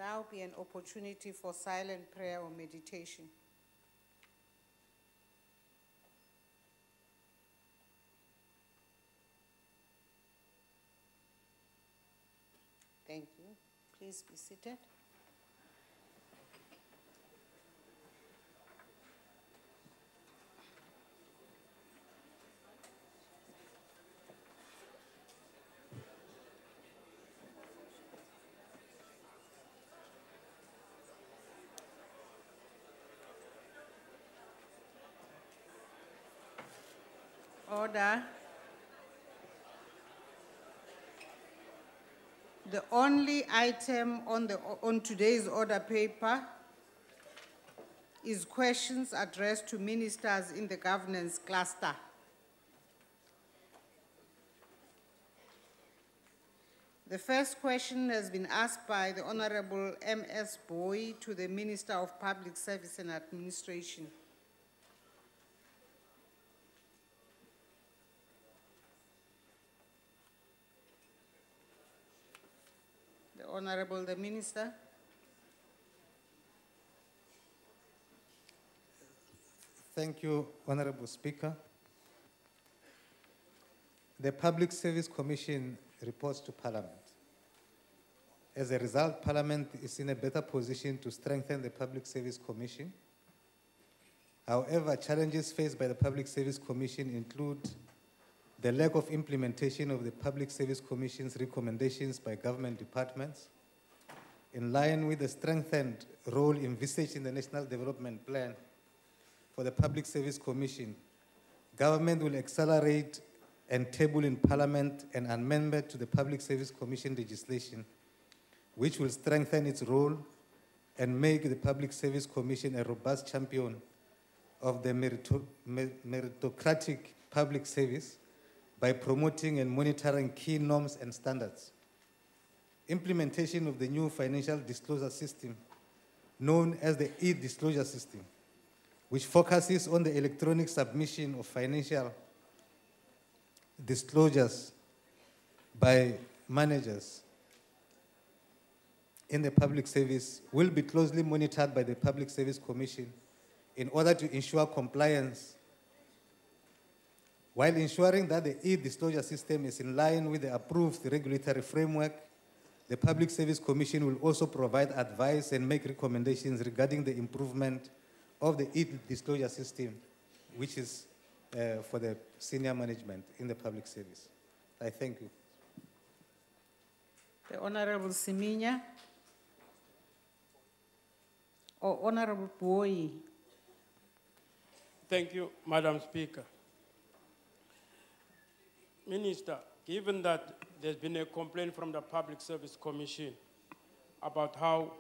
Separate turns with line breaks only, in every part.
now be an opportunity for silent prayer or meditation. Thank you. Please be seated. Order. The only item on today's order paper is questions addressed to ministers in the governance cluster. The first question has been asked by the Honorable M.S. Boy to the Minister of Public Service and Administration. Honorable the Minister.
Thank you, Honorable Speaker. The Public Service Commission reports to Parliament. As a result, Parliament is in a better position to strengthen the Public Service Commission. However, challenges faced by the Public Service Commission include the lack of implementation of the Public Service Commission's recommendations by government departments. In line with the strengthened role envisaged in the National Development Plan for the Public Service Commission, government will accelerate and table in Parliament an amendment to the Public Service Commission legislation, which will strengthen its role and make the Public Service Commission a robust champion of the meritocratic public service by promoting and monitoring key norms and standards. Implementation of the new financial disclosure system, known as the e-disclosure system, which focuses on the electronic submission of financial disclosures by managers in the public service, will be closely monitored by the Public Service Commission in order to ensure compliance, while ensuring that the e-disclosure system is in line with the approved regulatory framework. The Public Service Commission will also provide advice and make recommendations regarding the improvement of the e-disclosure system, which is for the senior management in the public service. I thank you.
The Honorable Siminya or Honorable Boy.
Thank you, Madam Speaker. Minister, given that there's been a complaint from the Public Service Commission about how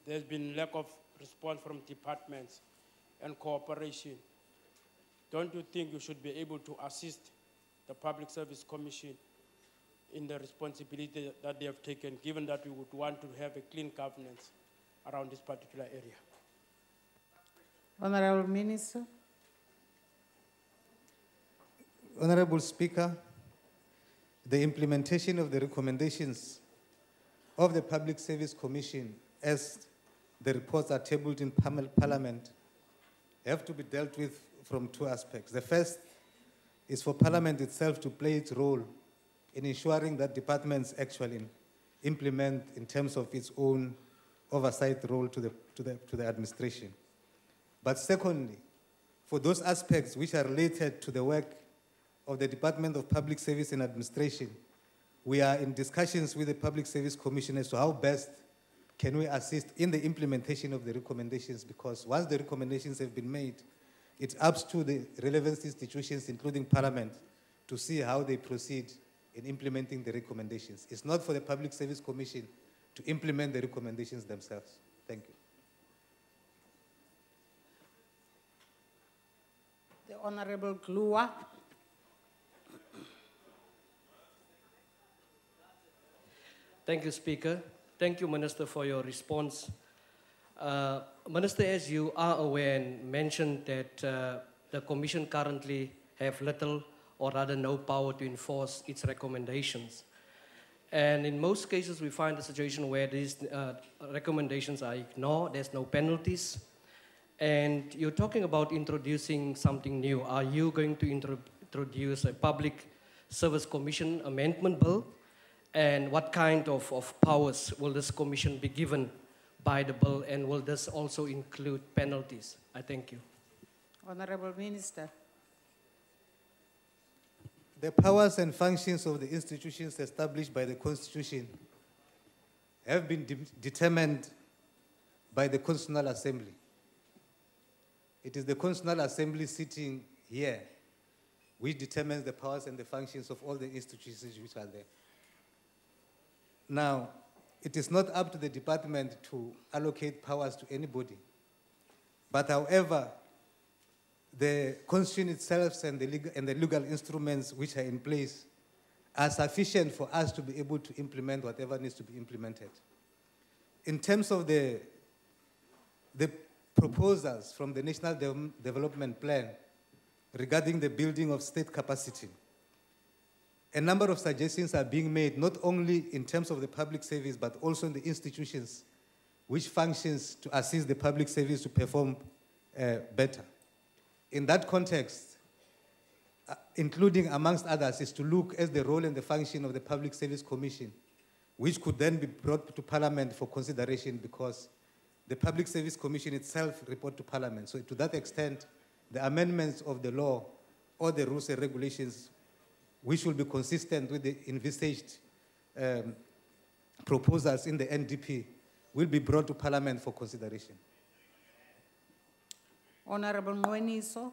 there's been lack of response from departments and cooperation, don't you think you should be able to assist the Public Service Commission in the responsibility that they have taken, given that we would want to have a clean governance around this particular area?
Honorable Minister.
Honorable Speaker, the implementation of the recommendations of the Public Service Commission, as the reports are tabled in Parliament, have to be dealt with from two aspects. The first is for Parliament itself to play its role in ensuring that departments actually implement in terms of its own oversight role to the administration. But secondly, for those aspects which are related to the work of the Department of Public Service and Administration, we are in discussions with the Public Service Commission as to how best can we assist in the implementation of the recommendations, because once the recommendations have been made, it's up to the relevant institutions, including Parliament, to see how they proceed in implementing the recommendations. It's not for the Public Service Commission to implement the recommendations themselves. Thank you.
The Honorable Glua.
Thank you, Speaker. Thank you, Minister, for your response. Minister, as you are aware and mentioned that the Commission currently have little or rather no power to enforce its recommendations. And in most cases, we find a situation where these recommendations are ignored, there's no penalties. And you're talking about introducing something new. Are you going to introduce a Public Service Commission amendment bill? And what kind of powers will this commission be given by the bill? And will this also include penalties? I thank you.
Honorable Minister.
The powers and functions of the institutions established by the Constitution have been determined by the Constitutional Assembly. It is the Constitutional Assembly sitting here which determines the powers and the functions of all the institutions which are there. Now, it is not up to the department to allocate powers to anybody. But however, the Constitution itself and the legal instruments which are in place are sufficient for us to be able to implement whatever needs to be implemented. In terms of the proposals from the National Development Plan regarding the building of state capacity, a number of suggestions are being made, not only in terms of the public service, but also in the institutions which functions to assist the public service to perform better. In that context, including amongst others, is to look at the role and the function of the Public Service Commission, which could then be brought to Parliament for consideration because the Public Service Commission itself reports to Parliament. So to that extent, the amendments of the law or the rules and regulations, which will be consistent with the envisaged proposals in the NDP, will be brought to Parliament for consideration.
Honorable Mweniso.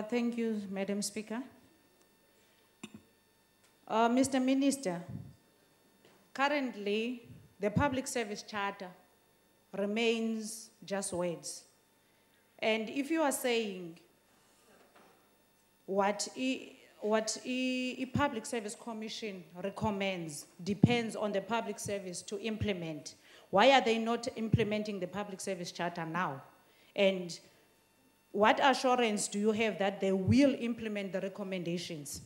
Thank you, Madam Speaker. Mr. Minister, currently, the Public Service Charter remains just words. And if you are saying what a Public Service Commission recommends depends on the public service to implement, why are they not implementing the Public Service Charter now? And what assurance do you have that they will implement the recommendations?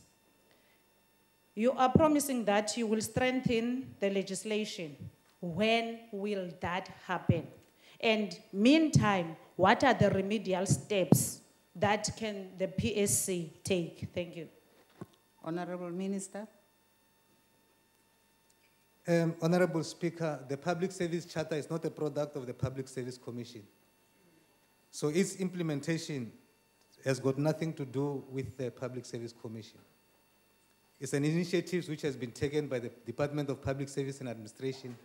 You are promising that you will strengthen the legislation. When will that happen? And meantime, what are the remedial steps that can the PSC take? Thank you.
Honorable Minister.
Honorable Speaker, the Public Service Charter is not a product of the Public Service Commission. So its implementation has got nothing to do with the Public Service Commission. It's an initiative which has been taken by the Department of Public Service and Administration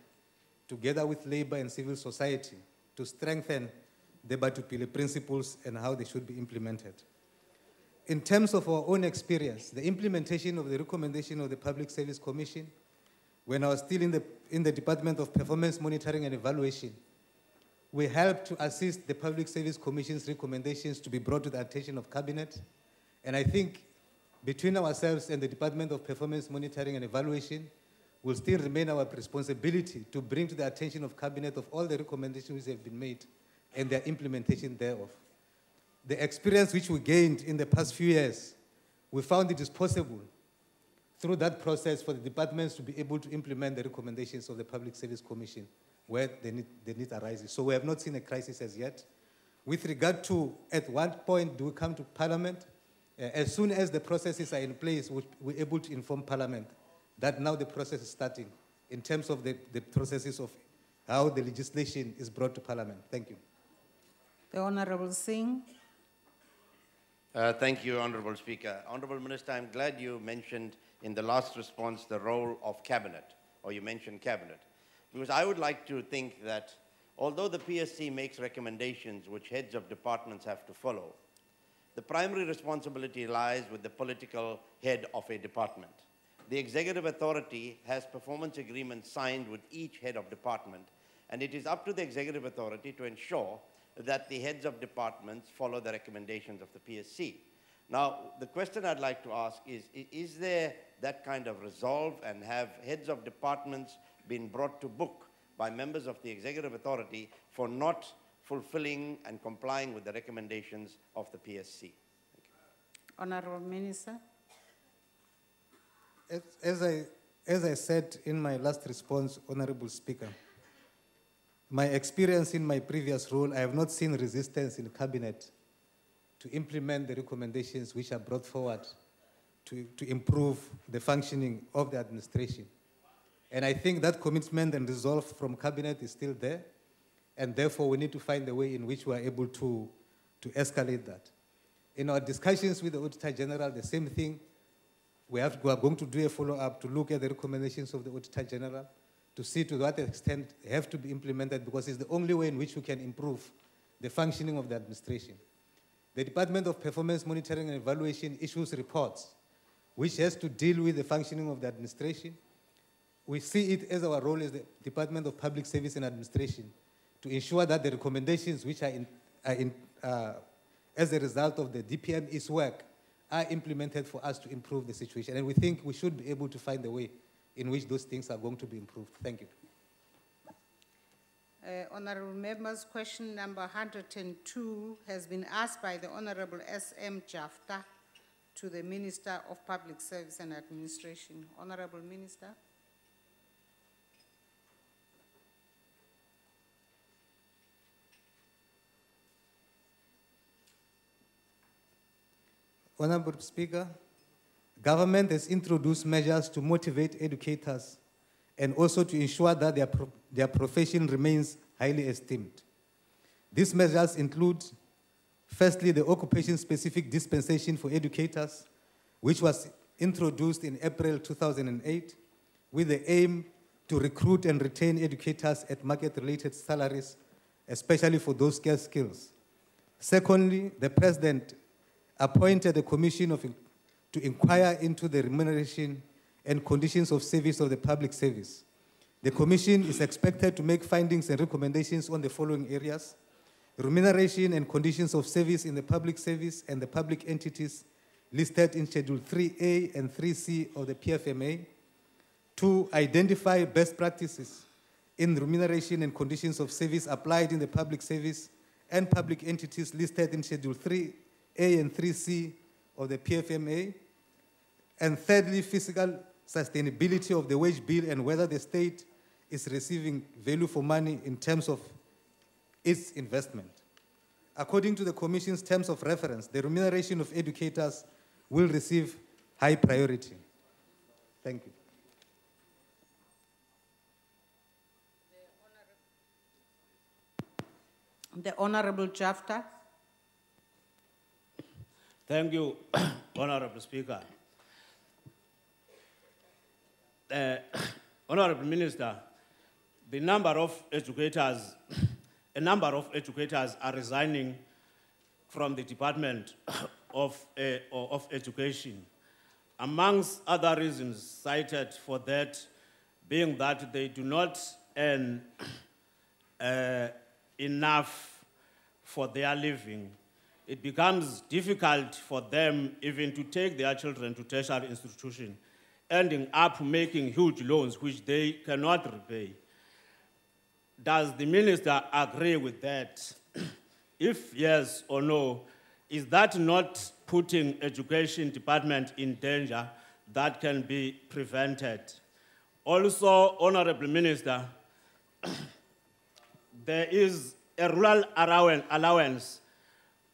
together with labor and civil society to strengthen the Batupile principles and how they should be implemented. In terms of our own experience, the implementation of the recommendation of the Public Service Commission, when I was still in the Department of Performance Monitoring and Evaluation, we helped to assist the Public Service Commission's recommendations to be brought to the attention of Cabinet. And I think between ourselves and the Department of Performance Monitoring and Evaluation will still remain our responsibility to bring to the attention of Cabinet of all the recommendations which have been made and their implementation thereof. The experience which we gained in the past few years, we found it is possible through that process for the departments to be able to implement the recommendations of the Public Service Commission where the need arises. So we have not seen a crisis as yet. With regard to at what point do we come to Parliament, as soon as the processes are in place, we're able to inform Parliament that now the process is starting in terms of the processes of how the legislation is brought to Parliament. Thank you.
The Honorable Singh.
Thank you, Honorable Speaker. Honorable Minister, I'm glad you mentioned in the last response the role of Cabinet, or you mentioned Cabinet. Because I would like to think that although the PSC makes recommendations which heads of departments have to follow, the primary responsibility lies with the political head of a department. The executive authority has performance agreements signed with each head of department, and it is up to the executive authority to ensure that the heads of departments follow the recommendations of the PSC. Now, the question I'd like to ask is there that kind of resolve, and have heads of departments been brought to book by members of the executive authority for not fulfilling and complying with the recommendations of the PSC? Thank you.
Honorable Minister.
As I said in my last response, Honorable Speaker, my experience in my previous role, I have not seen resistance in Cabinet to implement the recommendations which are brought forward to improve the functioning of the administration. And I think that commitment and resolve from Cabinet is still there, and therefore we need to find a way in which we are able to escalate that. In our discussions with the Auditor General, the same thing. We are going to do a follow-up to look at the recommendations of the Auditor General to see to what extent they have to be implemented, because it's the only way in which we can improve the functioning of the administration. The Department of Performance Monitoring and Evaluation issues reports which has to deal with the functioning of the administration. We see it as our role as the Department of Public Service and Administration to ensure that the recommendations which are as a result of the DPM's work are implemented for us to improve the situation. And we think we should be able to find a way in which those things are going to be improved. Thank you.
Honorable members, question number 102 has been asked by the Honorable S.M. Jafta to the Minister of Public Service and Administration. Honorable Minister.
Honorable Speaker, government has introduced measures to motivate educators and also to ensure that their profession remains highly esteemed. These measures include, firstly, the occupation-specific dispensation for educators, which was introduced in April 2008 with the aim to recruit and retain educators at market-related salaries, especially for those scarce skills. Secondly, the President appointed a commission to inquire into the remuneration and conditions of service of the public service. The commission is expected to make findings and recommendations on the following areas: remuneration and conditions of service in the public service and the public entities listed in Schedule 3A and 3C of the PFMA. 2, identify best practices in remuneration and conditions of service applied in the public service and public entities listed in Schedule 3A and 3C of the PFMA. And thirdly, fiscal sustainability of the wage bill and whether the state is receiving value for money in terms of its investment. According to the Commission's terms of reference, the remuneration of educators will receive high priority. Thank you.
The Honorable Jafta.
Thank you, Honorable Speaker. Honorable Minister, a number of educators are resigning from the Department of Education. Amongst other reasons cited for that being that they do not earn enough for their living. It becomes difficult for them even to take their children to tertiary institutions, ending up making huge loans which they cannot repay. Does the minister agree with that? If yes or no, is that not putting education department in danger that can be prevented? Also, Honorable Minister, there is a rural allowance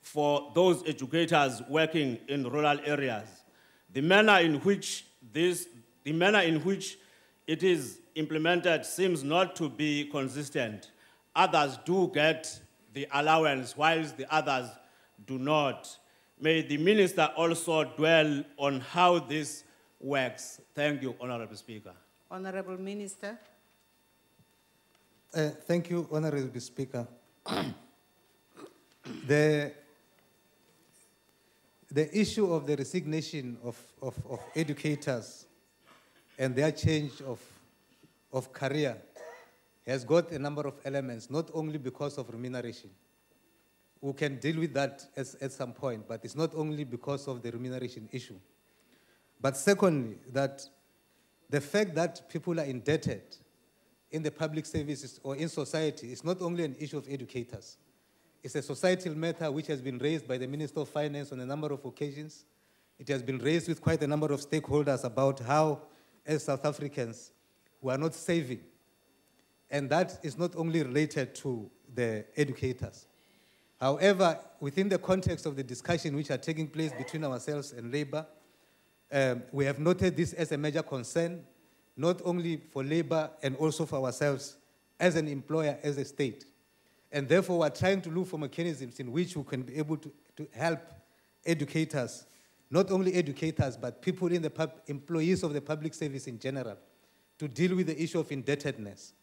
for those educators working in rural areas. The manner in which it is implemented seems not to be consistent. Others do get the allowance, whilst the others do not. May the minister also dwell on how this works. Thank you, Honorable Speaker.
Honorable Minister.
Thank you, Honorable Speaker. The issue of the resignation of educators and their change of career has got a number of elements, not only because of remuneration. We can deal with that at some point, but it's not only because of the remuneration issue. But secondly, that the fact that people are indebted in the public services or in society is not only an issue of educators. It's a societal matter which has been raised by the Minister of Finance on a number of occasions. It has been raised with quite a number of stakeholders about how, as South Africans, we are not saving. And that is not only related to the educators. However, within the context of the discussion which are taking place between ourselves and Labour, we have noted this as a major concern, not only for Labour and also for ourselves as an employer, as a state. And therefore, we're trying to look for mechanisms in which we can be able to help educators, not only educators, but people in the employees of the public service in general, to deal with the issue of indebtedness.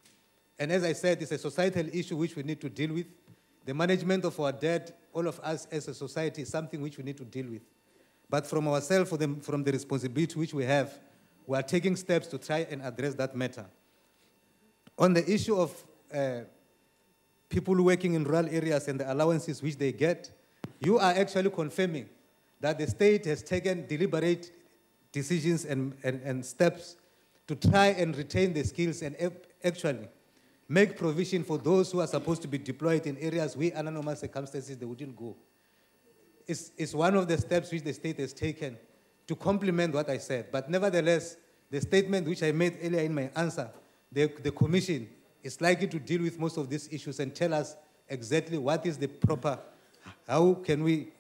And as I said, it's a societal issue which we need to deal with. The management of our debt, all of us as a society, is something which we need to deal with. But from ourselves, from the responsibility which we have, we are taking steps to try and address that matter. On the issue of people working in rural areas and the allowances which they get, you are actually confirming that the state has taken deliberate decisions and steps to try and retain the skills and actually make provision for those who are supposed to be deployed in areas where under normal circumstances they wouldn't go. It's one of the steps which the state has taken to complement what I said. But nevertheless, the statement which I made earlier in my answer, the Commission is likely to deal with most of these issues and tell us exactly what is the proper, how can we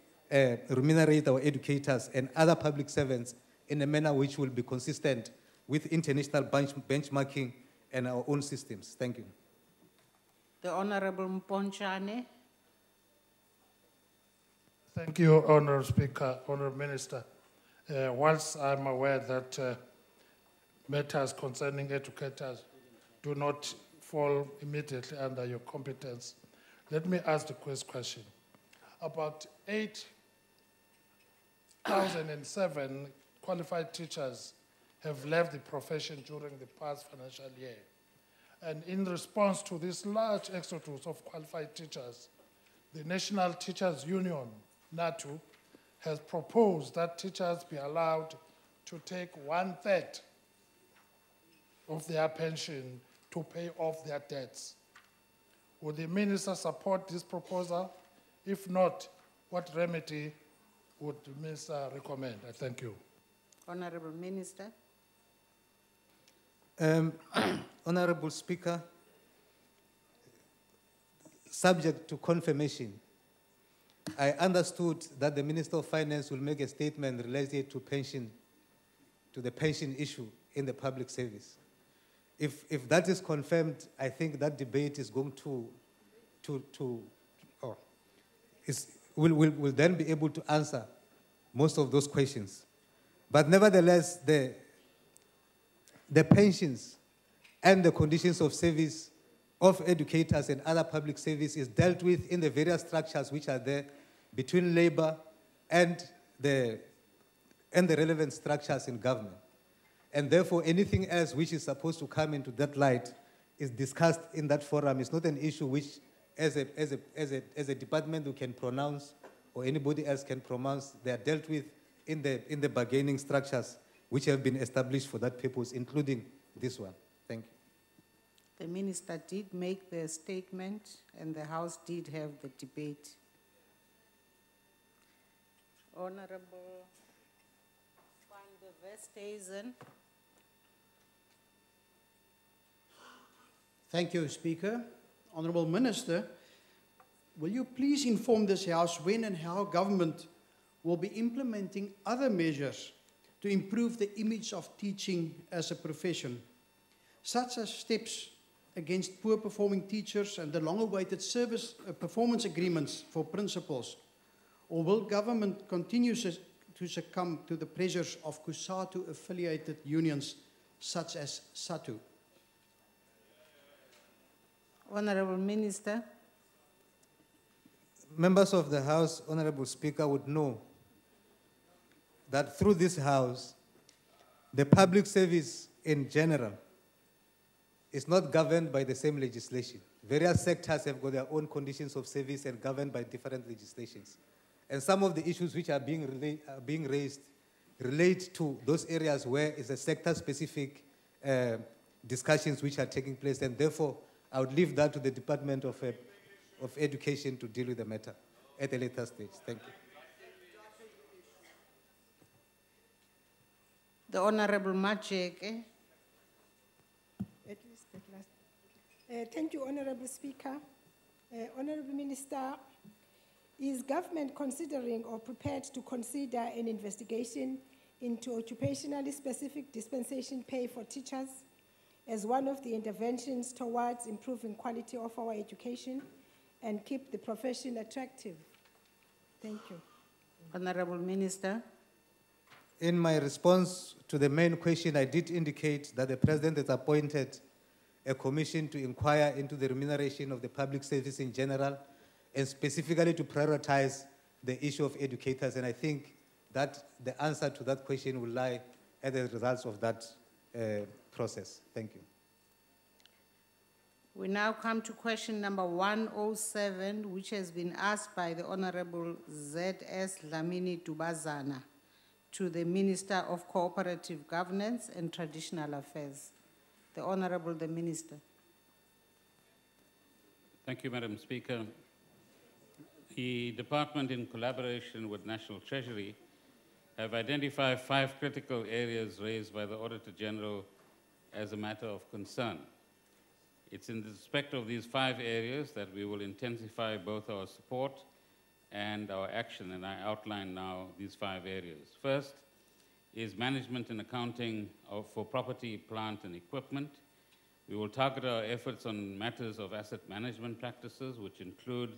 remunerate our educators and other public servants in a manner which will be consistent with international benchmarking and our own systems. Thank you.
The Honorable Mponchane.
Thank you, Honourable Speaker, Honourable Minister. Whilst I'm aware that matters concerning educators do not fall immediately under your competence, let me ask the first question. About 8,007 qualified teachers have left the profession during the past financial year. And in response to this large exodus of qualified teachers, the National Teachers Union, NATU, has proposed that teachers be allowed to take 1/3 of their pension to pay off their debts. Would the Minister support this proposal? If not, what remedy would the Minister recommend? I thank you.
Honorable Minister.
Honorable Speaker, subject to confirmation, I understood that the Minister of Finance will make a statement related to pension, to the pension issue in the public service. If that is confirmed, I think that debate is going we'll then be able to answer most of those questions. But nevertheless, the pensions and the conditions of service of educators and other public service is dealt with in the various structures which are there between Labour and the relevant structures in government. And therefore, anything else which is supposed to come into that light is discussed in that forum. It's not an issue which, as a department, we can pronounce or anybody else can pronounce. They are dealt with in the bargaining structures which have been established for that purpose, including this one. Thank you.
The Minister did make the statement and the House did have the debate. Honorable Van der Westhuizen.
Thank you, Speaker. Honourable Minister, will you please inform this House when and how government will be implementing other measures to improve the image of teaching as a profession, such as steps against poor performing teachers and the long-awaited service performance agreements for principals? Or will government continue to succumb to the pressures of COSATU-affiliated unions such as SATU?
Honourable Minister.
Members of the House, Honourable Speaker, would know that through this House, the public service in general is not governed by the same legislation. Various sectors have got their own conditions of service and governed by different legislations. And some of the issues which are being raised relate to those areas where it's a sector-specific discussions which are taking place, and therefore I would leave that to the Department of of Education to deal with the matter at a later stage. Thank you.
The Honorable Majeke.
At least that last. Thank you, Honorable Speaker. Honorable Minister, is government considering or prepared to consider an investigation into occupationally specific dispensation pay for teachers as one of the interventions towards improving quality of our education and keep the profession attractive? Thank you.
Honorable Minister.
In my response to the main question, I did indicate that the President has appointed a commission to inquire into the remuneration of the public service in general and specifically to prioritize the issue of educators. And I think that the answer to that question will lie at the results of that process. Thank you.
We now come to question number 107, which has been asked by the Honorable Z.S. Lamini Dubazana to the Minister of Cooperative Governance and Traditional Affairs. The Honorable the Minister.
Thank you, Madam Speaker. The Department, in collaboration with National Treasury, have identified 5 critical areas raised by the Auditor General as a matter of concern. It's in respect of these 5 areas that we will intensify both our support and our action, and I outline now these 5 areas. First is management and accounting for property, plant, and equipment. We will target our efforts on matters of asset management practices, which include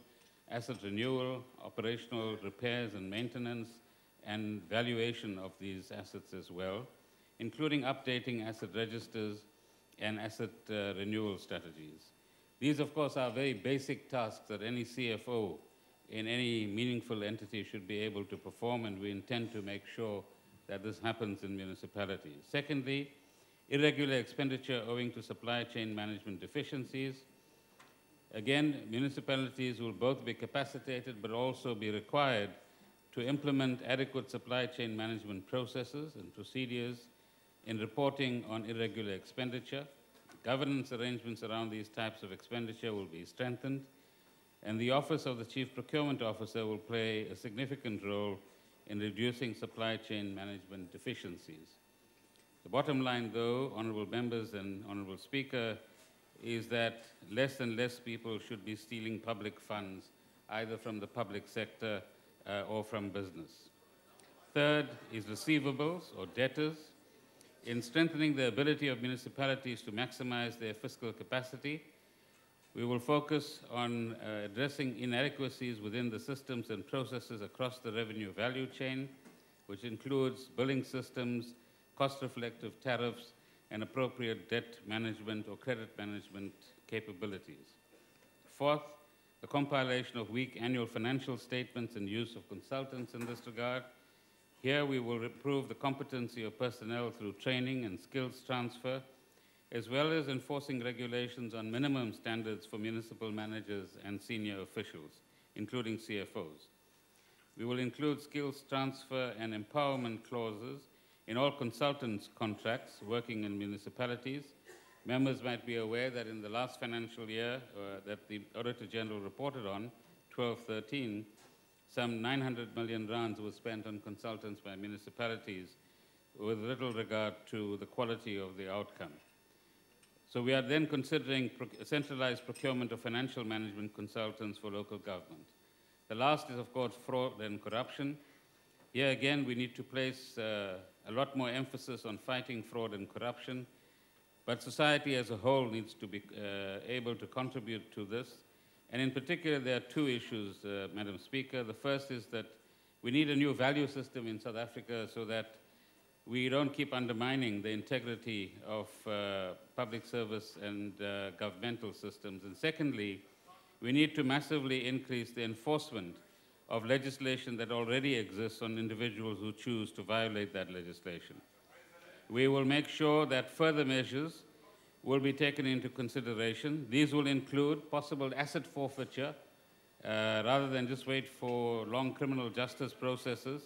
asset renewal, operational repairs and maintenance, and valuation of these assets as well, including updating asset registers and asset renewal strategies. These, of course, are very basic tasks that any CFO in any meaningful entity should be able to perform, and we intend to make sure that this happens in municipalities. Secondly, irregular expenditure owing to supply chain management deficiencies. Again, municipalities will both be capacitated but also be required to implement adequate supply chain management processes and procedures in reporting on irregular expenditure. Governance arrangements around these types of expenditure will be strengthened, and the Office of the Chief Procurement Officer will play a significant role in reducing supply chain management deficiencies. The bottom line, though, honourable members and honourable Speaker, is that less and less people should be stealing public funds, either from the public sector or from business. Third is receivables or debtors. In strengthening the ability of municipalities to maximize their fiscal capacity, we will focus on addressing inadequacies within the systems and processes across the revenue value chain, which includes billing systems, cost-reflective tariffs, and appropriate debt management or credit management capabilities. Fourth, the compilation of weak annual financial statements and use of consultants in this regard. Here we will improve the competency of personnel through training and skills transfer, as well as enforcing regulations on minimum standards for municipal managers and senior officials, including CFOs. We will include skills transfer and empowerment clauses in all consultants' contracts working in municipalities. Members might be aware that in the last financial year that the Auditor General reported on, 12-13, some 900 million rands was spent on consultants by municipalities with little regard to the quality of the outcome. So we are then considering centralized procurement of financial management consultants for local government. The last is, of course, fraud and corruption. Here again, we need to place a lot more emphasis on fighting fraud and corruption, but society as a whole needs to be able to contribute to this. And in particular, there are 2 issues, Madam Speaker. The first is that we need a new value system in South Africa so that we don't keep undermining the integrity of public service and governmental systems. And secondly, we need to massively increase the enforcement of legislation that already exists on individuals who choose to violate that legislation. We will make sure that further measures will be taken into consideration. These will include possible asset forfeiture, rather than just wait for long criminal justice processes.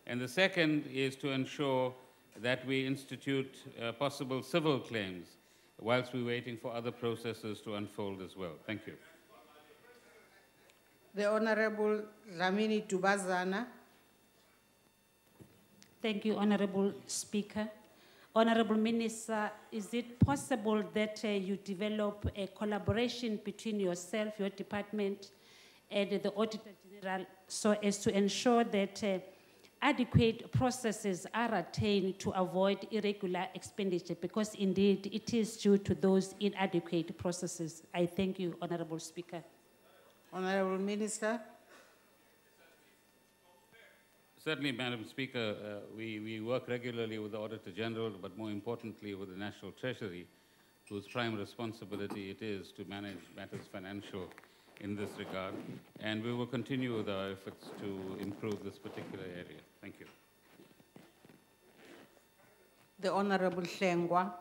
And the second is to ensure that we institute possible civil claims whilst we're waiting for other processes to unfold as well. Thank you.
The Honorable Dlamini Dubazana.
Thank you, Honorable Speaker. Honorable Minister, is it possible that you develop a collaboration between yourself, your department, and the Auditor General so as to ensure that adequate processes are attained to avoid irregular expenditure? Because indeed it is due to those inadequate processes. I thank you, Honorable Speaker.
Honorable Minister.
Certainly, Madam Speaker, we work regularly with the Auditor General, but more importantly with the National Treasury, whose prime responsibility it is to manage matters financial in this regard. And we will continue with our efforts to improve this particular area. Thank you.
The Honorable Hlengwa.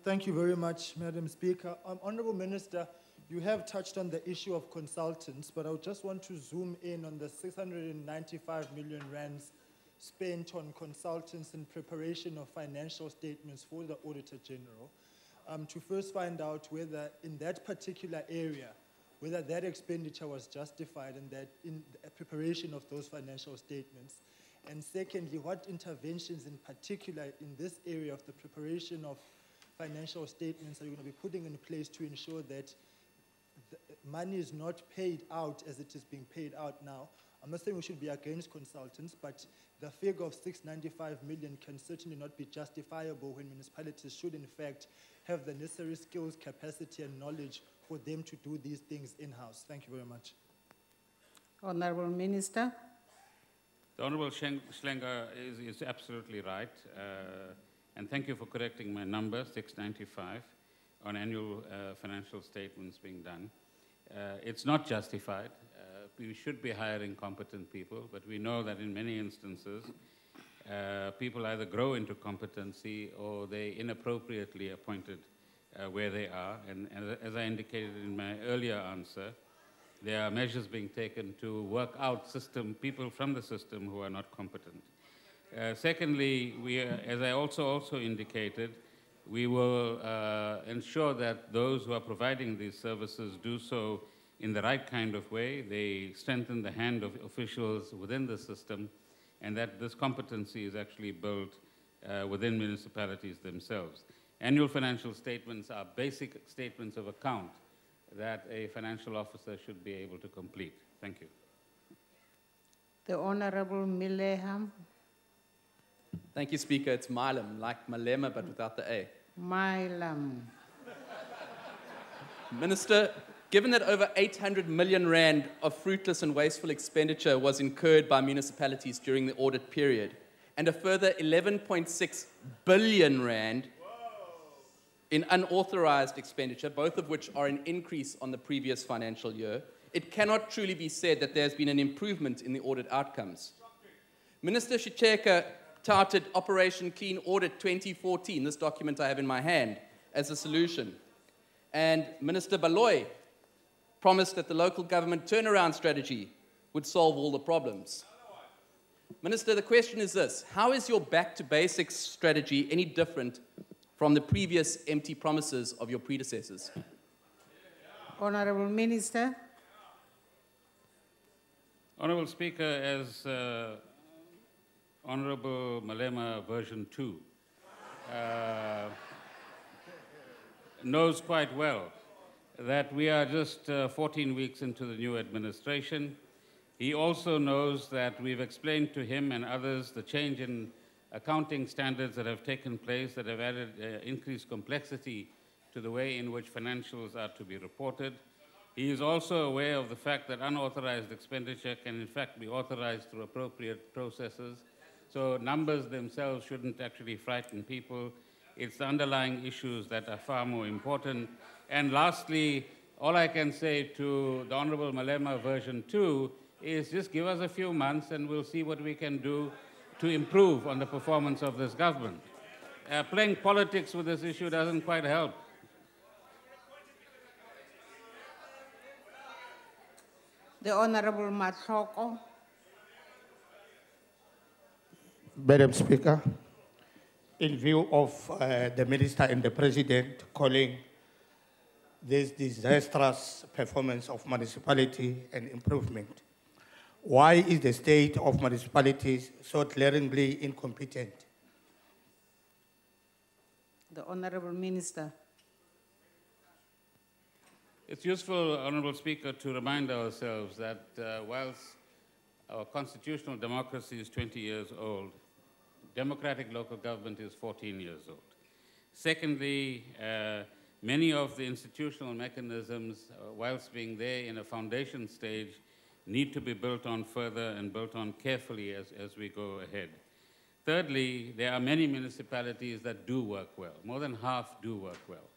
Thank you very much, Madam Speaker. Honorable Minister, you have touched on the issue of consultants, but I just want to zoom in on the 695 million rands spent on consultants in preparation of financial statements for the Auditor General, to first find out whether in that particular area, whether that expenditure was justified in the preparation of those financial statements. And secondly, what interventions in particular in this area of the preparation of financial statements are you going to be putting in place to ensure that the money is not paid out as it is being paid out now? I'm not saying we should be against consultants, but the figure of 695 million can certainly not be justifiable when municipalities should in fact have the necessary skills, capacity, and knowledge for them to do these things in-house. Thank you very much.
Honorable Minister.
The Honorable Schlenger is absolutely right. And thank you for correcting my number, 695, on annual financial statements being done. It's not justified. We should be hiring competent people, but we know that in many instances, people either grow into competency or they inappropriately appointed where they are. And as I indicated in my earlier answer, there are measures being taken to work out people from the system who are not competent. Secondly, as I also indicated, we will ensure that those who are providing these services do so in the right kind of way. They strengthen the hand of officials within the system, and that this competency is actually built within municipalities themselves. Annual financial statements are basic statements of account that a financial officer should be able to complete. Thank you.
The Honorable Mileham.
Thank you, Speaker. It's Milam, like Malema, but without the A.
Milam.
Minister, given that over 800 million rand of fruitless and wasteful expenditure was incurred by municipalities during the audit period, and a further 11.6 billion rand in unauthorized expenditure, both of which are an increase on the previous financial year, it cannot truly be said that there has been an improvement in the audit outcomes. Minister Shicheka touted Operation Clean Audit 2014, this document I have in my hand, as a solution. And Minister Baloy promised that the local government turnaround strategy would solve all the problems. Minister, the question is this: how is your back to basics strategy any different from the previous empty promises of your predecessors?
Honorable Minister.
Honorable Speaker, as Honorable Malema version 2 knows quite well that we are just 14 weeks into the new administration. He also knows that we've explained to him and others the change in accounting standards that have taken place that have added increased complexity to the way in which financials are to be reported. He is also aware of the fact that unauthorized expenditure can in fact be authorized through appropriate processes. So numbers themselves shouldn't actually frighten people. It's the underlying issues that are far more important. And lastly, all I can say to the Honorable Malema version 2 is just give us a few months and we'll see what we can do to improve on the performance of this government. Playing politics with this issue doesn't quite help.
The Honorable Matloko.
Madam Speaker, in view of the Minister and the President calling this disastrous performance of municipality and improvement? Why is the state of municipalities so glaringly incompetent?
The Honorable Minister.
It's useful, Honourable Speaker, to remind ourselves that whilst our constitutional democracy is 20 years old, democratic local government is 14 years old. Secondly, many of the institutional mechanisms, whilst being there in a foundation stage, need to be built on further and built on carefully as we go ahead. Thirdly, there are many municipalities that do work well. More than half do work well.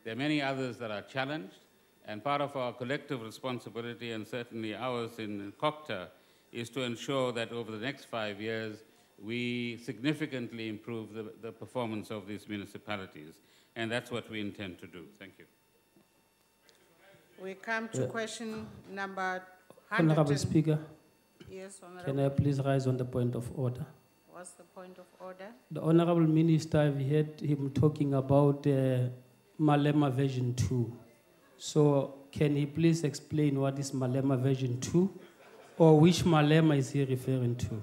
There are many others that are challenged, and part of our collective responsibility, and certainly ours in COCTA, is to ensure that over the next 5 years, we significantly improve the performance of these municipalities. And that's what we intend to do. Thank you.
We come to question number 100.
Honorable Speaker.
Yes, Honorable.
Can I please rise on the point of order?
What's the point of order?
The Honorable Minister, I've heard him talking about Malema version 2. So can he please explain what is Malema version 2? Or which Malema is he referring to?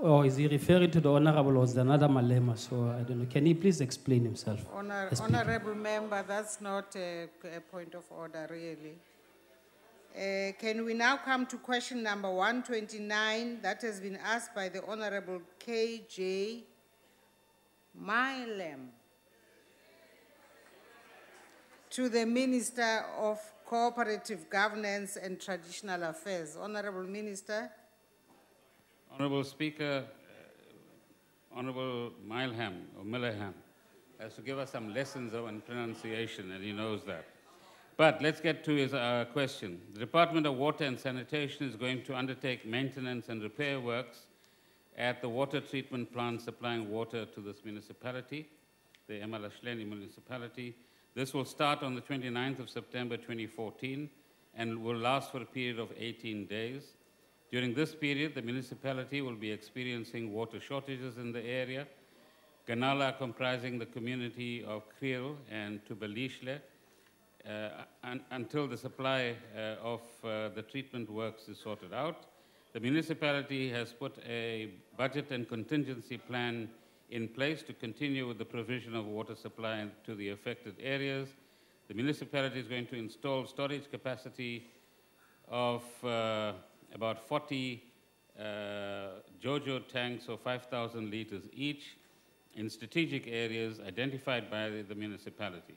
Or is he referring to the Honorable or is there another Malema? So I don't know. Can he please explain himself?
Honorable Member, that's not a point of order, really. Can we now come to question number 129 that has been asked by the Honorable K.J. Milem to the Minister of Cooperative Governance and Traditional Affairs. Honorable Minister.
Honourable Speaker, Honourable Mileham has to give us some lessons on pronunciation, and he knows that. But let's get to his question. The Department of Water and Sanitation is going to undertake maintenance and repair works at the water treatment plant supplying water to this municipality, the Emalasheni municipality. This will start on the 29th of September 2014 and will last for a period of 18 days. During this period, the municipality will be experiencing water shortages in the area. Ganala, comprising the community of Kriel and Tubelishle, until the supply of the treatment works is sorted out. The municipality has put a budget and contingency plan in place to continue with the provision of water supply to the affected areas. The municipality is going to install storage capacity of about 40 JoJo tanks of 5,000 liters each in strategic areas identified by the municipality.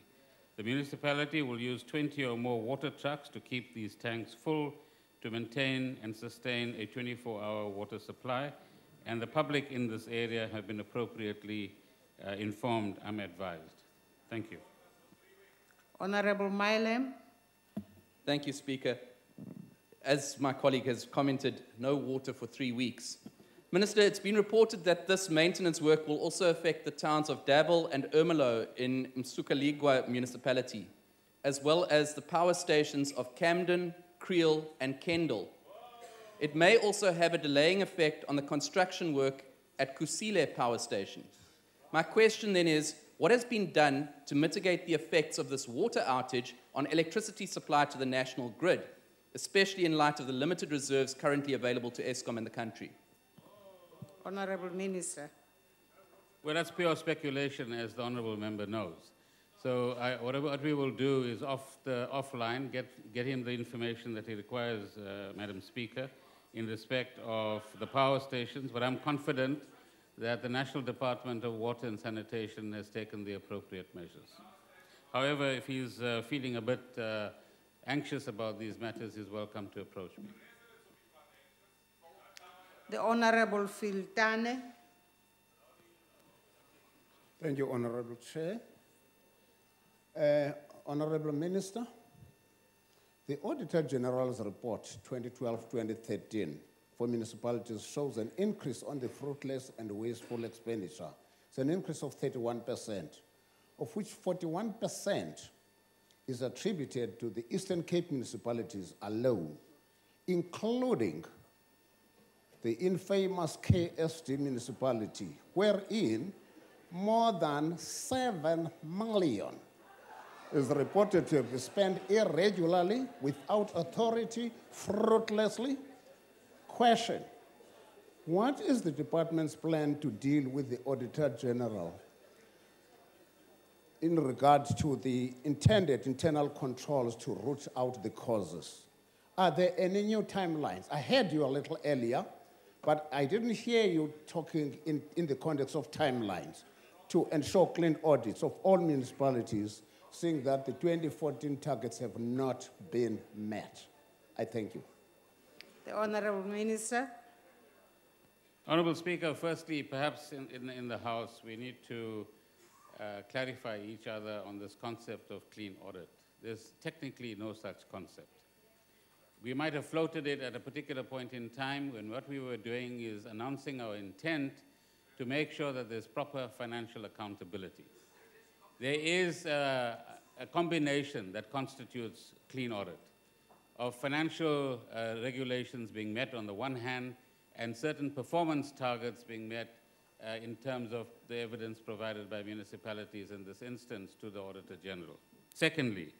The municipality will use 20 or more water trucks to keep these tanks full to maintain and sustain a 24-hour water supply, and the public in this area have been appropriately informed, I'm advised. Thank you.
Honorable Milem.
Thank you, Speaker. As my colleague has commented, no water for 3 weeks. Minister, it's been reported that this maintenance work will also affect the towns of Dabble and Ermelo in Msukaligwa municipality, as well as the power stations of Camden, Kriel, and Kendall. It may also have a delaying effect on the construction work at Kusile power station. My question then is, what has been done to mitigate the effects of this water outage on electricity supply to the national grid, especially in light of the limited reserves currently available to Eskom in the country?
Honorable Minister.
Well, that's pure speculation, as the Honourable Member knows. So what we will do is offline, get him the information that he requires, Madam Speaker, in respect of the power stations, but I'm confident that the National Department of Water and Sanitation has taken the appropriate measures. However, if he's feeling a bit anxious about these matters, he's welcome to approach me.
The Honorable Filtane.
Thank you, Honorable Chair. Honorable Minister, the Auditor General's report 2012-2013 for municipalities shows an increase on the fruitless and wasteful expenditure. It's an increase of 31%, of which 41% is attributed to the Eastern Cape municipalities alone, including the infamous KSD municipality, wherein more than 7 million is reported to have been spent irregularly, without authority, fruitlessly. Question: what is the department's plan to deal with the Auditor General in regard to the intended internal controls to root out the causes? Are there any new timelines? I heard you a little earlier, but I didn't hear you talking in the context of timelines to ensure clean audits of all municipalities, seeing that the 2014 targets have not been met. I thank you.
The Honourable Minister.
Honourable Speaker, firstly, perhaps in the House, we need to clarify each other on this concept of clean audit. There's technically no such concept. We might have floated it at a particular point in time when what we were doing is announcing our intent to make sure that there's proper financial accountability. There is a combination that constitutes clean audit of financial regulations being met on the one hand and certain performance targets being met in terms of the evidence provided by municipalities in this instance to the Auditor General. Secondly,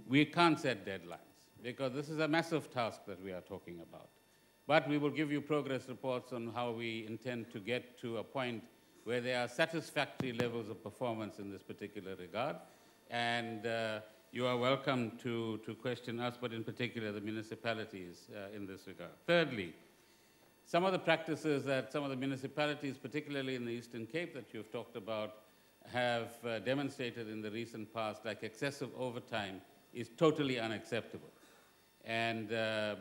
we can't set deadlines because this is a massive task that we are talking about. But we will give you progress reports on how we intend to get to a point where there are satisfactory levels of performance in this particular regard. And you are welcome to question us, but in particular the municipalities in this regard. Thirdly, some of the practices that some of the municipalities, particularly in the Eastern Cape that you've talked about, have demonstrated in the recent past, like excessive overtime, is totally unacceptable. And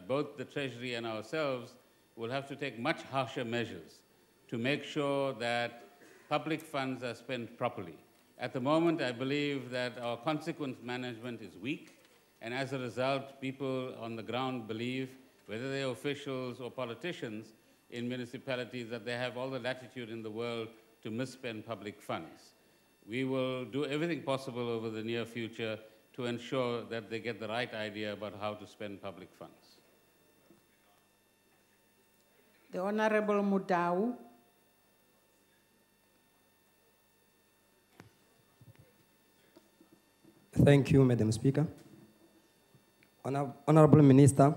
both the Treasury and ourselves will have to take much harsher measures to make sure that public funds are spent properly. At the moment, I believe that our consequence management is weak, and as a result, people on the ground believe, whether they're officials or politicians in municipalities, that they have all the latitude in the world to misspend public funds. We will do everything possible over the near future to ensure that they get the right idea about how to spend public funds.
The Honourable Mudau.
Thank you, Madam Speaker. Honourable Minister,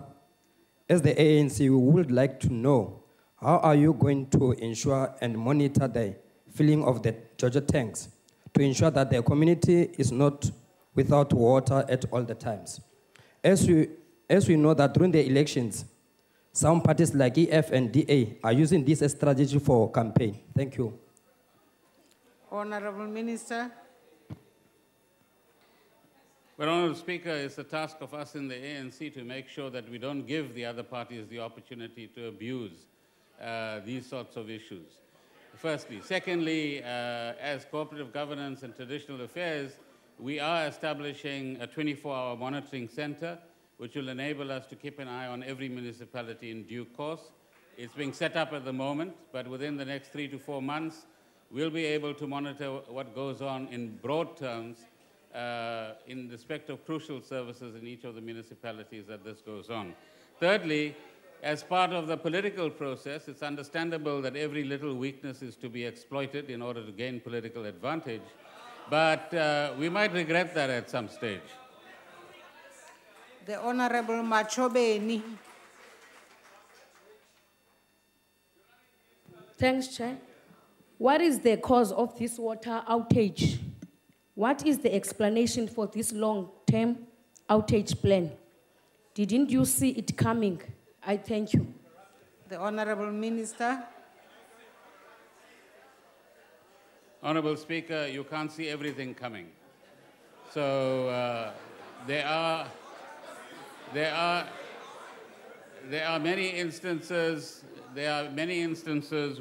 as the ANC, we would like to know, how are you going to ensure and monitor the filling of the Georgia tanks to ensure that the community is not without water at all the times? As we know that during the elections, some parties like EF and DA are using this as strategy for campaign. Thank you.
Honourable Minister.
Well, Honourable Speaker, it's the task of us in the ANC to make sure that we don't give the other parties the opportunity to abuse these sorts of issues, firstly. Secondly, as cooperative governance and traditional affairs, we are establishing a 24-hour monitoring center which will enable us to keep an eye on every municipality in due course. It's being set up at the moment, but within the next 3 to 4 months, we'll be able to monitor what goes on in broad terms in respect of crucial services in each of the municipalities that this goes on. Thirdly, as part of the political process, it's understandable that every little weakness is to be exploited in order to gain political advantage, but we might regret that at some stage.
The Honourable Machobeni.
Thanks, Chair. What is the cause of this water outage? What is the explanation for this long-term outage plan? Didn't you see it coming? I thank you.
The Honourable Minister.
Honourable Speaker, you can't see everything coming. So there are many instances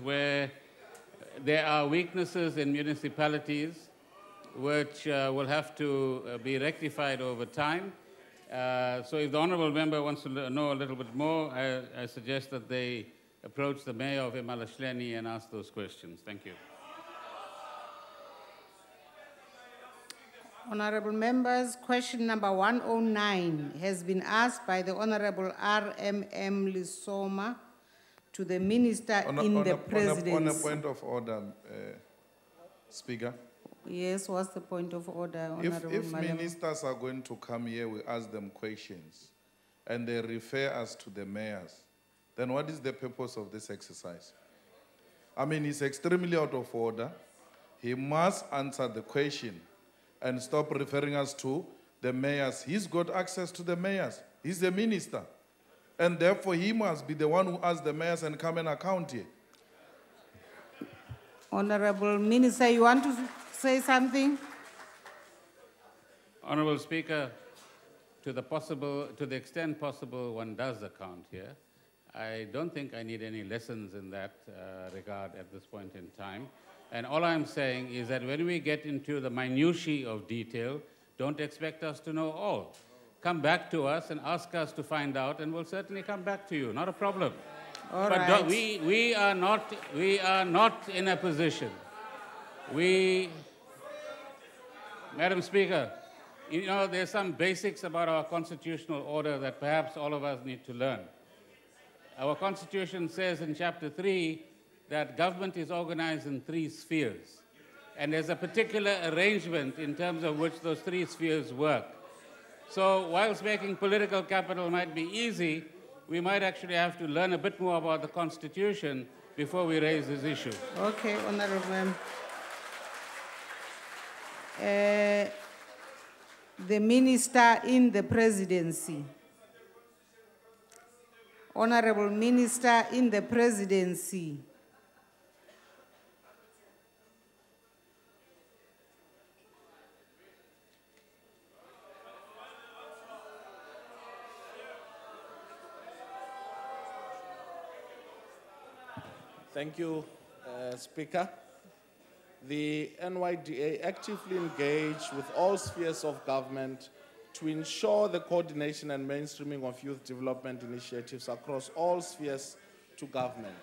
where there are weaknesses in municipalities which will have to be rectified over time. So if the honourable member wants to know a little bit more, I suggest that they approach the mayor of Emalahlenyi and ask those questions. Thank you.
Honourable members, question number 109 has been asked by the Honourable R.M.M. Lisoma to the Minister in the Presidency.
On a point of order, Speaker.
Yes, what's the point of order,
If
Honorable Malema?
ministers are going to come here, we ask them questions, and they refer us to the mayors, then what is the purpose of this exercise? I mean, it's extremely out of order. He must answer the question and stop referring us to the mayors. He's got access to the mayors. He's the minister. And therefore, he must be the one who asks the mayors and come and account here.
Honorable Minister, you want to say something?
Honorable Speaker, to the extent possible, one does account here. I don't think I need any lessons in that regard at this point in time. And all I'm saying is that when we get into the minutiae of detail, don't expect us to know all. Come back to us and ask us to find out, and we'll certainly come back to you. Not a problem.
All
but
right.
we are not in a position. Madam Speaker, you know, there's some basics about our constitutional order that perhaps all of us need to learn. Our Constitution says in Chapter 3 that government is organized in 3 spheres. And there's a particular arrangement in terms of which those 3 spheres work. So whilst making political capital might be easy, we might actually have to learn a bit more about the Constitution before we raise this issue.
Okay, Honorable. The Minister in the Presidency. Honorable Minister in the Presidency.
Thank you, Speaker. The NYDA actively engaged with all spheres of government to ensure the coordination and mainstreaming of youth development initiatives across all spheres to government.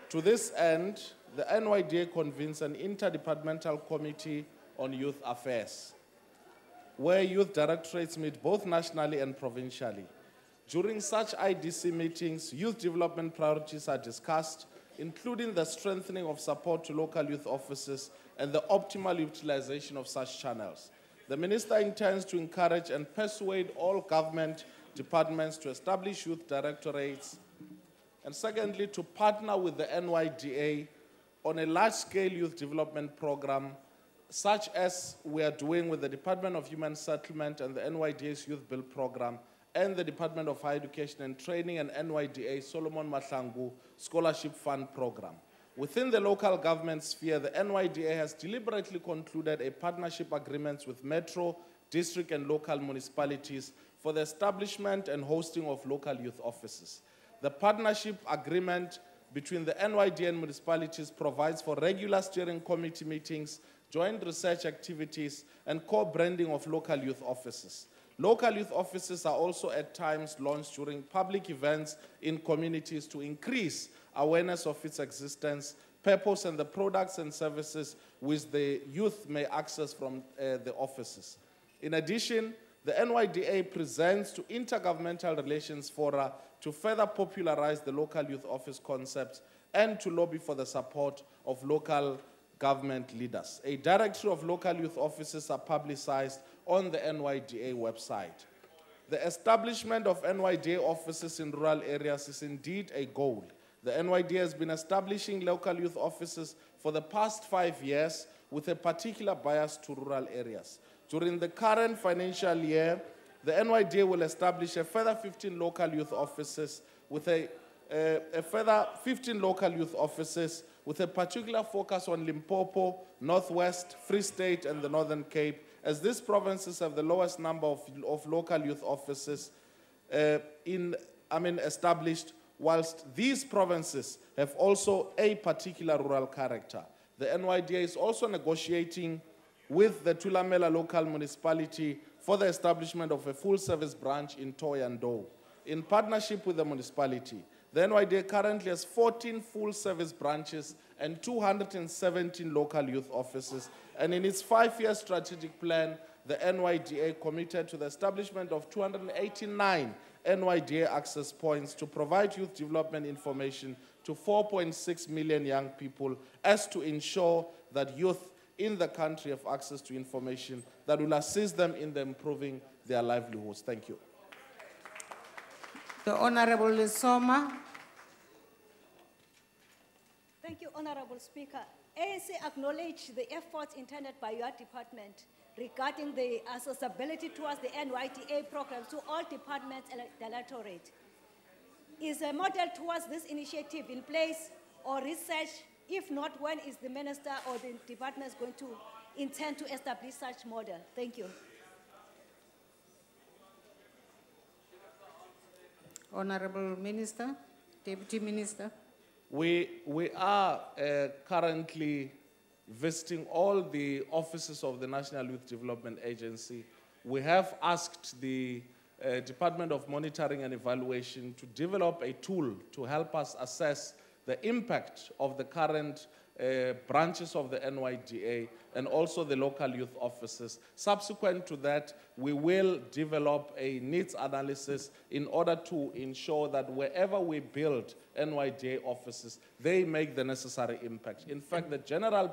To this end, the NYDA convenes an interdepartmental committee on youth affairs, where youth directorates meet both nationally and provincially. During such IDC meetings, youth development priorities are discussed, including the strengthening of support to local youth offices and the optimal utilization of such channels. The Minister intends to encourage and persuade all government departments to establish youth directorates, and secondly, to partner with the NYDA on a large-scale youth development program, such as we are doing with the Department of Human Settlement and the NYDA's Youth Build program, and the Department of Higher Education and Training and NYDA Solomon Mahlangu Scholarship Fund program. Within the local government sphere, the NYDA has deliberately concluded a partnership agreement with metro, district, and local municipalities for the establishment and hosting of local youth offices. The partnership agreement between the NYDA and municipalities provides for regular steering committee meetings, joint research activities, and co-branding of local youth offices. Local youth offices are also at times launched during public events in communities to increase awareness of its existence, purpose, and the products and services which the youth may access from the offices. In addition, the NYDA presents to intergovernmental relations fora to further popularize the local youth office concept and to lobby for the support of local government leaders. A directory of local youth offices are publicized on the NYDA website. The establishment of NYDA offices in rural areas is indeed a goal. The NYDA has been establishing local youth offices for the past 5 years with a particular bias to rural areas. During the current financial year, the NYDA will establish a further 15 local youth offices with a particular focus on Limpopo, Northwest, Free State, and the Northern Cape, as these provinces have the lowest number of local youth offices established, whilst these provinces have also a particular rural character. The NYDA is also negotiating with the Thulamela local municipality for the establishment of a full-service branch in Thohoyandou. In partnership with the municipality, the NYDA currently has 14 full-service branches and 217 local youth offices, and in its 5-year strategic plan, the NYDA committed to the establishment of 289 NYDA access points to provide youth development information to 4.6 million young people, as to ensure that youth in the country have access to information that will assist them in improving their livelihoods. Thank you.
The Honorable Lesoma.
Thank you, Honorable Speaker. ANC acknowledge the efforts intended by your department regarding the accessibility towards the NYDA programs to all departments and the electorate. Is a model towards this initiative in place or research? If not, when is the minister or the department going to intend to establish such model? Thank you.
Honorable Minister, Deputy Minister.
We are currently visiting all the offices of the National Youth Development Agency. We have asked the Department of Monitoring and Evaluation to develop a tool to help us assess the impact of the current branches of the NYDA and also the local youth offices. Subsequent to that, we will develop a needs analysis in order to ensure that wherever we build NYDA offices, they make the necessary impact. In fact, the general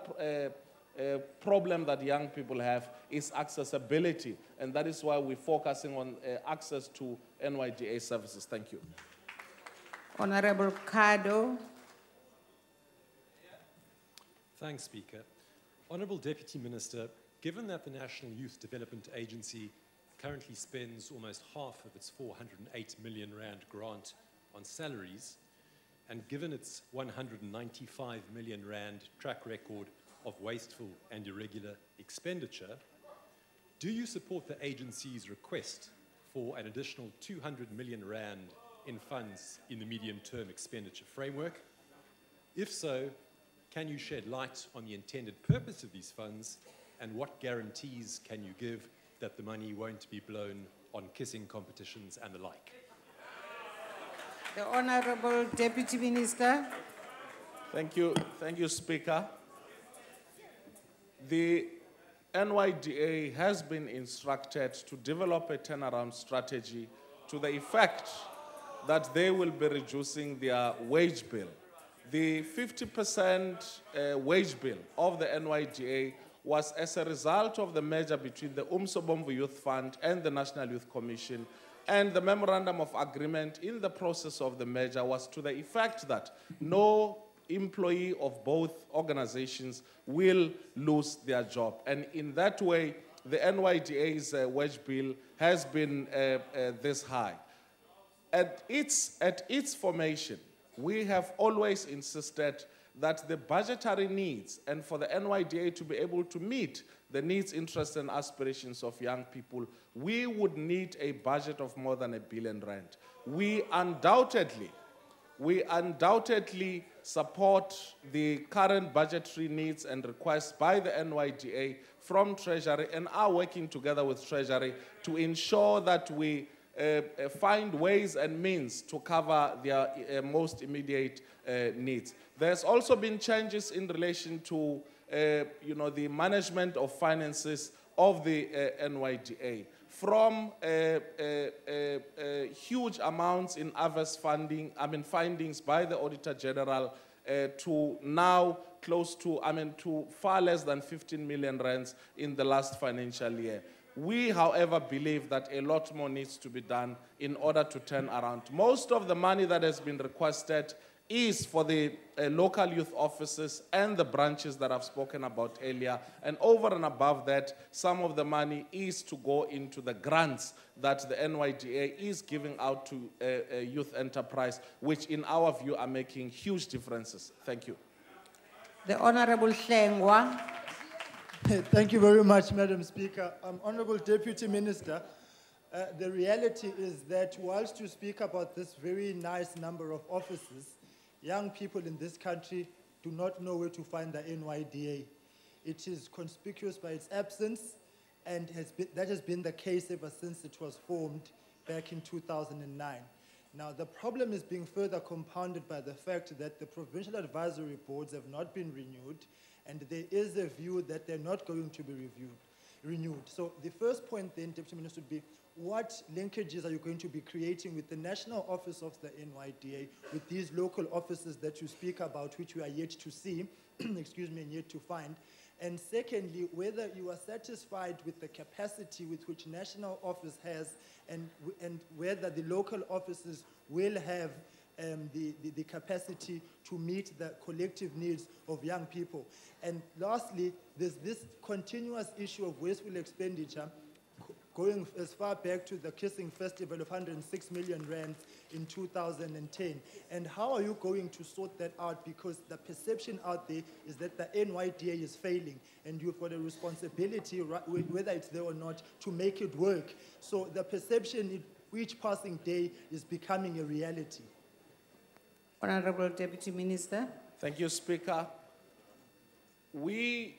problem that young people have is accessibility, and that is why we're focusing on access to NYDA services. Thank you.
Honorable Kado.
Thanks, Speaker. Honourable Deputy Minister, given that the National Youth Development Agency currently spends almost half of its 408 million rand grant on salaries, and given its 195 million rand track record of wasteful and irregular expenditure, do you support the agency's request for an additional 200 million rand in funds in the medium-term expenditure framework? If so, can you shed light on the intended purpose of these funds, and what guarantees can you give that the money won't be blown on kissing competitions and the like?
The Honourable Deputy Minister.
Thank you, Speaker. The NYDA has been instructed to develop a turnaround strategy to the effect that they will be reducing their wage bill. The 50% wage bill of the NYDA was as a result of the merger between the Umsobomvu Youth Fund and the National Youth Commission, and the memorandum of agreement in the process of the merger was to the effect that no employee of both organizations will lose their job. And in that way, the NYDA's wage bill has been this high. At its formation, we have always insisted that the budgetary needs, and for the NYDA to be able to meet the needs, interests, and aspirations of young people, we would need a budget of more than R1 billion. We undoubtedly support the current budgetary needs and requests by the NYDA from Treasury, and are working together with Treasury to ensure that we find ways and means to cover their most immediate needs. There's also been changes in relation to the management of finances of the NYDA, from huge amounts in adverse findings by the Auditor General to now close to, to far less than 15 million rands in the last financial year. We, however, believe that a lot more needs to be done in order to turn around. Most of the money that has been requested is for the local youth offices and the branches that I've spoken about earlier. And over and above that, some of the money is to go into the grants that the NYDA is giving out to youth enterprise, which in our view are making huge differences. Thank you.
The Honourable Hlengwa.
Thank you very much, Madam Speaker. Honourable Deputy Minister, the reality is that whilst you speak about this very nice number of offices, young people in this country do not know where to find the NYDA. It is conspicuous by its absence, and that has been the case ever since it was formed back in 2009. Now, the problem is being further compounded by the fact that the provincial advisory boards have not been renewed, and there is a view that they're not going to be renewed. So the first point then, Deputy Minister, would be what linkages are you going to be creating with the national office of the NYDA, with these local offices that you speak about, which we are yet to see, excuse me, and yet to find? And secondly, whether you are satisfied with the capacity with which national office has and whether the local offices will have the capacity to meet the collective needs of young people. And lastly, there's this continuous issue of wasteful expenditure going as far back to the Kissing Festival of 106 million rand in 2010. And how are you going to sort that out? Because the perception out there is that the NYDA is failing, and you've got a responsibility, whether it's there or not, to make it work. So the perception each passing day is becoming a reality.
Honorable Deputy Minister.
Thank you, Speaker. We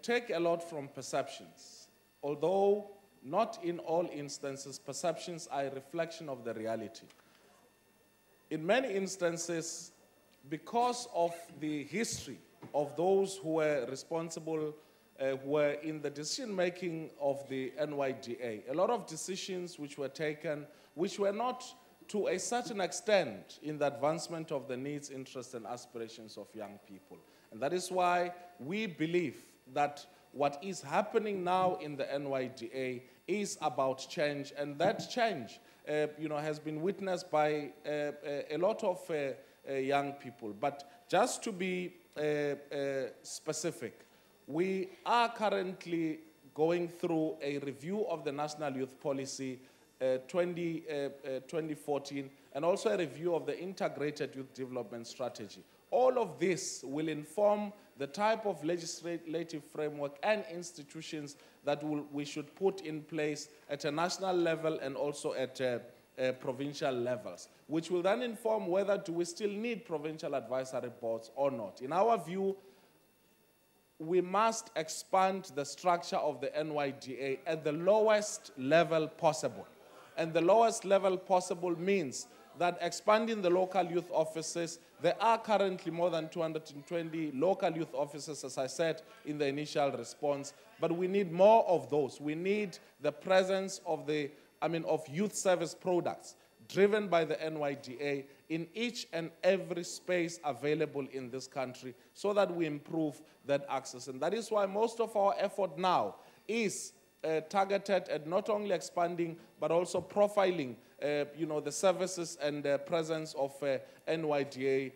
take a lot from perceptions, although not in all instances, perceptions are a reflection of the reality. In many instances, because of the history of those who were responsible, who were in the decision-making of the NYDA, a lot of decisions which were taken, which were not to a certain extent in the advancement of the needs, interests, and aspirations of young people. And that is why we believe that what is happening now in the NYDA is about change, and that change has been witnessed by a lot of young people. But just to be specific, we are currently going through a review of the National Youth Policy 2014, and also a review of the Integrated Youth Development Strategy. All of this will inform the type of legislative framework and institutions that we should put in place at a national level and also at provincial levels, which will then inform whether do we still need provincial advisory boards or not. In our view, we must expand the structure of the NYDA at the lowest level possible. And the lowest level possible means that expanding the local youth offices, there are currently more than 220 local youth offices, as I said in the initial response, but we need more of those. We need the presence of of youth service products driven by the NYDA in each and every space available in this country so that we improve that access. And that is why most of our effort now is targeted at not only expanding but also profiling the services and presence of NYDA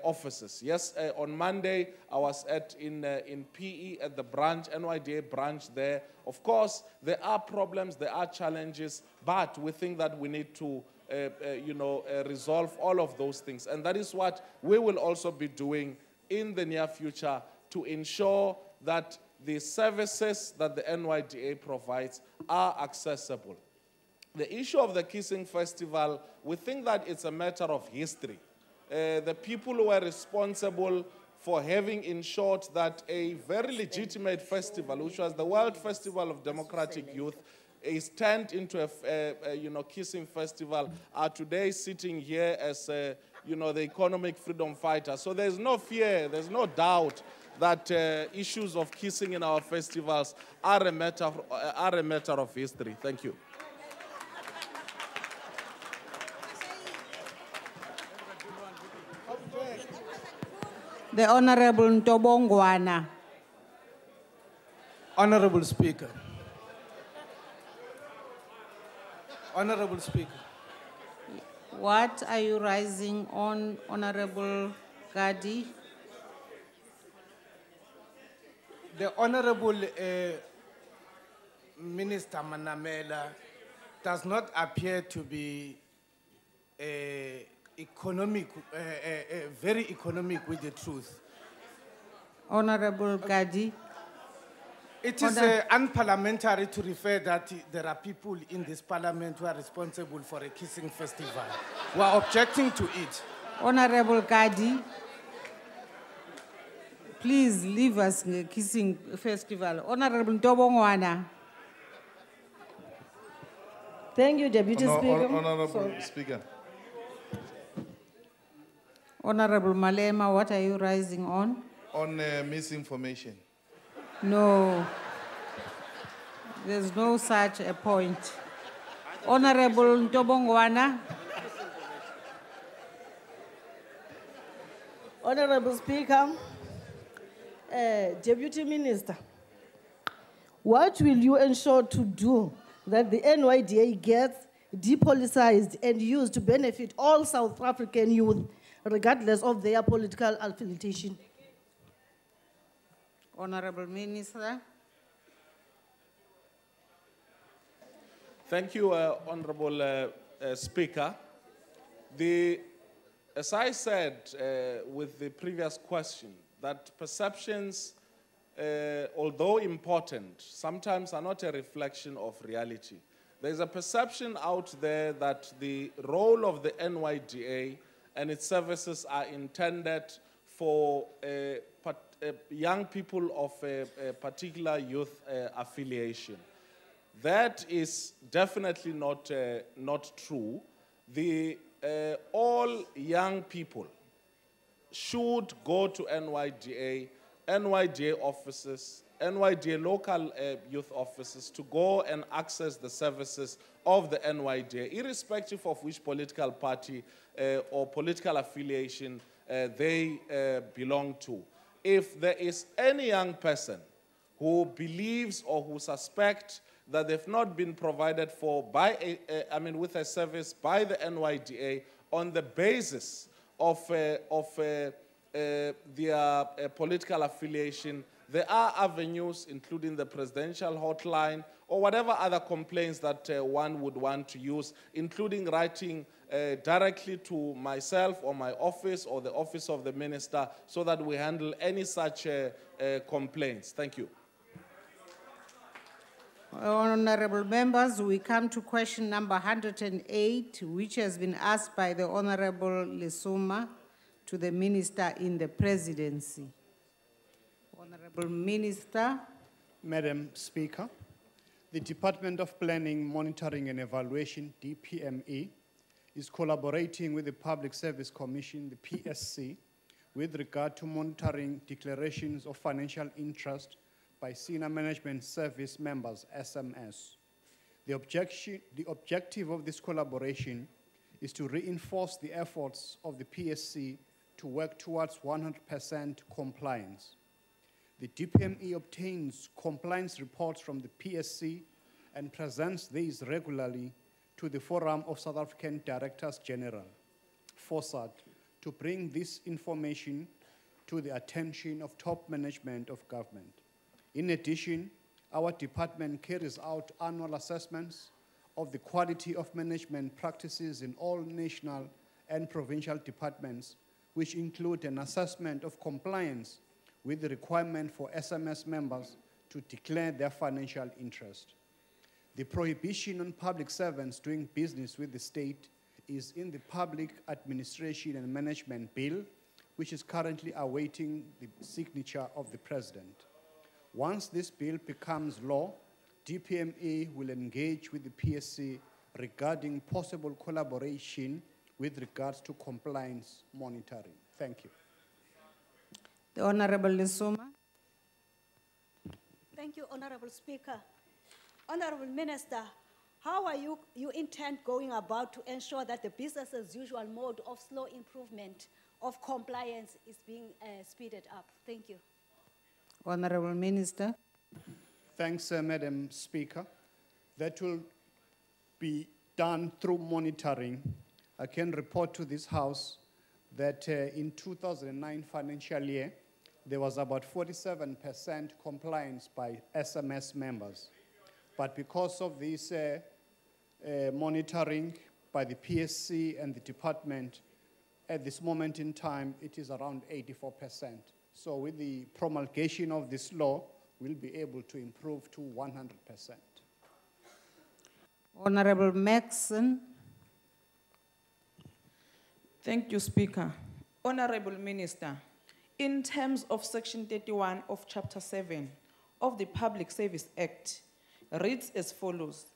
offices. Yes, on Monday I was in PE at the branch, NYDA branch there. Of course, there are problems, there are challenges, but we think that we need to resolve all of those things. And that is what we will also be doing in the near future to ensure that the services that the NYDA provides are accessible. The issue of the Kissing Festival, we think that it's a matter of history. The people who were responsible for having ensured that a very legitimate festival, which was the World Festival of Democratic Youth, is turned into a Kissing Festival, are today sitting here as the economic freedom fighters. So there's no fear, there's no doubt that issues of kissing in our festivals are a matter of history. Thank you.
The Honorable Ntobongwana.
Honorable Speaker. Honorable Speaker.
What are you rising on, Honorable Gadi?
The Honorable Minister Manamela does not appear to be very economic with the truth.
Honorable Gadi.
It is unparliamentary to refer that there are people in this parliament who are responsible for a kissing festival. We are objecting to it.
Honorable Gadi, please leave us the kissing festival. Honorable Ntobongwana.
Thank you, Deputy Speaker.
Honorable Speaker.
Honorable Malema, what are you rising on?
On misinformation.
No, there's no such a point. Honorable Ntobongwana.
Honorable Speaker, Deputy Minister, what will you ensure to do that the NYDA gets depoliticized and used to benefit all South African youth, regardless of their political affiliation?
Honorable Minister.
Thank you, Honorable Speaker. As I said with the previous question, that perceptions, although important, sometimes are not a reflection of reality. There's a perception out there that the role of the NYDA and its services are intended for young people of a particular youth affiliation. That is definitely not true. All young people should go to NYDA offices, NYDA local youth offices to go and access the services of the NYDA, irrespective of which political party or political affiliation they belong to. If there is any young person who believes or who suspects that they've not been provided for by with a service by the NYDA on the basis of their political affiliation, there are avenues, including the presidential hotline or whatever other complaints that one would want to use, including writing directly to myself or my office or the office of the minister so that we handle any such complaints. Thank you.
Honorable members, we come to question number 108, which has been asked by the Honorable Lesoma to the Minister in the Presidency. Honorable Minister.
Madam Speaker, the Department of Planning, Monitoring and Evaluation, DPME, is collaborating with the Public Service Commission, the PSC, with regard to monitoring declarations of financial interest by Senior Management Service members, SMS. The objective of this collaboration is to reinforce the efforts of the PSC to work towards 100% compliance. The DPME obtains compliance reports from the PSC and presents these regularly to the Forum of South African Directors General, FOSAD, to bring this information to the attention of top management of government. In addition, our department carries out annual assessments of the quality of management practices in all national and provincial departments, which include an assessment of compliance with the requirement for SMS members to declare their financial interest. The prohibition on public servants doing business with the state is in the Public Administration and Management Bill, which is currently awaiting the signature of the President. Once this bill becomes law, DPME will engage with the PSC regarding possible collaboration with regards to compliance monitoring. Thank you.
The Honorable Lesoma.
Thank you, Honorable Speaker. Honorable Minister, how are you intend going about to ensure that the business as usual mode of slow improvement of compliance is being speeded up? Thank you.
Honorable Minister.
Thanks, Madam Speaker. That will be done through monitoring. I can report to this House that in 2009 financial year, there was about 47% compliance by SMS members. But because of this monitoring by the PSC and the department, at this moment in time, it is around 84%. So with the promulgation of this law, we'll be able to improve to 100%.
Honorable Maxson.
Thank you, Speaker. Honorable Minister, in terms of Section 31 of Chapter 7 of the Public Service Act, reads as follows.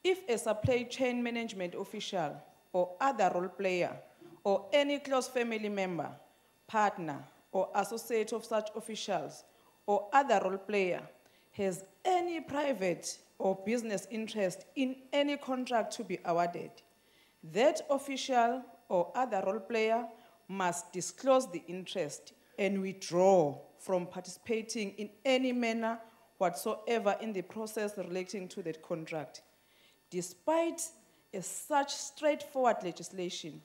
If a supply chain management official or other role player or any close family member, partner, or associate of such officials or other role player has any private or business interest in any contract to be awarded, that official or other role player must disclose the interest and withdraw from participating in any manner whatsoever in the process relating to that contract. Despite such straightforward legislation,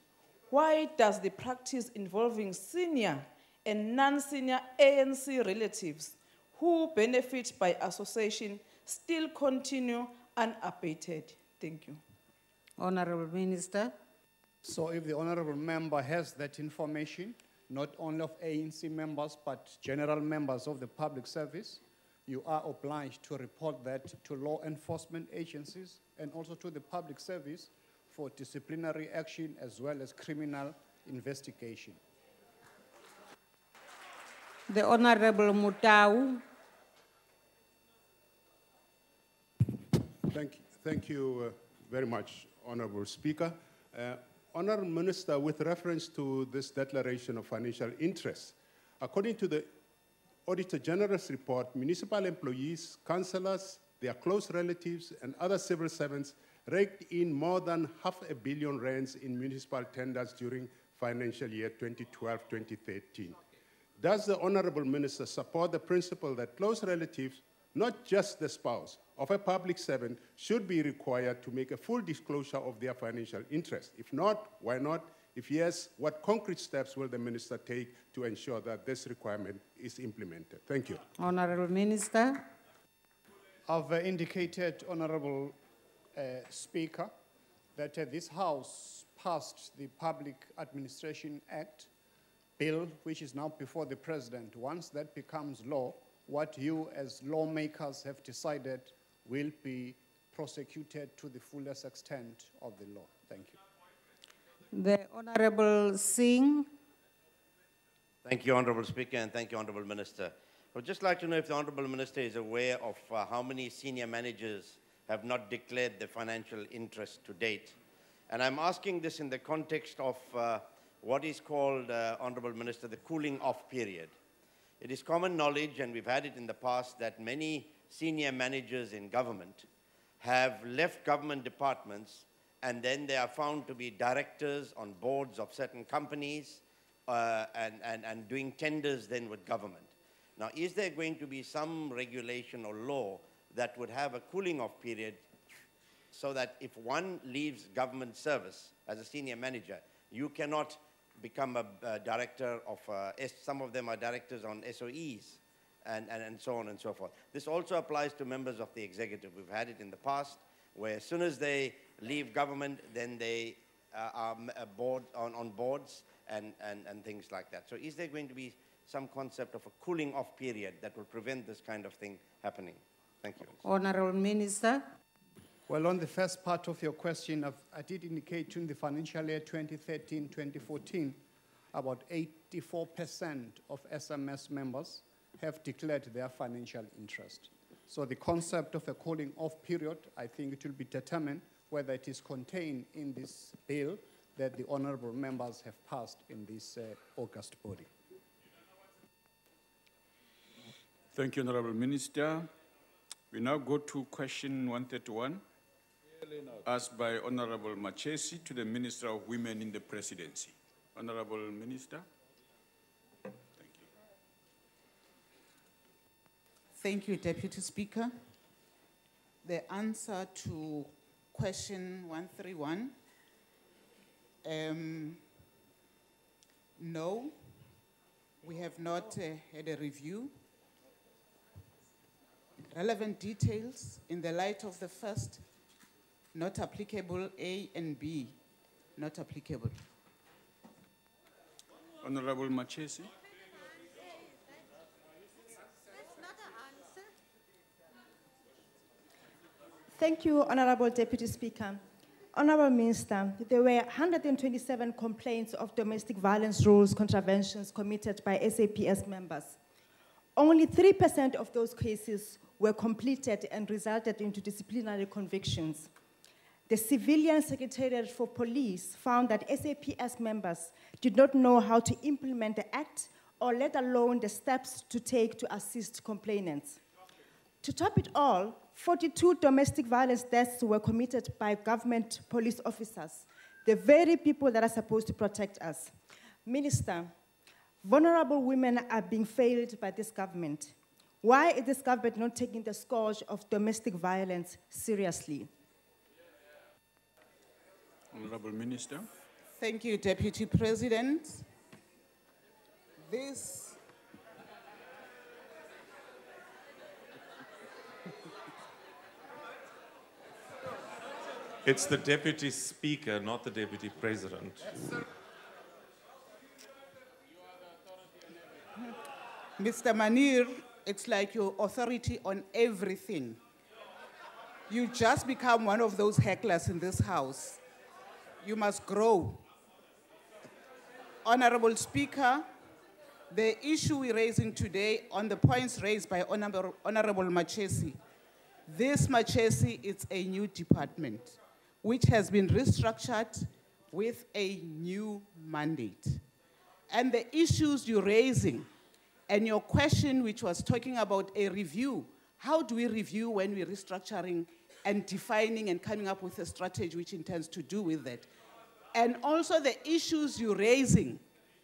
why does the practice involving senior and non-senior ANC relatives who benefit by association still continue unabated? Thank you.
Honorable Minister.
So if the honorable member has that information, not only of ANC members, but general members of the public service, you are obliged to report that to law enforcement agencies and also to the public service for disciplinary action as well as criminal investigation.
The Honorable Mutau.
Thank you very much, Honorable Speaker. Honorable Minister, with reference to this declaration of financial interest, according to the Auditor General's report, municipal employees, councillors, their close relatives, and other civil servants raked in more than R500 million in municipal tenders during financial year 2012-2013. Does the Honorable Minister support the principle that close relatives, not just the spouse of a public servant, should be required to make a full disclosure of their financial interest? If not, why not? If yes, what concrete steps will the Minister take to ensure that this requirement is implemented? Thank you.
Honorable Minister.
I've indicated, Honorable Speaker, that this House passed the Public Administration Act bill, which is now before the President. Once that becomes law, what you as lawmakers have decided will be prosecuted to the fullest extent of the law. Thank you.
The Honorable Singh.
Thank you, Honorable Speaker, and thank you, Honorable Minister. I would just like to know if the Honorable Minister is aware of how many senior managers have not declared their financial interest to date. And I'm asking this in the context of what is called, Honorable Minister, the cooling off period. It is common knowledge, and we've had it in the past, that many senior managers in government have left government departments and then they are found to be directors on boards of certain companies and doing tenders then with government. Now, is there going to be some regulation or law that would have a cooling off period so that if one leaves government service as a senior manager, you cannot become a director of, some of them are directors on SOEs and so on and so forth. This also applies to members of the executive. We've had it in the past where as soon as they leave government, then they are on boards and things like that. So is there going to be some concept of a cooling off period that will prevent this kind of thing happening? Thank you.
Honorable Minister.
Well, on the first part of your question, I did indicate in the financial year 2013-2014, about 84% of SMS members have declared their financial interest. So the concept of a cooling off period, I think it will be determined whether it is contained in this bill that the honorable members have passed in this August body.
Thank you, Honorable Minister. We now go to question 131, asked by Honorable Machesi to the Minister of Women in the Presidency. Honorable Minister.
Thank you, Deputy Speaker. The answer to question 131, no, we have not had a review. Relevant details in the light of the first, not applicable, A and B, not applicable.
Honorable Machesi.
Thank you, Honorable Deputy Speaker. Honorable Minister, there were 127 complaints of domestic violence rules contraventions committed by SAPS members. Only 3% of those cases were completed and resulted into disciplinary convictions. The Civilian Secretariat for Police found that SAPS members did not know how to implement the Act or let alone the steps to take to assist complainants. To top it all, 42 domestic violence deaths were committed by government police officers, the very people that are supposed to protect us. Minister, Vulnerable women are being failed by this government. Why is this government not taking the scourge of domestic violence seriously?
Honorable Minister.
Thank you, Deputy President.
It's the Deputy Speaker, not the Deputy President.
Mr. Manir, it's like your authority on everything. You just become one of those hecklers in this house. You must grow. Honorable Speaker, the issue we're raising today on the points raised by Honorable Machesi, this Machesi is a new department which has been restructured with a new mandate. And the issues you're raising and your question which was talking about a review, how do we review when we're restructuring and defining and coming up with a strategy which intends to do with it? And also the issues you're raising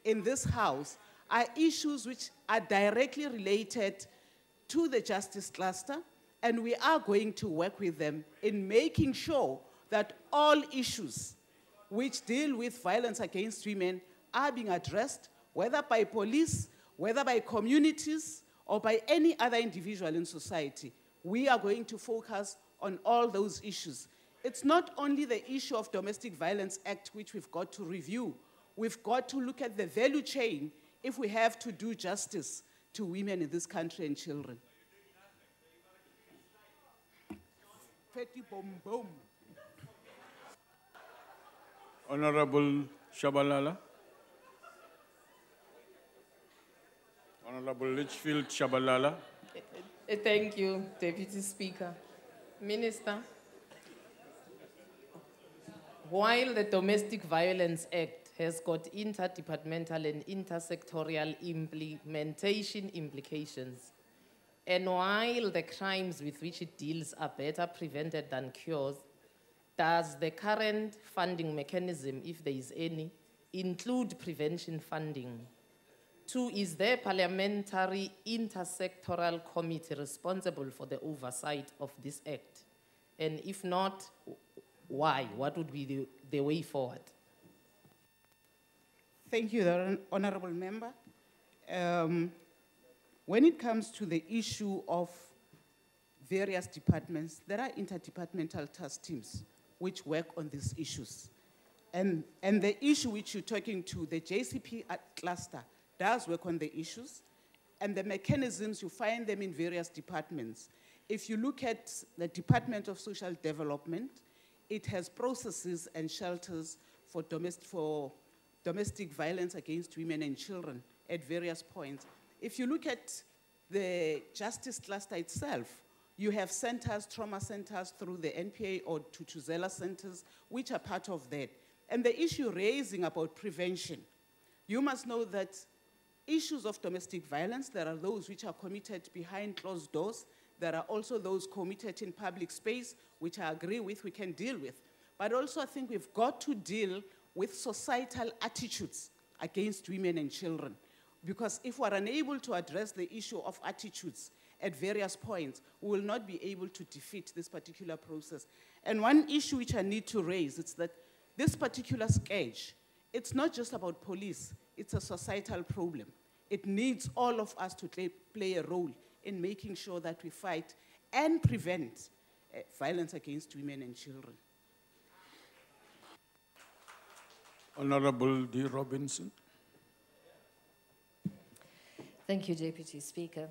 in this house are issues which are directly related to the justice cluster, and we are going to work with them in making sure that all issues which deal with violence against women are being addressed, whether by police, whether by communities, or by any other individual in society. We are going to focus on all those issues. It's not only the issue of Domestic Violence Act which we've got to review. We've got to look at the value chain if we have to do justice to women in this country and children.
Honorable Shabalala. Honorable Litchfield Shabalala.
Thank you, Deputy Speaker. Minister, while the Domestic Violence Act has got interdepartmental and intersectorial implementation implications, and while the crimes with which it deals are better prevented than cured, does the current funding mechanism, if there is any, include prevention funding? 2, is there Parliamentary intersectoral committee responsible for the oversight of this act? And if not, why? What would be the way forward?
Thank you, the honorable member. When it comes to the issue of various departments, there are interdepartmental task teams which work on these issues. And the issue which you're talking to, the JCP cluster, does work on the issues, and the mechanisms, you find them in various departments. If you look at the Department of Social Development, it has processes and shelters for domestic violence against women and children at various points. If you look at the justice cluster itself, you have centers, trauma centers through the NPA or Tutuzela centers, which are part of that. And the issue raising about prevention, you must know that issues of domestic violence, there are those which are committed behind closed doors. There are also those committed in public space, which I agree with, we can deal with. But also I think we've got to deal with societal attitudes against women and children. Because if we're unable to address the issue of attitudes at various points, we will not be able to defeat this particular process. And one issue which I need to raise is that this particular scourge, it's not just about police, it's a societal problem. It needs all of us to play a role in making sure that we fight and prevent violence against women and children.
Honorable D. Robinson.
Thank you, Deputy Speaker.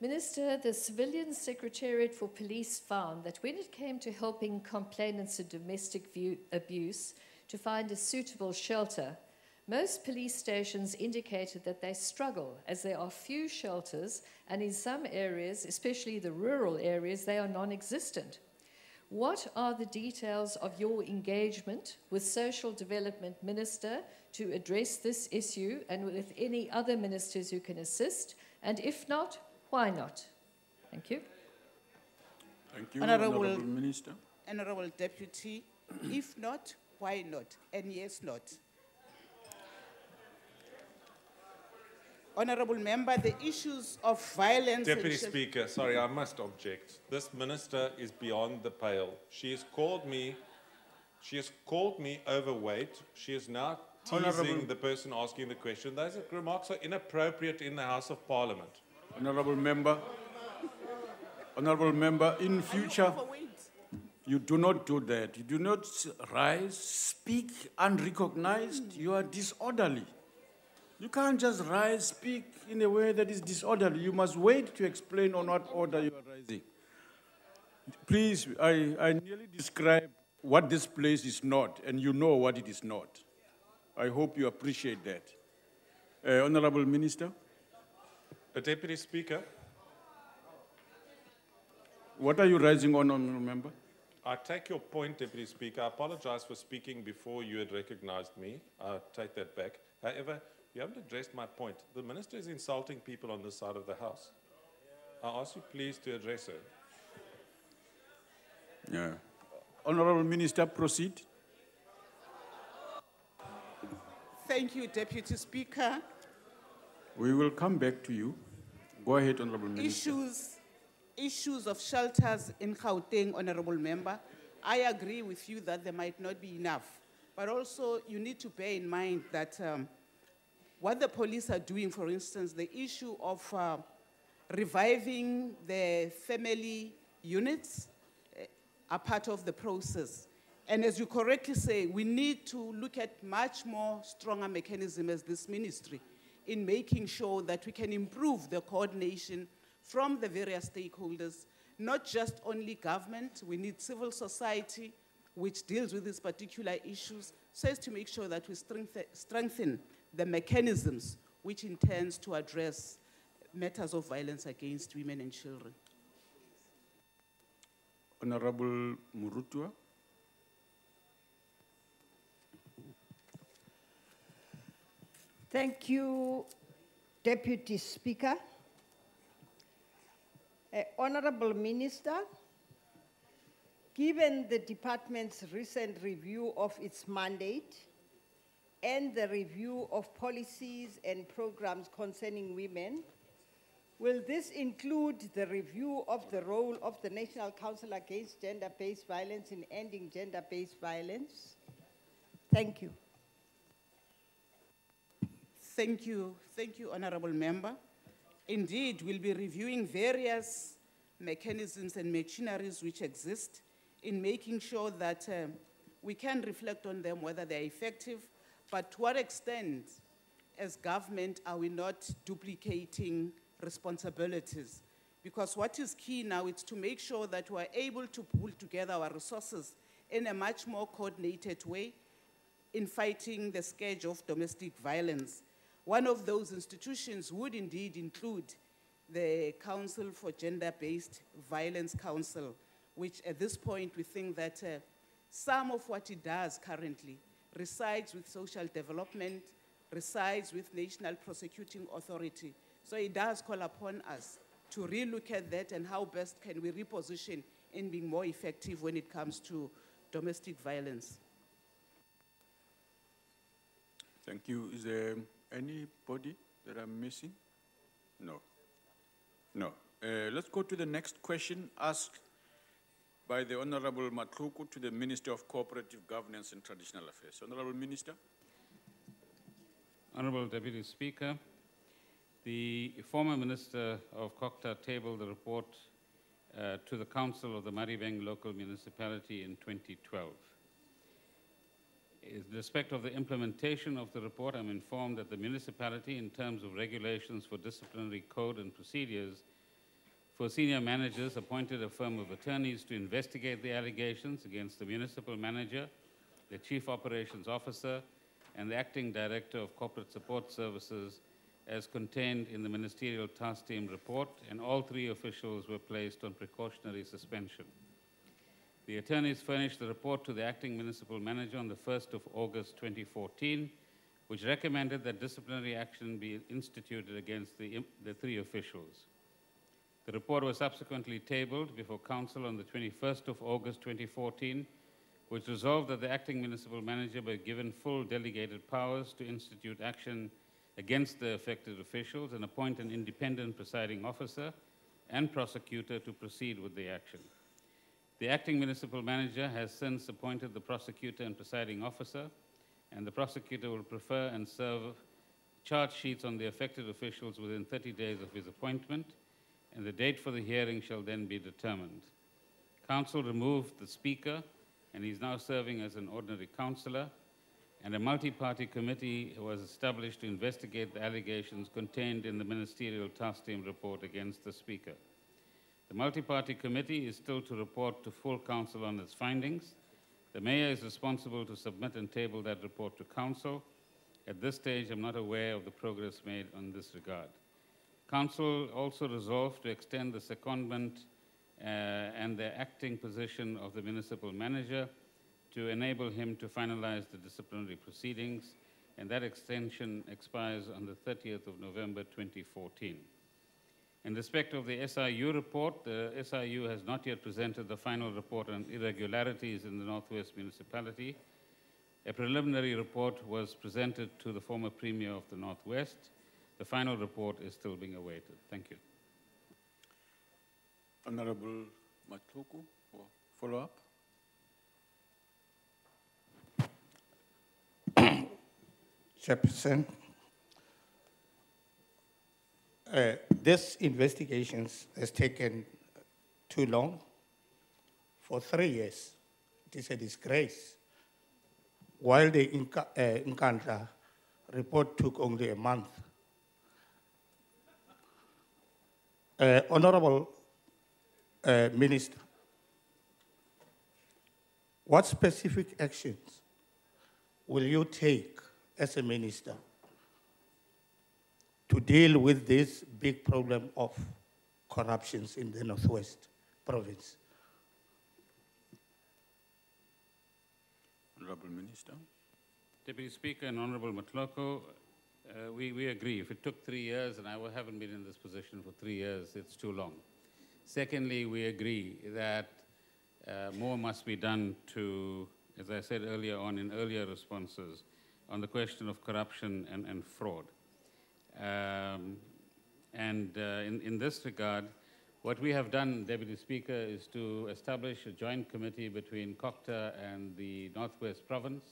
Minister, the Civilian Secretariat for Police found that when it came to helping complainants of domestic abuse to find a suitable shelter, most police stations indicated that they struggle as there are few shelters, and in some areas, especially the rural areas, they are non-existent. What are the details of your engagement with Social Development Minister to address this issue, and with any other ministers who can assist? And if not, why not? Thank you.
Thank you, Honorable Minister.
Honorable Deputy, if not, why not? And yes, not. Honorable Member, the issues of violence...
Deputy Speaker, sorry, I must object. This minister is beyond the pale. She has called me overweight. She is now teasing the person asking the question. Those remarks are inappropriate in the House of Parliament.
Honorable Member, in future, you do not do that. You do not rise, speak unrecognized. You are disorderly. You can't just rise, speak in a way that is disorderly. You must wait to explain on what order you are rising. Please, I nearly described what this place is not, and you know what it is not. I hope you appreciate that. Honorable Minister.
Deputy Speaker.
What are you rising on, Honorable Member?
I take your point, Deputy Speaker. I apologize for speaking before you had recognized me. I take that back. However, you haven't addressed my point. The minister is insulting people on this side of the House. I ask you please to address her.
Yeah. Honorable Minister, proceed.
Thank you, Deputy Speaker.
We will come back to you. Go ahead, Honorable Minister.
Issues of shelters in Gauteng, Honorable Member. I agree with you that there might not be enough. But also, you need to bear in mind that what the police are doing, for instance, the issue of reviving the family units are part of the process. And as you correctly say, we need to look at much more stronger mechanism as this ministry in making sure that we can improve the coordination from the various stakeholders, not just only government. We need civil society, which deals with these particular issues, so as to make sure that we strengthen the mechanisms which intends to address matters of violence against women and children.
Honorable Murutua.
Thank you, Deputy Speaker. Honorable Minister, given the department's recent review of its mandate and the review of policies and programs concerning women, will this include the review of the role of the National Council Against Gender-Based Violence in ending gender-based violence? Thank you.
Thank you, Honorable Member. Indeed, we'll be reviewing various mechanisms and machineries which exist in making sure that we can reflect on them, whether they're effective, but to what extent, as government, are we not duplicating responsibilities? Because what is key now is to make sure that we're able to pull together our resources in a much more coordinated way in fighting the scourge of domestic violence. One of those institutions would indeed include the Council for Gender-Based Violence Council, which at this point we think that some of what it does currently resides with social development, resides with National Prosecuting Authority. So it does call upon us to relook at that and how best can we reposition in being more effective when it comes to domestic violence.
Thank you. Is there anybody that I'm missing? No. No. Let's go to the next question asked by the Honorable Matluku to the Minister of Cooperative Governance and Traditional Affairs. Honorable Minister.
Honorable Deputy Speaker, the former Minister of COCTA tabled the report to the Council of the Maribeng Local Municipality in 2012. In respect of the implementation of the report, I'm informed that the municipality, in terms of regulations for disciplinary code and procedures for senior managers, appointed a firm of attorneys to investigate the allegations against the municipal manager, the chief operations officer, and the acting director of corporate support services as contained in the Ministerial Task Team report, and all three officials were placed on precautionary suspension. The attorneys furnished the report to the acting municipal manager on the 1st of August 2014, which recommended that disciplinary action be instituted against the three officials. The report was subsequently tabled before Council on the 21st of August 2014, which resolved that the acting municipal manager be given full delegated powers to institute action against the affected officials and appoint an independent presiding officer and prosecutor to proceed with the action. The acting municipal manager has since appointed the prosecutor and presiding officer, and the prosecutor will prefer and serve charge sheets on the affected officials within 30 days of his appointment, and the date for the hearing shall then be determined. Council removed the speaker, and he is now serving as an ordinary councillor, and a multi-party committee was established to investigate the allegations contained in the Ministerial Task Team report against the speaker. The multi-party committee is still to report to full council on its findings. The mayor is responsible to submit and table that report to council. At this stage, I'm not aware of the progress made on this regard. Council also resolved to extend the secondment and the acting position of the municipal manager to enable him to finalize the disciplinary proceedings, and that extension expires on the 30th of November 2014. In respect of the SIU report, the SIU has not yet presented the final report on irregularities in the Northwest Municipality. A preliminary report was presented to the former Premier of the Northwest. The final report is still being awaited. Thank you.
Honorable Matluku for follow-up.
Chairperson, this investigation has taken too long, for 3 years. It is a disgrace. While the Nkandla report took only a month. Honorable Minister, what specific actions will you take as a minister to deal with this big problem of corruptions in the Northwest Province?
Honorable Minister.
Deputy Speaker and Honorable Matloko, we agree. If it took 3 years, and I haven't been in this position for 3 years, it's too long. Secondly, we agree that more must be done to, as I said earlier on in earlier responses, on the question of corruption and fraud. In this regard, what we have done, Deputy Speaker, is to establish a joint committee between COCTA and the Northwest Province.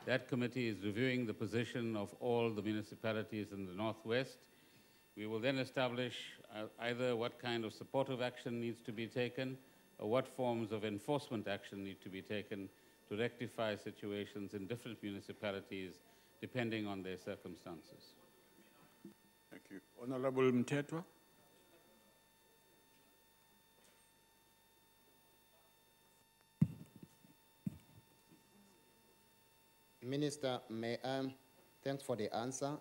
That committee is reviewing the position of all the municipalities in the Northwest. We will then establish either what kind of supportive action needs to be taken or what forms of enforcement action need to be taken to rectify situations in different municipalities depending on their circumstances.
Thank you. Honorable Mtetwa.
Minister, thanks for the answer.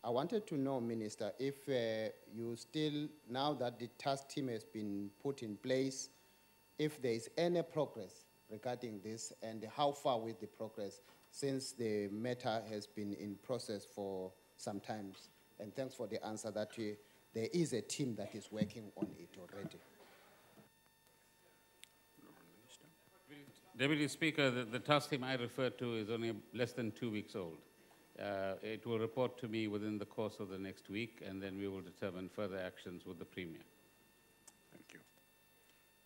I wanted to know, Minister, if you still, now that the task team has been put in place, if there is any progress regarding this and how far with the progress since the matter has been in process for some time. And thanks for the answer that there is a team that is working on it already.
Deputy Speaker, the task team I referred to is only less than 2 weeks old. It will report to me within the course of the next week, and then we will determine further actions with the Premier.
Thank you.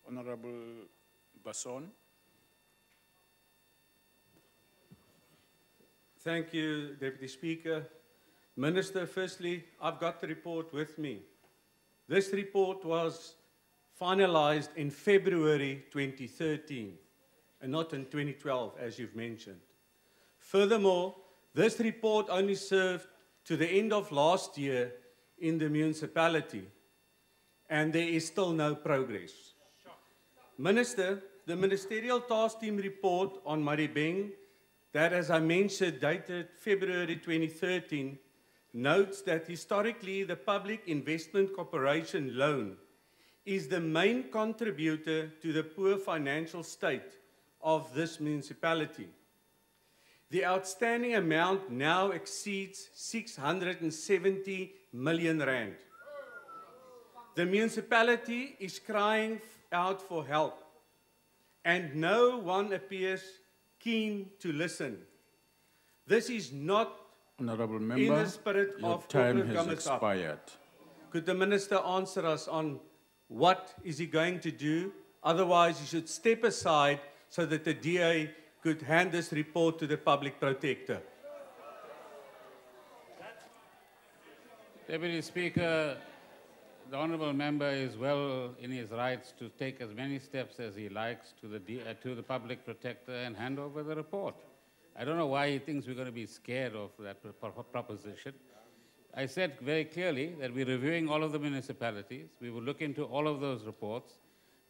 Honorable Basson.
Thank you, Deputy Speaker. Minister, firstly, I've got the report with me. This report was finalized in February 2013 and not in 2012, as you've mentioned. Furthermore, this report only served to the end of last year in the municipality, and there is still no progress. Minister, the Ministerial Task Team report on Maribeng, that, as I mentioned, dated February 2013, notes that historically the Public Investment Corporation loan is the main contributor to the poor financial state of this municipality. The outstanding amount now exceeds 670 million rand. The municipality is crying out for help, and no one appears keen to listen. This is not
Honourable
In
Member,
the spirit
your
of
time
corporate
has
governance up,
expired.
could the Minister answer us on what is he going to do? Otherwise, he should step aside so that the DA could hand this report to the Public Protector.
Deputy Speaker, the honourable member is well in his rights to take as many steps as he likes to the Public Protector and hand over the report. I don't know why he thinks we're going to be scared of that proposition. I said very clearly that we're reviewing all of the municipalities. We will look into all of those reports.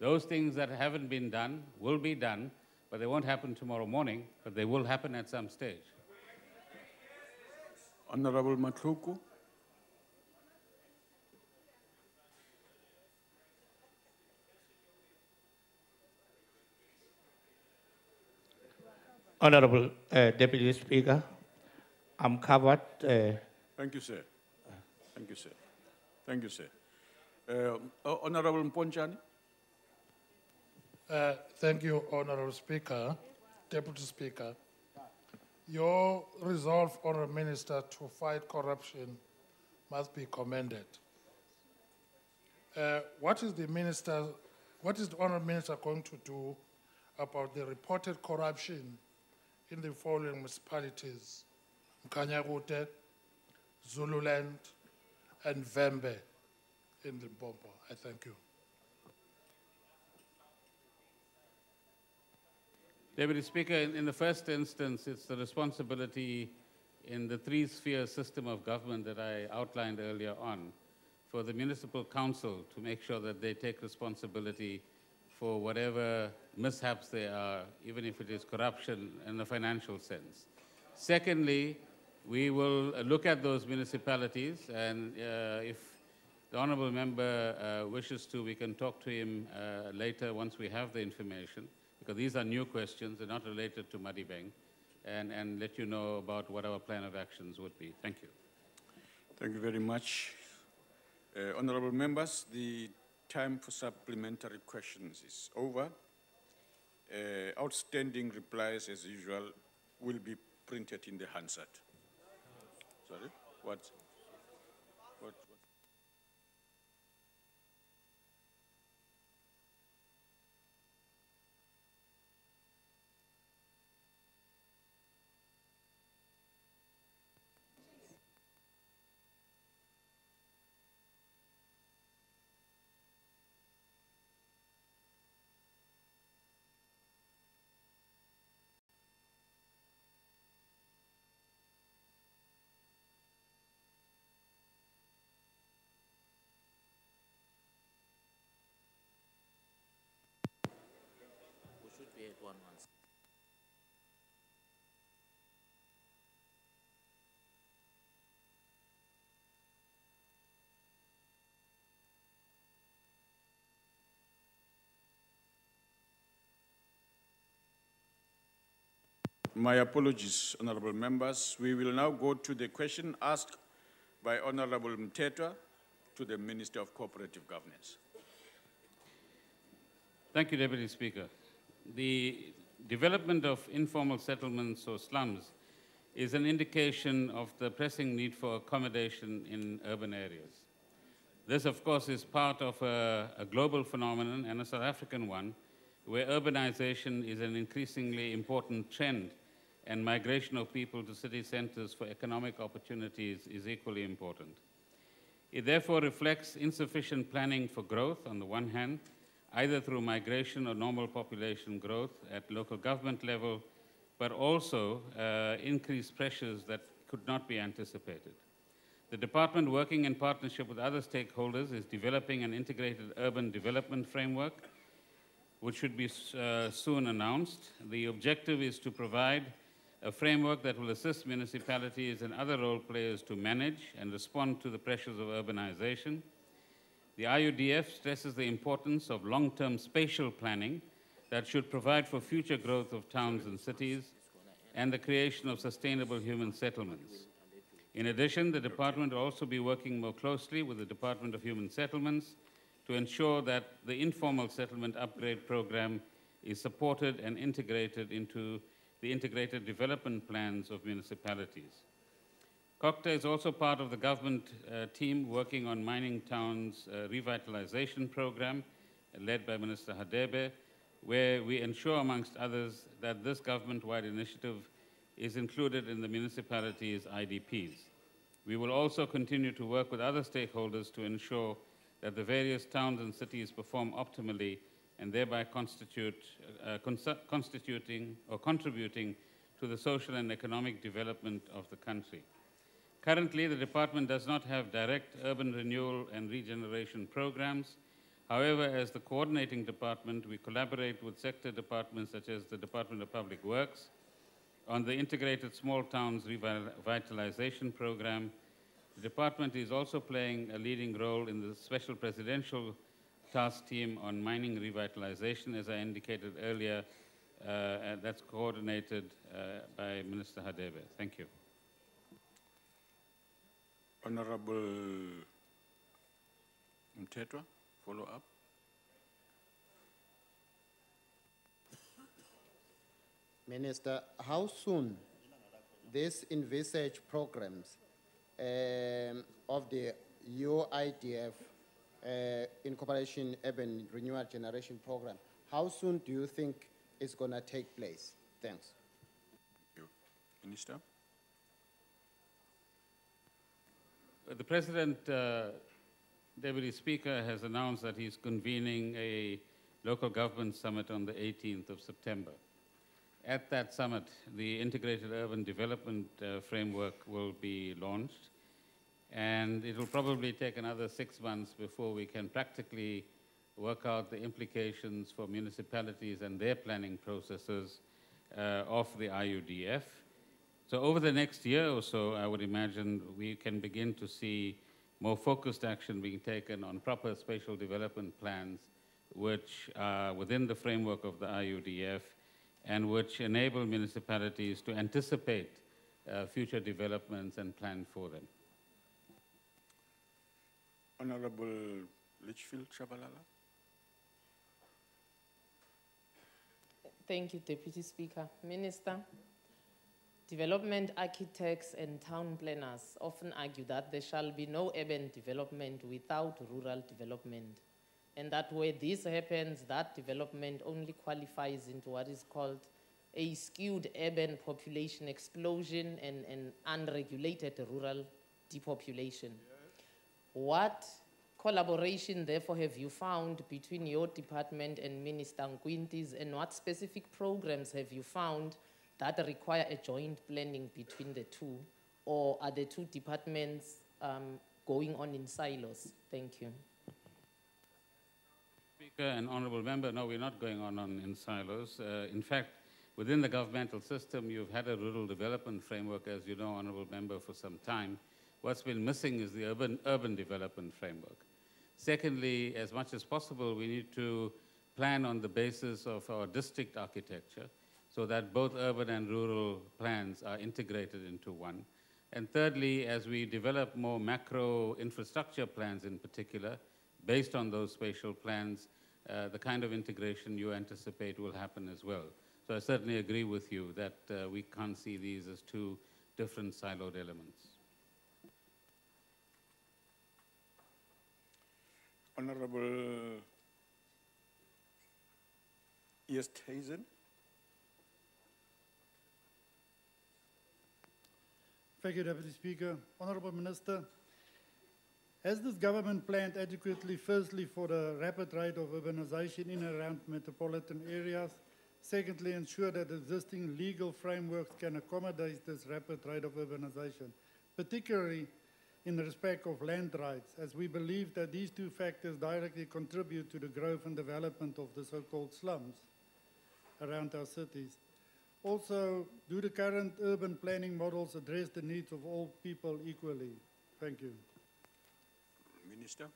Those things that haven't been done will be done, but they won't happen tomorrow morning, but they will happen at some stage.
Honourable Matluku.
Honourable Deputy Speaker, I'm covered.
Thank you, sir. Thank you, sir. Thank you, sir. Honourable Mponchani.
Thank you, Honourable Speaker, Deputy Speaker. Your resolve, Honourable Minister, to fight corruption must be commended. What is the Honourable Minister going to do about the reported corruption in the following municipalities: Mkanyagute, Zululand, and Vembe in Limpopo? I thank you.
Deputy Speaker, in the first instance, it's the responsibility in the three-sphere system of government that I outlined earlier on for the Municipal Council to make sure that they take responsibility for whatever mishaps there are, even if it is corruption in a financial sense. Secondly, we will look at those municipalities, and if the honourable member wishes to, we can talk to him later once we have the information, because these are new questions, they're not related to Madibeng, and let you know about what our plan of actions would be. Thank you.
Thank you very much. Honourable members, the time for supplementary questions is over. Outstanding replies, as usual, will be printed in the Hansard. Sorry? What? My apologies, honourable members. We will now go to the question asked by Honourable Mtetwa to the Minister of Cooperative Governance.
Thank you, Deputy Speaker. The development of informal settlements or slums is an indication of the pressing need for accommodation in urban areas. This, of course, is part of a global phenomenon and a South African one, where urbanization is an increasingly important trend, and migration of people to city centers for economic opportunities is equally important. It therefore reflects insufficient planning for growth on the one hand, either through migration or normal population growth at local government level, but also increased pressures that could not be anticipated. The department, working in partnership with other stakeholders, is developing an integrated urban development framework, which should be soon announced. The objective is to provide a framework that will assist municipalities and other role players to manage and respond to the pressures of urbanization. The IUDF stresses the importance of long-term spatial planning that should provide for future growth of towns and cities and the creation of sustainable human settlements. In addition, the department will also be working more closely with the Department of Human Settlements to ensure that the informal settlement upgrade program is supported and integrated into the integrated development plans of municipalities. COCTA is also part of the government team working on Mining Town's revitalization program, led by Minister Hadebe, where we ensure, amongst others, that this government-wide initiative is included in the municipality's IDPs. We will also continue to work with other stakeholders to ensure that the various towns and cities perform optimally and thereby constituting or contributing to the social and economic development of the country. Currently, the department does not have direct urban renewal and regeneration programs. However, as the coordinating department, we collaborate with sector departments such as the Department of Public Works on the Integrated Small Towns Revitalization Program. The department is also playing a leading role in the Special Presidential Task Team on Mining Revitalization, as I indicated earlier, and that's coordinated by Minister Hadebe. Thank you.
Honorable Mtetwa, follow up.
Minister, how soon these envisaged programs of the UIDF Incorporation Urban Renewal Generation Program, how soon do you think it's going to take place? Thanks.
Thank you. Minister?
The President, Deputy Speaker, has announced that he's convening a local government summit on the 18th of September. At that summit, the Integrated Urban Development Framework will be launched, and it will probably take another 6 months before we can practically work out the implications for municipalities and their planning processes of the IUDF. So over the next year or so, I would imagine we can begin to see more focused action being taken on proper spatial development plans, which are within the framework of the IUDF and which enable municipalities to anticipate future developments and plan for them.
Honorable Litchfield Shabalala.
Thank you, Deputy Speaker. Minister, development architects and town planners often argue that there shall be no urban development without rural development, and that where this happens, that development only qualifies into what is called a skewed urban population explosion and unregulated rural depopulation. What collaboration, therefore, have you found between your department and Minister Nkwinti's, and what specific programs have you found that require a joint planning between the two, or are the two departments going on in silos? Thank you.
Speaker and Honourable Member, no, we're not going on in silos. In fact, within the governmental system, you've had a rural development framework, as you know, Honourable Member, for some time. What's been missing is the urban development framework. Secondly, as much as possible, we need to plan on the basis of our district architecture so that both urban and rural plans are integrated into one. And thirdly, as we develop more macro infrastructure plans in particular, based on those spatial plans, the kind of integration you anticipate will happen as well. So I certainly agree with you that we can't see these as two different siloed elements.
Honorable Easthuizen.
Thank you, Deputy Speaker. Honourable Minister, has this government planned adequately, firstly, for the rapid rate of urbanization in and around metropolitan areas? Secondly, ensure that existing legal frameworks can accommodate this rapid rate of urbanization, particularly in respect of land rights, as we believe that these two factors directly contribute to the growth and development of the so-called slums around our cities. Also, do the current urban planning models address the needs of all people equally? Thank you.
Minister.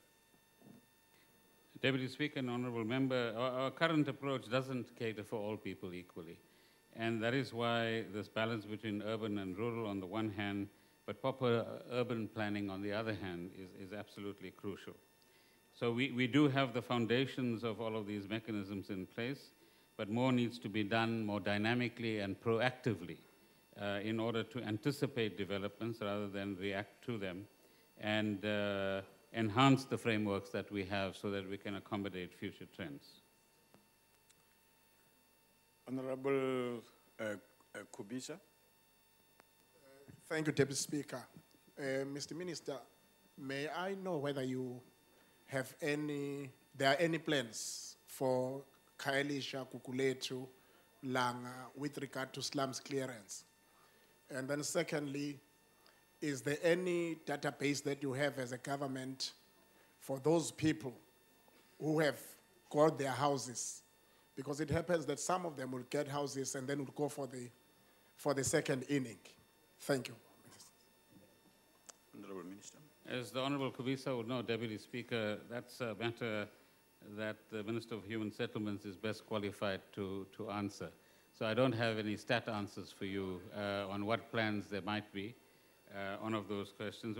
Deputy Speaker and Honourable Member, our current approach doesn't cater for all people equally. And that is why this balance between urban and rural on the one hand, but proper urban planning on the other hand is absolutely crucial. So we do have the foundations of all of these mechanisms in place, but more needs to be done more dynamically and proactively in order to anticipate developments rather than react to them, and enhance the frameworks that we have so that we can accommodate future trends.
Honorable Kubisa.
Thank you, Deputy Speaker. Mr. Minister, may I know whether you have there are any plans for Khayelitsha, Kukulethu, Langa with regard to slums clearance? And then secondly, is there any database that you have as a government for those people who have got their houses? Because it happens that some of them will get houses and then will go for the second inning. Thank you.
Honorable Minister.
As the Honorable Kubisa would know, Deputy Speaker, that's a matter that the Minister of Human Settlements is best qualified to answer. So I don't have any stat answers for you on what plans there might be on of those questions.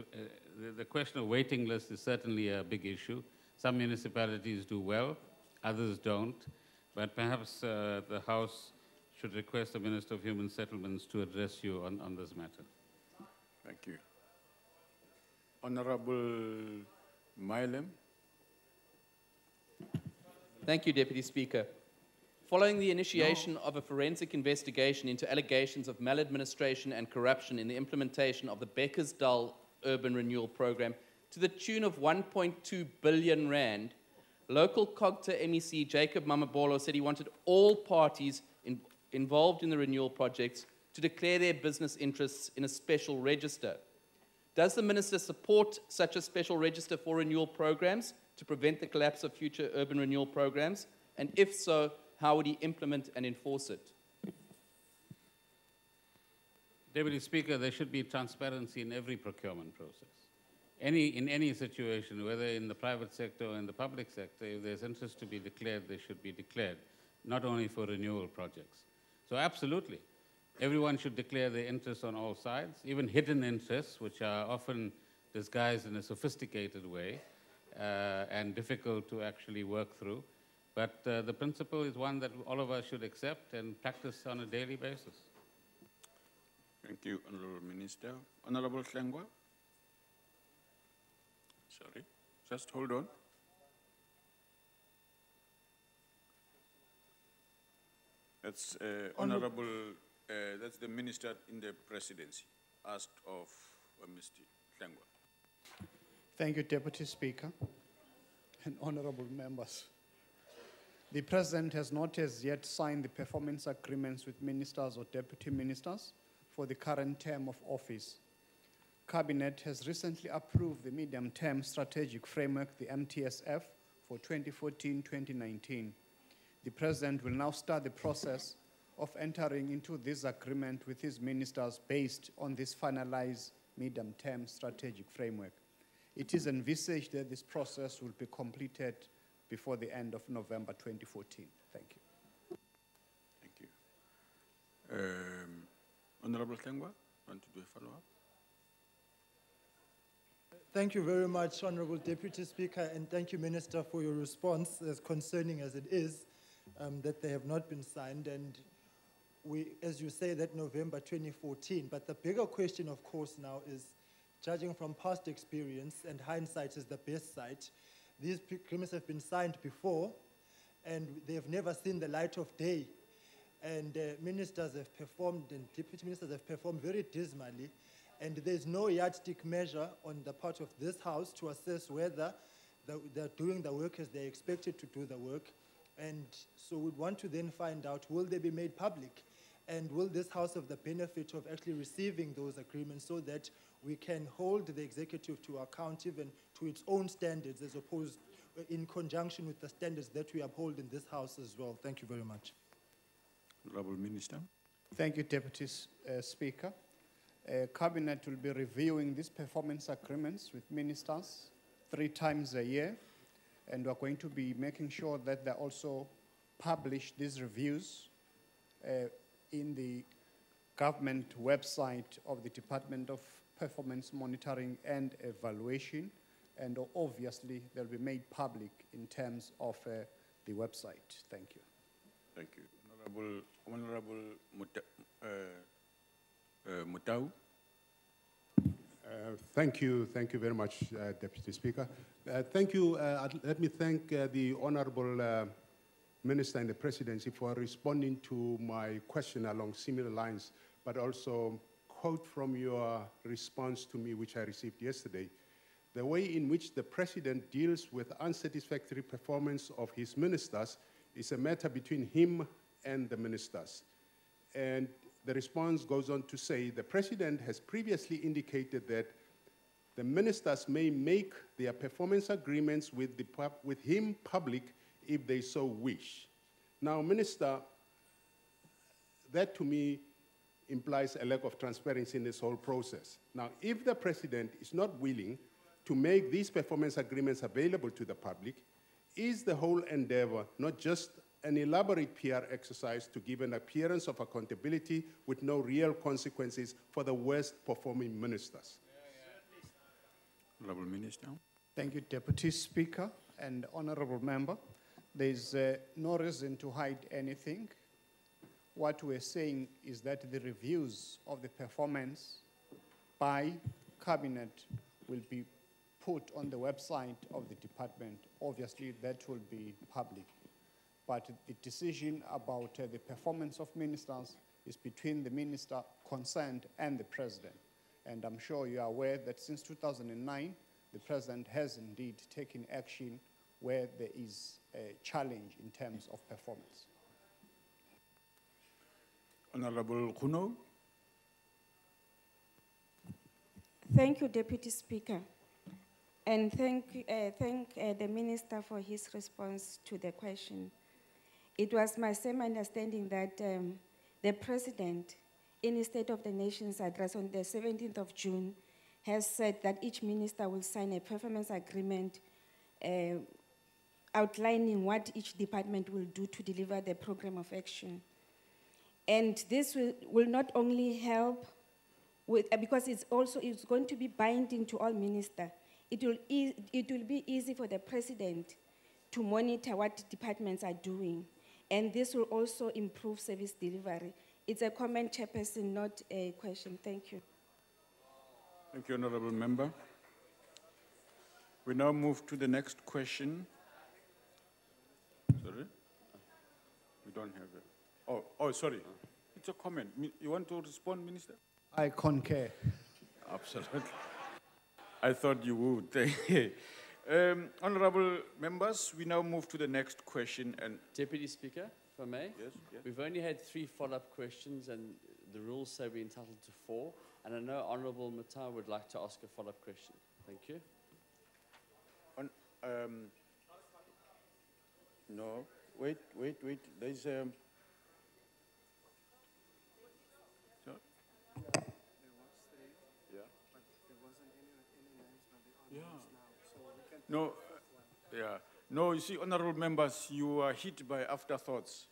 The question of waiting list is certainly a big issue. Some municipalities do well, others don't. But perhaps the House should request the Minister of Human Settlements to address you on this matter.
Thank you. Honorable Mylem.
Thank you, Deputy Speaker. Following the initiation of a forensic investigation into allegations of maladministration and corruption in the implementation of the Beckersdale Urban Renewal Program to the tune of 1.2 billion rand, local COGTA MEC Jacob Mamabolo said he wanted all parties involved in the renewal projects to declare their business interests in a special register. Does the Minister support such a special register for renewal programs to prevent the collapse of future urban renewal programs? And if so, how would he implement and enforce it?
Deputy Speaker, there should be transparency in every procurement process. In any situation, whether in the private sector or in the public sector, if there's interest to be declared, they should be declared, not only for renewal projects. So absolutely, everyone should declare their interests on all sides, even hidden interests, which are often disguised in a sophisticated way and difficult to actually work through. But the principle is one that all of us should accept and practice on a daily basis.
Thank you, Honorable Minister. Honorable Hlengwa. Sorry, just hold on. That's Honorable, that's the Minister in the Presidency, asked of Mr. Hlengwa.
Thank you, Deputy Speaker and honorable members. The President has not as yet signed the performance agreements with ministers or deputy ministers for the current term of office. Cabinet has recently approved the medium-term strategic framework, the MTSF, for 2014-2019. The President will now start the process of entering into this agreement with his ministers based on this finalized medium-term strategic framework. It is envisaged that this process will be completed before the end of November 2014. Thank you.
Thank you. Honorable Hlengwa, want to do a follow-up?
Thank you very much, Honorable Deputy Speaker, and thank you, Minister, for your response, as concerning as it is, that they have not been signed. And we, as you say, that November 2014. But the bigger question, of course, now is, judging from past experience, and hindsight is the best side, these agreements have been signed before, and they have never seen the light of day. And ministers have performed, and deputy ministers have performed very dismally, and there's no yardstick measure on the part of this House to assess whether they're doing the work as they're expected to do the work. And so we'd want to then find out, will they be made public? And will this House have the benefit of actually receiving those agreements so that we can hold the executive to account even to its own standards, as opposed in conjunction with the standards that we uphold in this House as well? Thank you very much.
Honorable Minister.
Thank you, Deputy Speaker. Cabinet will be reviewing these performance agreements with ministers 3 times a year, and we're going to be making sure that they also publish these reviews in the government website of the Department of Performance Monitoring and Evaluation, and obviously they'll be made public in terms of the website. Thank you.
Thank you. Honorable Mutau.
Thank you very much, Deputy Speaker. Thank you. Let me thank the Honourable Minister and the Presidency for responding to my question along similar lines, but also quote from your response to me, which I received yesterday. The way in which the President deals with unsatisfactory performance of his ministers is a matter between him and the ministers. And the response goes on to say, the President has previously indicated that the ministers may make their performance agreements with him public if they so wish. Now, Minister, that to me implies a lack of transparency in this whole process. Now, if the President is not willing to make these performance agreements available to the public, is the whole endeavor not just an elaborate PR exercise to give an appearance of accountability with no real consequences for the worst performing ministers?
Honourable Minister.
Thank you, Deputy Speaker and Honourable Member. There's no reason to hide anything. What we're saying is that the reviews of the performance by Cabinet will be put on the website of the department. Obviously, that will be public. But the decision about the performance of ministers is between the minister concerned and the President. And I'm sure you are aware that since 2009, the President has indeed taken action where there is a challenge in terms of performance.
Honourable Kuno.
Thank you, Deputy Speaker. And thank the Minister for his response to the question. It was my same understanding that the President, in his State of the Nation's address on the 17th of June, has said that each minister will sign a performance agreement outlining what each department will do to deliver the program of action. And this will not only help with, because it's going to be binding to all ministers. It will be easy for the President to monitor what departments are doing. And this will also improve service delivery. It's a comment, Chairperson, not a question. Thank you.
Thank you, Honourable Member. We now move to the next question. Sorry? We don't have it. Oh, sorry. It's a comment. You want to respond, Minister?
I concur.
Absolutely. I thought you would. Thank you. Honourable members, we now move to the next question. And
Deputy Speaker, if I may?
Yes, yes.
We've only had 3 follow-up questions, and the rules say we're entitled to 4. And I know Honourable Mata would like to ask a follow-up question. Thank you.
No, wait. There's No, No, you see, honourable members, you are hit by afterthoughts.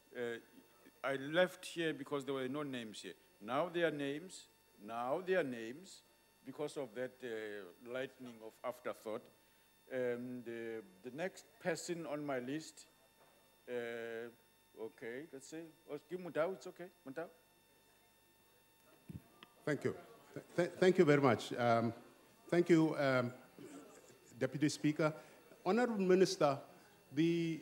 I left here because there were no names here. Now there are names. Because of that lightning of afterthought. The next person on my list, okay, let's say, give Mutau, it's okay, Mutau.
Thank you. Thank you very much. Thank you, Deputy Speaker. Honourable Minister, the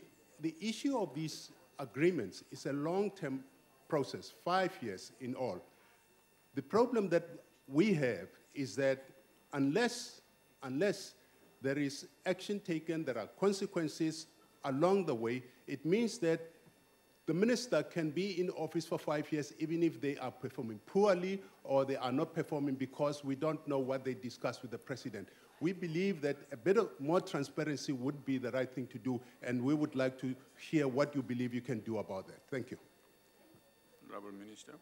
issue of these agreements is a long-term process, 5 years in all. The problem that we have is that unless there is action taken, there are consequences along the way, it means that the minister can be in office for 5 years even if they are performing poorly or they are not performing because we don't know what they discuss with the president. We believe that a bit of more transparency would be the right thing to do, and we would like to hear what you believe you can do about that. Thank you.
Honourable Minister.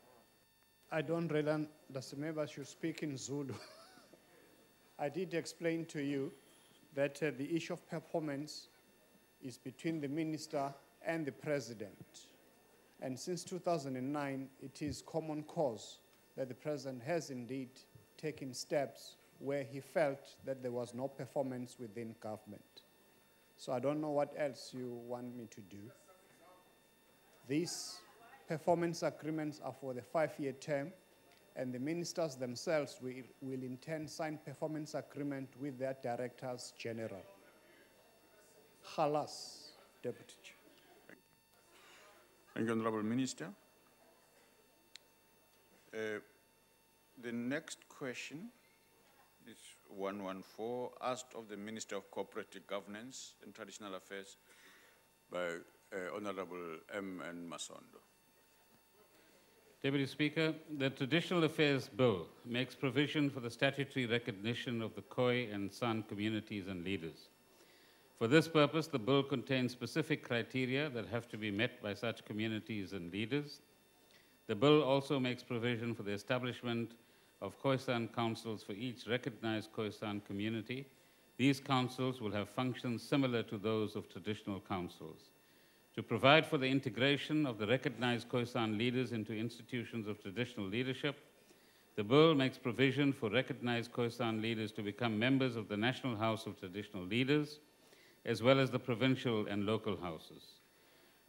I don't really understand. Maybe I should speak in Zulu. I did explain to you that the issue of performance is between the minister and the president. And since 2009, it is common cause that the president has indeed taken steps where he felt that there was no performance within government. So I don't know what else you want me to do. These performance agreements are for the 5-year term. and the ministers themselves will in turn sign performance agreement with their directors general. Khalas, Deputy Chair.
Thank you, Honorable Minister. The next question is 114, asked of the Minister of Cooperative Governance and Traditional Affairs by Honorable M. Masondo.
Deputy Speaker, the Traditional Affairs Bill makes provision for the statutory recognition of the Khoi and San communities and leaders. For this purpose, the bill contains specific criteria that have to be met by such communities and leaders. The bill also makes provision for the establishment of Khoisan councils for each recognized Khoisan community. These councils will have functions similar to those of traditional councils. To provide for the integration of the recognized Khoisan leaders into institutions of traditional leadership, the bill makes provision for recognized Khoisan leaders to become members of the National House of Traditional Leaders, as well as the provincial and local houses.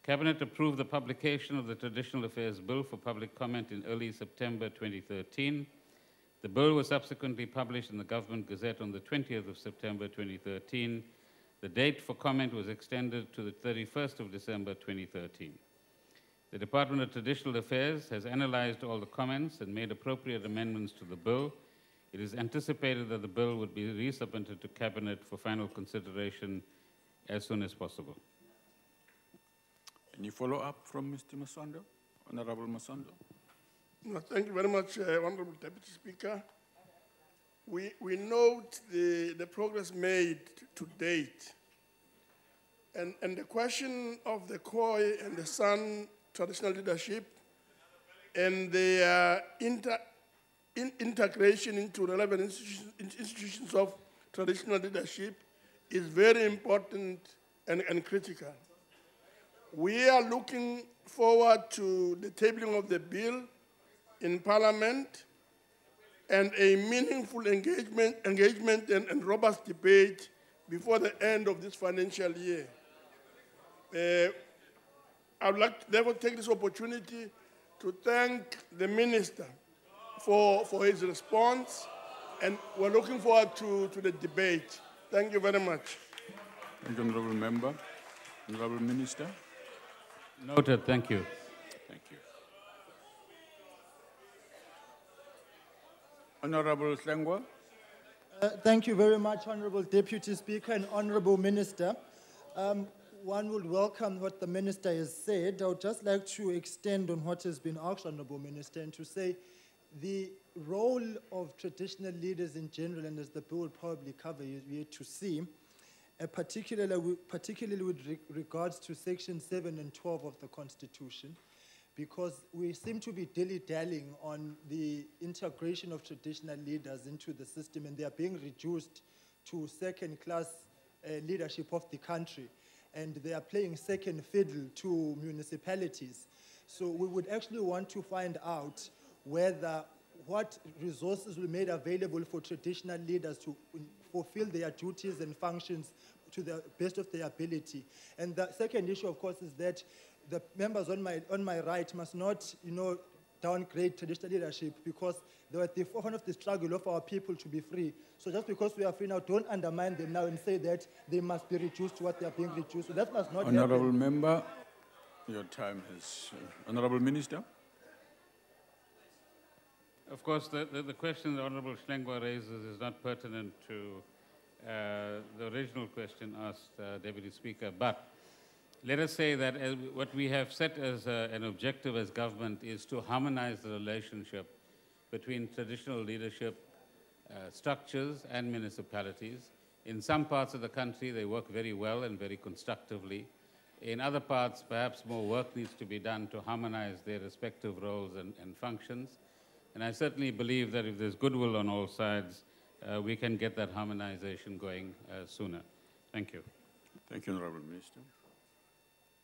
Cabinet approved the publication of the Traditional Affairs Bill for public comment in early September 2013. The bill was subsequently published in the Government Gazette on the 20th of September 2013. The date for comment was extended to the 31st of December 2013. The Department of Traditional Affairs has analyzed all the comments and made appropriate amendments to the bill. It is anticipated that the bill would be resubmitted to Cabinet for final consideration as soon as possible.
Any follow-up from Mr. Masondo? Honorable Masondo?
No, thank you very much, Honorable Deputy Speaker. We note the progress made to date. And the question of the Khoi and the San traditional leadership and their integration into relevant institutions of traditional leadership is very important and critical. We are looking forward to the tabling of the bill in Parliament and a meaningful engagement and robust debate before the end of this financial year. I would like to therefore take this opportunity to thank the Minister for his response, and we're looking forward to the debate. Thank you very much.
Thank you, Honourable Member. Honourable Minister.
Noted, thank you.
Thank you. Honourable Slengwa.
Thank you very much, Honourable Deputy Speaker and Honourable Minister. One would welcome what the Minister has said. I would just like to extend on what has been asked, Honourable Minister, and to say the role of traditional leaders in general, and as the bill will probably cover, you're yet to see, particularly with regards to Section 7 and 12 of the Constitution, because we seem to be dilly-dallying on the integration of traditional leaders into the system, and they are being reduced to second-class leadership of the country, and they are playing second fiddle to municipalities. So we would actually want to find out what resources will be made available for traditional leaders to fulfill their duties and functions to the best of their ability. And the second issue, of course, is that the members on my right must not, downgrade traditional leadership, because they were at the forefront of the struggle of our people to be free. So just because we are free now, don't undermine them now and say that they must be reduced to what they are being reduced. So that must not happen.
Honourable Member, your time has... Honourable Minister.
Of course, the question the Honourable Slengwa raises is not pertinent to the original question asked, Deputy Speaker, but let us say that what we have set as an objective as government is to harmonize the relationship between traditional leadership structures and municipalities. In some parts of the country, they work very well and very constructively. In other parts, perhaps more work needs to be done to harmonize their respective roles and functions. And I certainly believe that if there's goodwill on all sides, we can get that harmonization going sooner. Thank you.
Thank you, Honourable Minister.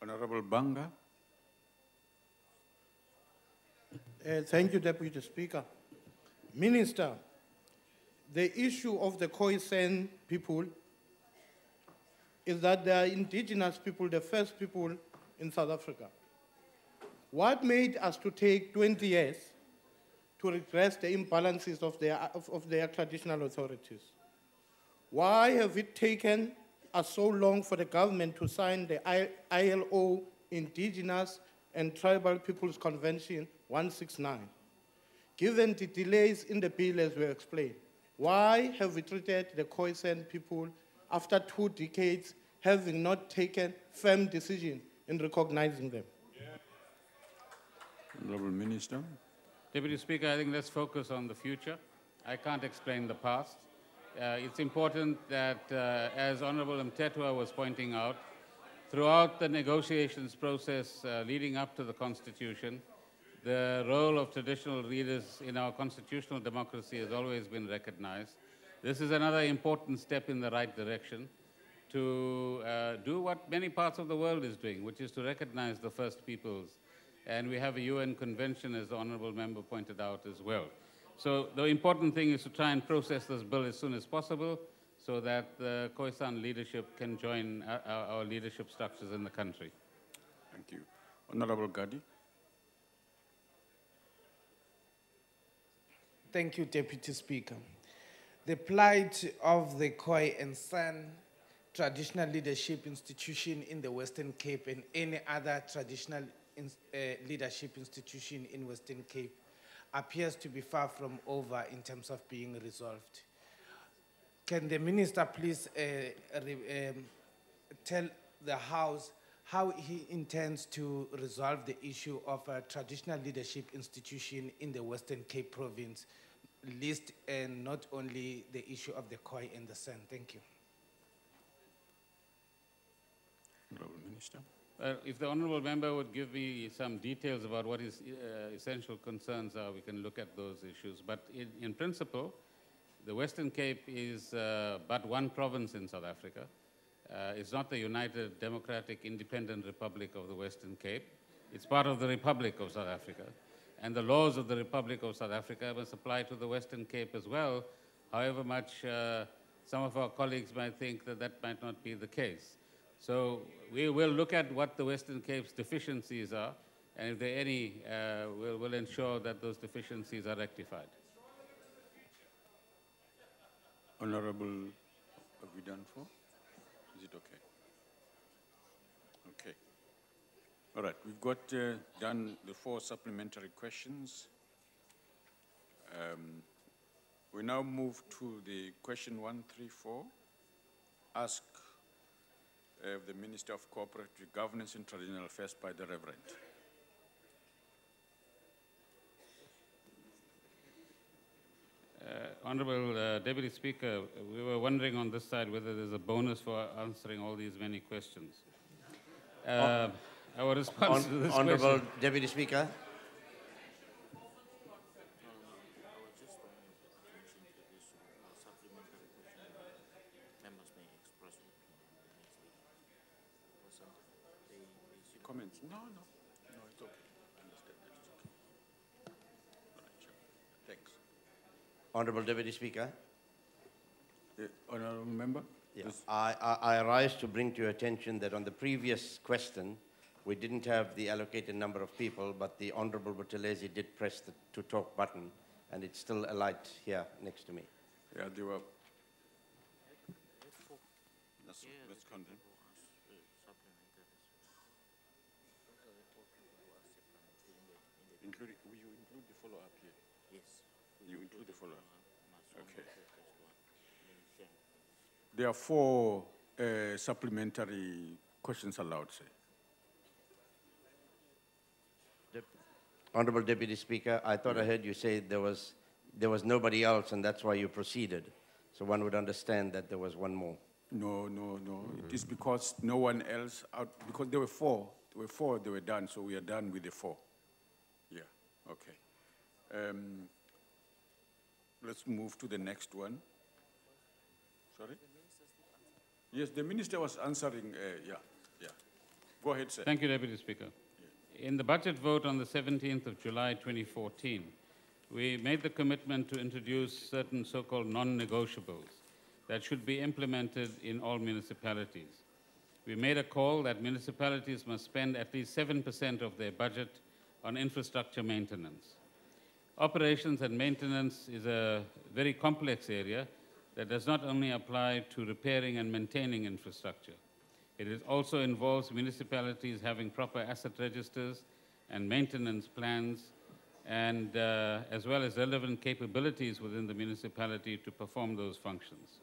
Honourable Banga.
Thank you, Deputy Speaker. Minister, the issue of the Khoisan people is that they are indigenous people, the first people in South Africa. What made us to take 20 years
to redress the imbalances of their traditional authorities? Why have it taken us so long for the government to sign the ILO Indigenous and Tribal Peoples Convention 169? Given the delays in the bill as we explained, why have we treated the Khoisan people after 2 decades having not taken firm decision in recognizing them?
Honourable Minister.
Deputy Speaker, I think let's focus on the future. I can't explain the past. It's important that, as Honourable Mtetwa was pointing out, throughout the negotiations process leading up to the Constitution, the role of traditional leaders in our constitutional democracy has always been recognized. This is another important step in the right direction to do what many parts of the world is doing, which is to recognize the First Peoples. And we have a UN convention, as the Honourable Member pointed out as well. So the important thing is to try and process this bill as soon as possible so that the Khoisan leadership can join our leadership structures in the country.
Thank you. Honourable Gadi.
Thank you, Deputy Speaker. The plight of the Khoi and San traditional leadership institution in the Western Cape and any other traditional leadership institution in Western Cape appears to be far from over in terms of being resolved. Can the Minister please tell the House how he intends to resolve the issue of a traditional leadership institution in the Western Cape province, list and not only the issue of the Khoi and the San? Thank you.
Honourable Minister.
If the Honourable Member would give me some details about what his essential concerns are, we can look at those issues. But in principle, the Western Cape is but one province in South Africa. It's not the United Democratic Independent Republic of the Western Cape. It's part of the Republic of South Africa. And the laws of the Republic of South Africa must apply to the Western Cape as well, however much some of our colleagues might think that that might not be the case. So we will look at what the Western Cape's deficiencies are, and if there are any, we'll ensure that those deficiencies are rectified.
Honourable, have we done 4? Is it okay? Okay. All right, we've got done the 4 supplementary questions. We now move to the question 134. Ask the Minister of Cooperative Governance and Traditional Affairs by the Reverend.
Honourable Deputy Speaker, we were wondering on this side whether there's a bonus for answering all these many questions. Our response to this
Honourable
question.
Deputy Speaker.
Comments? No, it's okay. I understand that, it's okay. All right, sure. Thanks.
Honourable Deputy Speaker.
Honourable Member?
Yes. I rise to bring to your attention that on the previous question, we didn't have the allocated number of people, but the Honourable Buthelezi did press the to talk button, and it's still a light here next to me.
Yeah, they were. Let's count them. Will you include the follow-up here? Yes. You include the follow-up? Okay. There are 4 supplementary questions allowed, sir.
Honourable Deputy Speaker, I thought I heard you say there was nobody else, and that's why you proceeded. So one would understand that there was one more.
No. It is because no one else, because there were 4. There were 4, they were done, so we are done with the 4. Yeah, okay. Let's move to the next one. Sorry? Yes, the Minister was answering, yeah. Go ahead, sir.
Thank you, Deputy Speaker. In the budget vote on the 17th of July 2014, we made the commitment to introduce certain so-called non-negotiables that should be implemented in all municipalities. We made a call that municipalities must spend at least 7% of their budget on infrastructure maintenance. Operations and maintenance is a very complex area that does not only apply to repairing and maintaining infrastructure. It also involves municipalities having proper asset registers and maintenance plans, and as well as relevant capabilities within the municipality to perform those functions.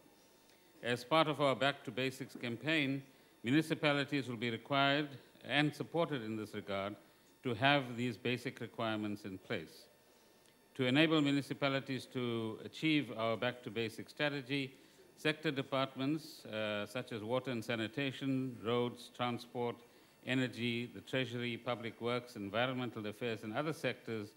As part of our Back to Basics campaign, municipalities will be required and supported in this regard to have these basic requirements in place. To enable municipalities to achieve our Back to Basics strategy, sector departments such as water and sanitation, roads, transport, energy, the Treasury, public works, environmental affairs, and other sectors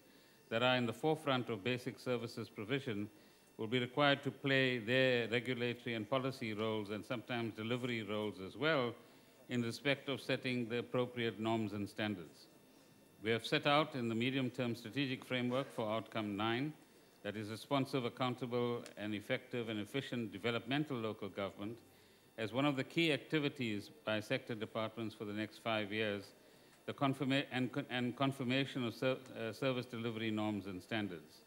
that are in the forefront of basic services provision will be required to play their regulatory and policy roles and sometimes delivery roles as well in respect of setting the appropriate norms and standards. We have set out in the medium-term strategic framework for Outcome 9, that is responsive, accountable, and effective and efficient developmental local government, as one of the key activities by sector departments for the next 5 years, the confirmation of service delivery norms and standards.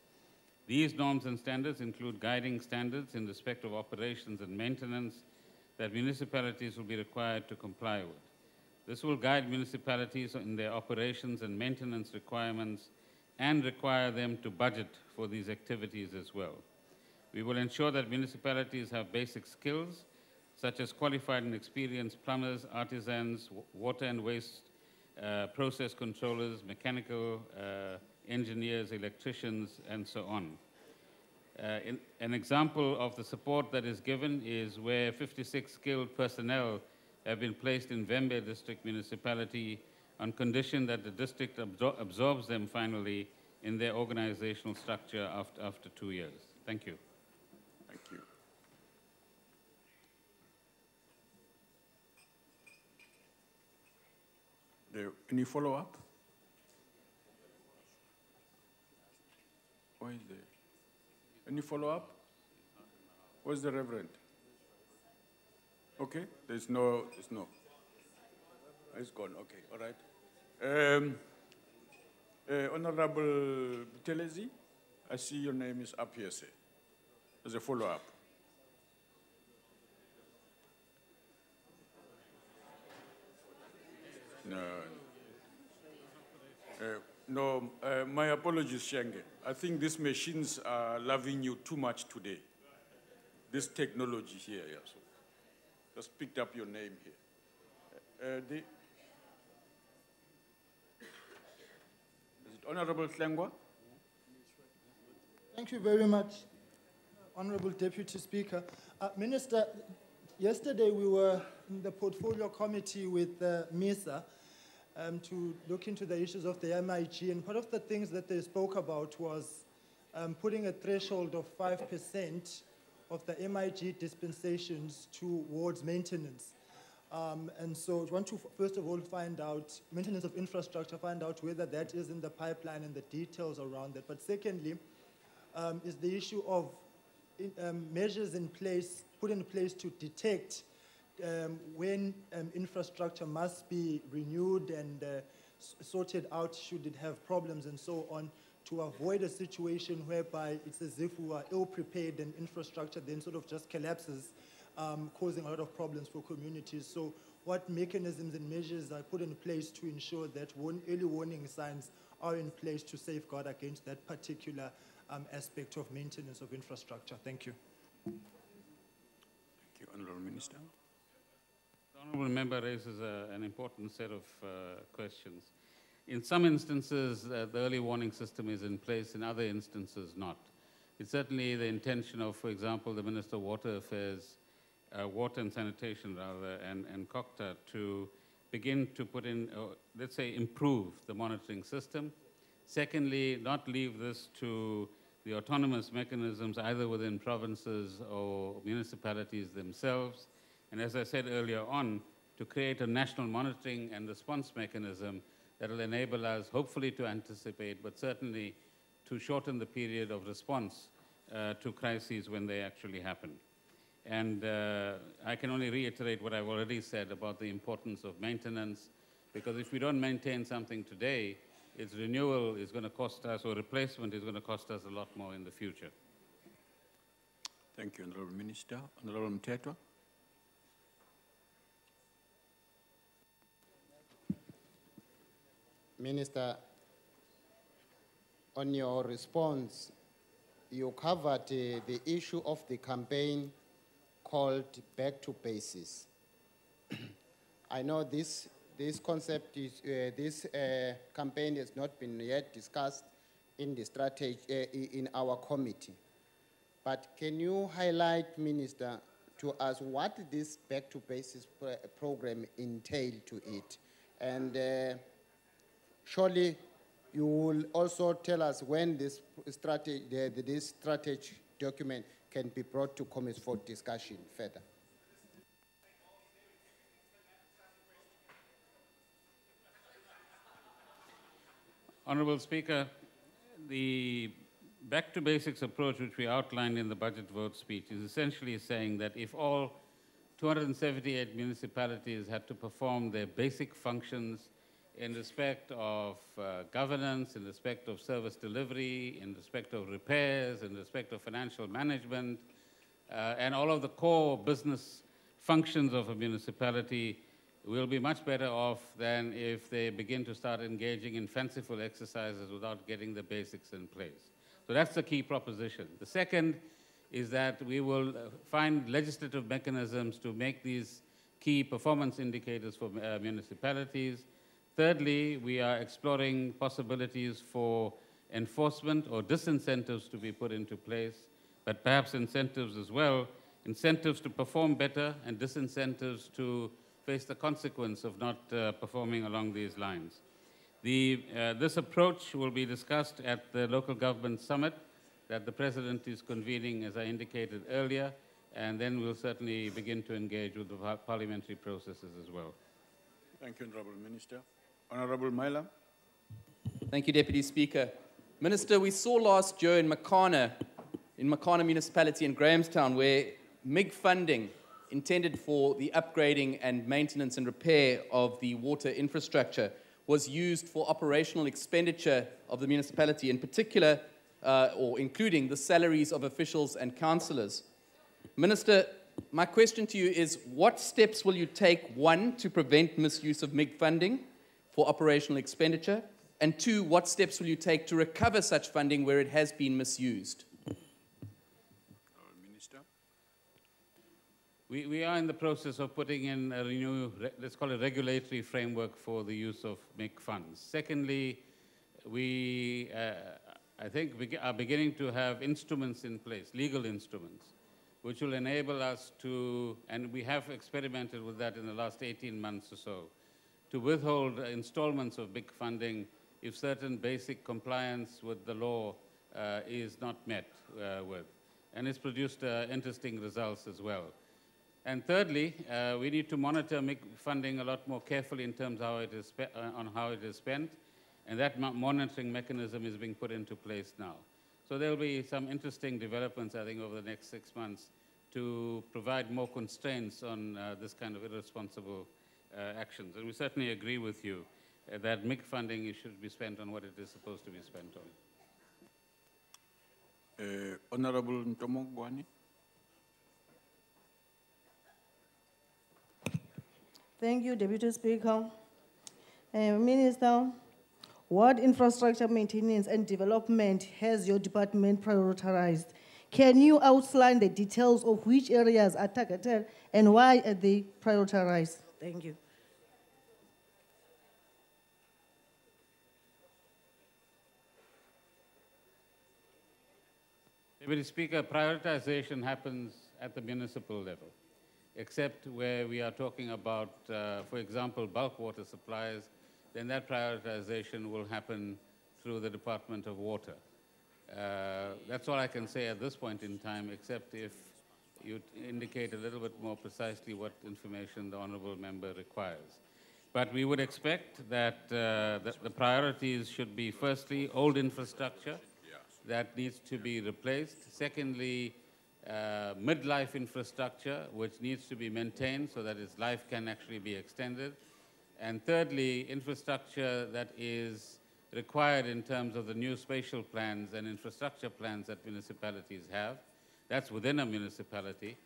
These norms and standards include guiding standards in respect of operations and maintenance that municipalities will be required to comply with. This will guide municipalities in their operations and maintenance requirements and require them to budget for these activities as well. We will ensure that municipalities have basic skills, such as qualified and experienced plumbers, artisans, water and waste process controllers, mechanical engineers, electricians, and so on. An example of the support that is given is where 56 skilled personnel have been placed in Vembe District Municipality on condition that the district absorbs them finally in their organizational structure after 2 years. Thank you.
Thank you. Any follow-up? Why is there? Any follow-up? Where's the Reverend? Okay, there's no. It's gone, okay, all right. Honorable Butelezi, I see your name is up here, sir. There's a follow-up. No, my apologies, Shenge. I think these machines are loving you too much today. This technology here, yeah. So just picked up your name here. Is it Honorable Tlengwa?
Thank you very much, Honorable Deputy Speaker. Minister, yesterday we were in the Portfolio Committee with MISA to look into the issues of the MIG, and part of the things that they spoke about was putting a threshold of 5% of the MIG dispensations towards maintenance. And so I want to first of all find out, maintenance of infrastructure, find out whether that is in the pipeline and the details around that. But secondly, is the issue of measures in place, put in place to detect when infrastructure must be renewed and sorted out should it have problems and so on, to avoid a situation whereby it's as if we are ill-prepared and infrastructure then sort of just collapses, causing a lot of problems for communities. So what mechanisms and measures are put in place to ensure that early warning signs are in place to safeguard against that particular aspect of maintenance of infrastructure? Thank you.
Thank you, Honourable Minister.
The Honourable Member raises an important set of questions. In some instances, the early warning system is in place, in other instances not. It's certainly the intention of, for example, the Minister of Water Affairs, Water and Sanitation rather, and COCTA to begin to put in, let's say, improve the monitoring system. Secondly, not leave this to the autonomous mechanisms either within provinces or municipalities themselves. And as I said earlier on, to create a national monitoring and response mechanism that will enable us hopefully to anticipate, but certainly to shorten the period of response to crises when they actually happen. And I can only reiterate what I've already said about the importance of maintenance, because if we don't maintain something today, its renewal is going to cost us, or replacement is going to cost us a lot more in the future.
Thank you, Honourable Minister. Honourable Mtetwa.
Minister, on your response, you covered the issue of the campaign called Back to Basis. I know this concept is, this campaign has not been yet discussed in the strategy, in our committee. But can you highlight, Minister, to us what this Back to Basis program entail to it? And surely you will also tell us when this strategy document can be brought to committee for discussion further.
Honourable Speaker, the back to basics approach which we outlined in the budget vote speech is essentially saying that if all 278 municipalities had to perform their basic functions in respect of governance, in respect of service delivery, in respect of repairs, in respect of financial management, and all of the core business functions of a municipality, we'll be much better off than if they begin to start engaging in fanciful exercises without getting the basics in place. So that's the key proposition. The second is that we will find legislative mechanisms to make these key performance indicators for municipalities. Thirdly, we are exploring possibilities for enforcement or disincentives to be put into place, but perhaps incentives as well, incentives to perform better and disincentives to face the consequence of not performing along these lines. This approach will be discussed at the local government summit that the President is convening, as I indicated earlier, and then we'll certainly begin to engage with the parliamentary processes as well.
Thank you, Honourable Minister. Honourable Maila.
Thank you, Deputy Speaker. Minister, we saw last year in Makana Municipality in Grahamstown, where MIG funding intended for the upgrading and maintenance and repair of the water infrastructure was used for operational expenditure of the municipality, in particular, or including the salaries of officials and councillors. Minister, my question to you is, what steps will you take, one, to prevent misuse of MIG funding for operational expenditure, and two, what steps will you take to recover such funding where it has been misused?
We are in the process of putting in a new, let's call it regulatory framework for the use of MIG funds. Secondly, we, I think, are beginning to have instruments in place, legal instruments, which will enable us to, and we have experimented with that in the last 18 months or so, to withhold installments of MIG funding if certain basic compliance with the law is not met with. And it's produced interesting results as well. And thirdly, we need to monitor MIG funding a lot more carefully in terms of how it is on how it is spent, and that monitoring mechanism is being put into place now. So there will be some interesting developments, I think, over the next 6 months to provide more constraints on this kind of irresponsible actions. And we certainly agree with you that MIG funding should be spent on what it is supposed to be spent on.
Honourable Ntomogwani.
Thank you, Deputy Speaker. Minister, what infrastructure maintenance and development has your department prioritized? Can you outline the details of which areas are targeted and why are they prioritized? Thank you.
Deputy Speaker, prioritization happens at the municipal level, except where we are talking about, for example, bulk water supplies, then that prioritization will happen through the Department of Water. That's all I can say at this point in time, except if you indicate a little bit more precisely what information the honourable member requires. But we would expect that the priorities should be, firstly, old infrastructure that needs to be replaced. Secondly, midlife infrastructure, which needs to be maintained so that its life can actually be extended. And thirdly, infrastructure that is required in terms of the new spatial plans and infrastructure plans that municipalities have. That's within a municipality.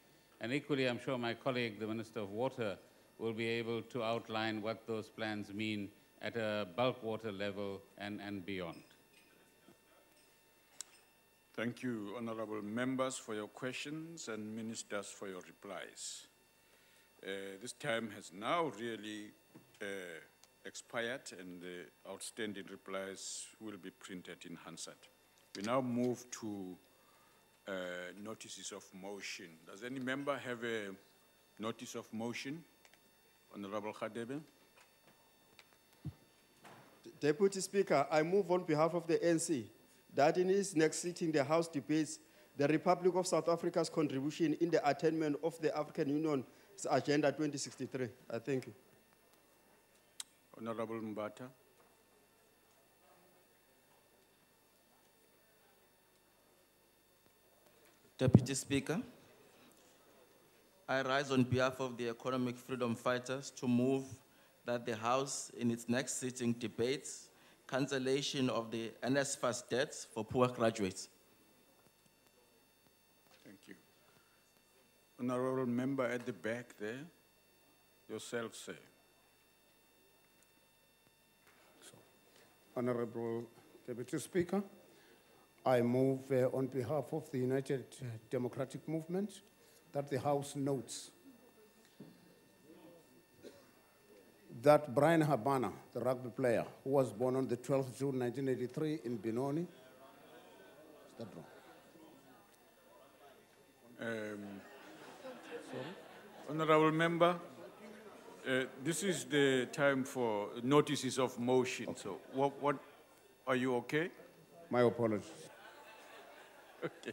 And equally, I'm sure my colleague, the Minister of Water, will be able to outline what those plans mean at a bulk water level and beyond.
Thank you, honorable members, for your questions and ministers for your replies. This time has now really expired, and the outstanding replies will be printed in Hansard. We now move to notices of motion. Does any member have a notice of motion? Honorable Khadebe.
Deputy Speaker, I move on behalf of the ANC that in its next sitting, the House debates the Republic of South Africa's contribution in the attainment of the African Union's Agenda 2063. I thank you.
Honorable Mbata.
Deputy Speaker, I rise on behalf of the economic freedom fighters to move that the House, in its next sitting, debates cancellation of the NSFAS debts for poor graduates.
Thank you. Honorable member at the back there, yourself, sir.
Honorable Deputy Speaker, I move on behalf of the United Democratic Movement that the House notes that Brian Habana, the rugby player, who was born on the 12th June 1983 in Benoni, is that wrong?
Honorable member, this is the time for notices of motion. Okay. So what are you okay?
My apologies.
Okay.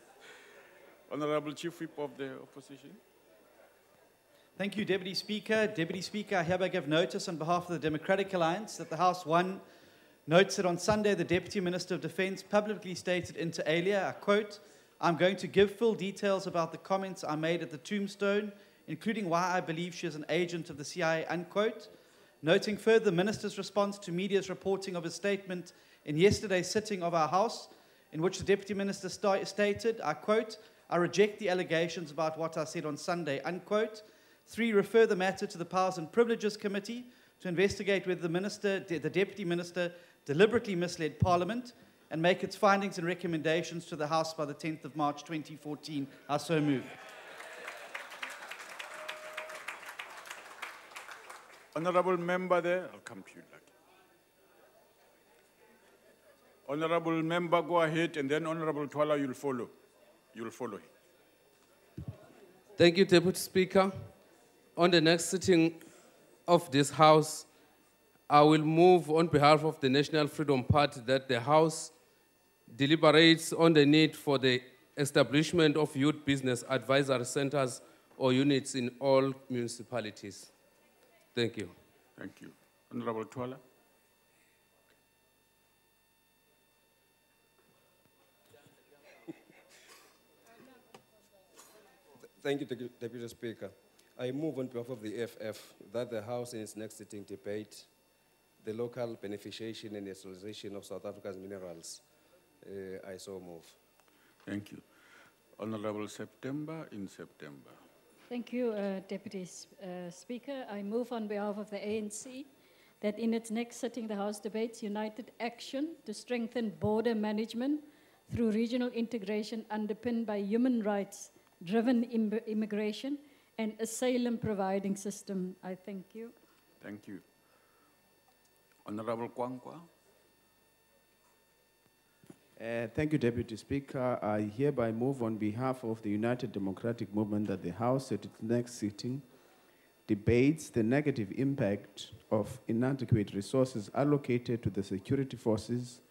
Honorable Chief Whip of the Opposition.
Thank you, Deputy Speaker. Deputy Speaker, I hereby give notice on behalf of the Democratic Alliance that the House 1 notes that on Sunday, the Deputy Minister of Defence publicly stated inter alia, I quote, "I'm going to give full details about the comments I made at the tombstone, including why I believe she is an agent of the CIA," unquote. Noting further the Minister's response to media's reporting of his statement in yesterday's sitting of our House, in which the Deputy Minister stated, I quote, "I reject the allegations about what I said on Sunday," unquote. 3, refer the matter to the Powers and Privileges Committee to investigate whether the Deputy Minister deliberately misled Parliament and make its findings and recommendations to the House by the 10th of March 2014. I so move.
Honorable member there, I'll come to you. Honorable member, go ahead, and then Honorable Twala, you'll follow. You'll follow him.
Thank you, Deputy Speaker. On the next sitting of this House, I will move on behalf of the National Freedom Party that the House deliberates on the need for the establishment of youth business advisory centers or units in all municipalities. Thank you.
Thank you. Honorable Twala.
Thank you, Deputy Speaker. I move on behalf of the EFF that the House in its next sitting debate the local beneficiation and utilization of South Africa's minerals. I so move.
Thank you. Honorable September in September.
Thank you, Deputy Speaker. I move on behalf of the ANC that in its next sitting, the House debates united action to strengthen border management through regional integration underpinned by human rights-driven immigration and asylum-providing system. I thank you.
Thank you. Honorable Kwankwa.
Thank you, Deputy Speaker. I hereby move on behalf of the United Democratic Movement that the House at its next sitting debates the negative impact of inadequate resources allocated to the security forces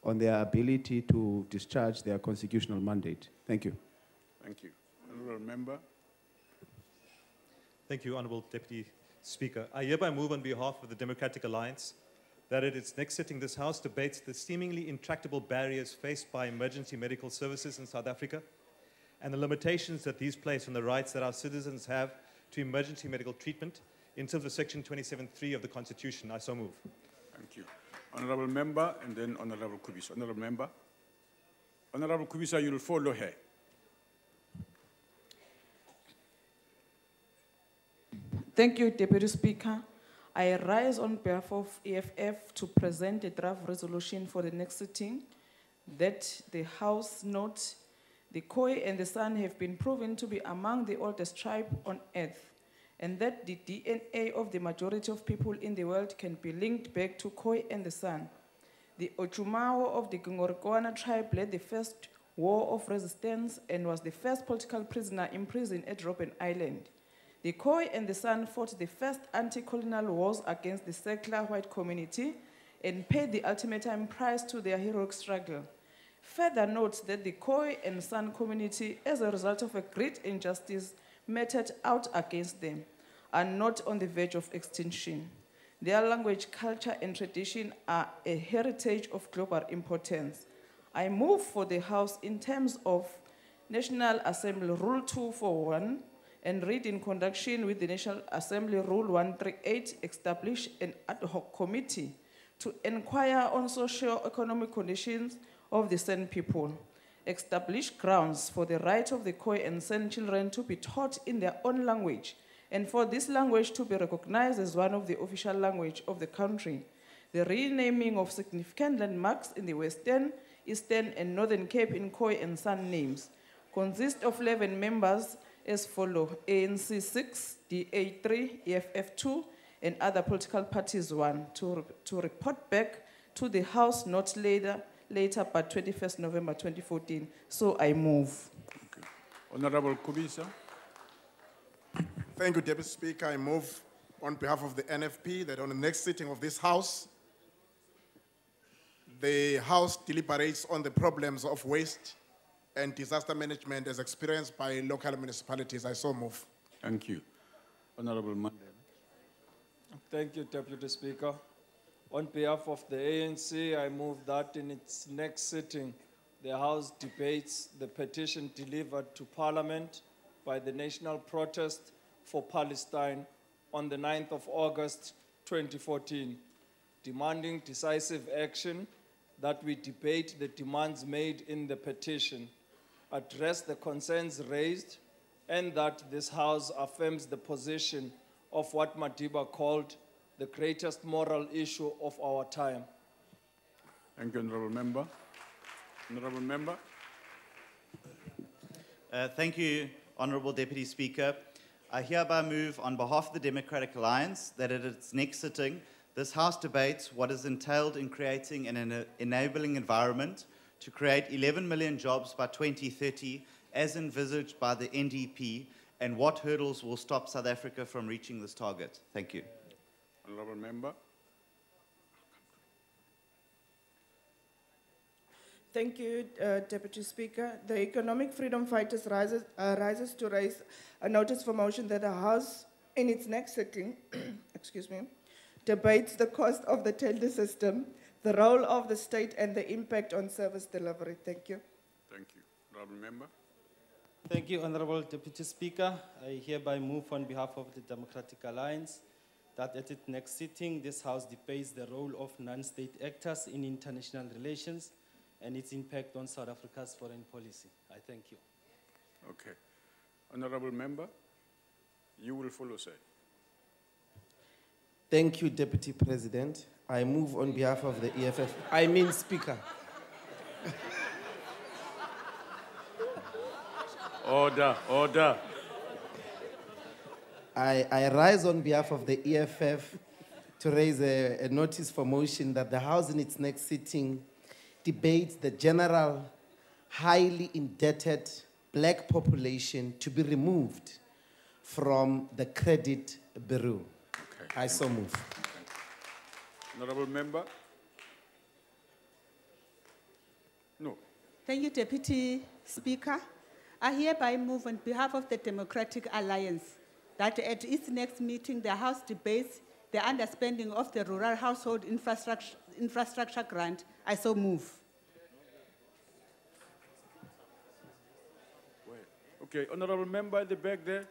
on their ability to discharge their constitutional mandate. Thank you.
Thank you. Honorable Member.
Thank you, Honourable Deputy Speaker. I hereby move on behalf of the Democratic Alliance that at its next sitting, this House debates the seemingly intractable barriers faced by emergency medical services in South Africa and the limitations that these place on the rights that our citizens have to emergency medical treatment in terms of Section 27(3) of the Constitution. I so move.
Thank you. Honorable Member, and then Honorable Kubisa. Honorable Member. Honorable Kubisa, you will follow her.
Thank you, Deputy Speaker. I rise on behalf of EFF to present a draft resolution for the next sitting that the House note the Khoi and the San have been proven to be among the oldest tribe on earth, and that the DNA of the majority of people in the world can be linked back to Khoi and the San. The Ochumao of the Ngorikwana tribe led the first war of resistance and was the first political prisoner imprisoned at Robben Island. The Khoi and the San fought the first anti-colonial wars against the settler white community and paid the ultimate price to their heroic struggle. Further note that the Khoi and San community, as a result of a great injustice meted out against them, are not on the verge of extinction. Their language, culture, and tradition are a heritage of global importance. I move for the House in terms of National Assembly Rule 241 and read in conjunction with the National Assembly Rule 138, establish an ad hoc committee to inquire on socio-economic conditions of the San people, establish grounds for the right of the Khoi and San children to be taught in their own language, and for this language to be recognized as one of the official language of the country. The renaming of significant landmarks in the Western, Eastern, and Northern Cape in Khoi and San names consists of 11 members as follow: ANC 6, DA 3, EFF 2, and other political parties 1, to report back to the House not later but 21st November 2014. So I move.
Okay. Honorable Kubisa.
Thank you, Deputy Speaker. I move on behalf of the NFP that on the next sitting of this House, the House deliberates on the problems of waste and disaster management as experienced by local municipalities. I so move.
Thank you. Honorable Mandela.
Thank you, Deputy Speaker. On behalf of the ANC, I move that in its next sitting, the House debates the petition delivered to Parliament by the National Protest for Palestine on the 9th of August 2014, demanding decisive action, that we debate the demands made in the petition, address the concerns raised, and that this House affirms the position of what Madiba called the greatest moral issue of our time.
Thank you, Honorable Member. Honorable Member.
Thank you, Honorable Deputy Speaker. I hereby move on behalf of the Democratic Alliance that at its next sitting, this House debates what is entailed in creating an enabling environment to create 11 million jobs by 2030 as envisaged by the NDP, and what hurdles will stop South Africa from reaching this target. Thank you.
Honorable Member.
Thank you, Deputy Speaker. The Economic Freedom Fighters rises to raise a notice for motion that the House, in its next sitting, debates the cost of the tender system, the role of the state, and the impact on service delivery. Thank you.
Thank you. Honorable Member.
Thank you, Honorable Deputy Speaker. I hereby move on behalf of the Democratic Alliance that at its next sitting, this House debates the role of non-state actors in international relations and its impact on South Africa's foreign policy. I thank you.
Okay. Honorable Member, you will follow, sir.
Thank you, Deputy President. I move on behalf of the EFF. Speaker.
Order, order.
I rise on behalf of the EFF to raise a notice for motion that the House in its next sitting debates the general, highly indebted black population to be removed from the credit bureau. Okay. I so move.
Honorable Member. No.
Thank you, Deputy Speaker. I hereby move on behalf of the Democratic Alliance that at its next meeting, the House debates the underspending of the Rural Household Infrastructure Grant. I so move.
Wait. Okay, Honorable Member at the back there.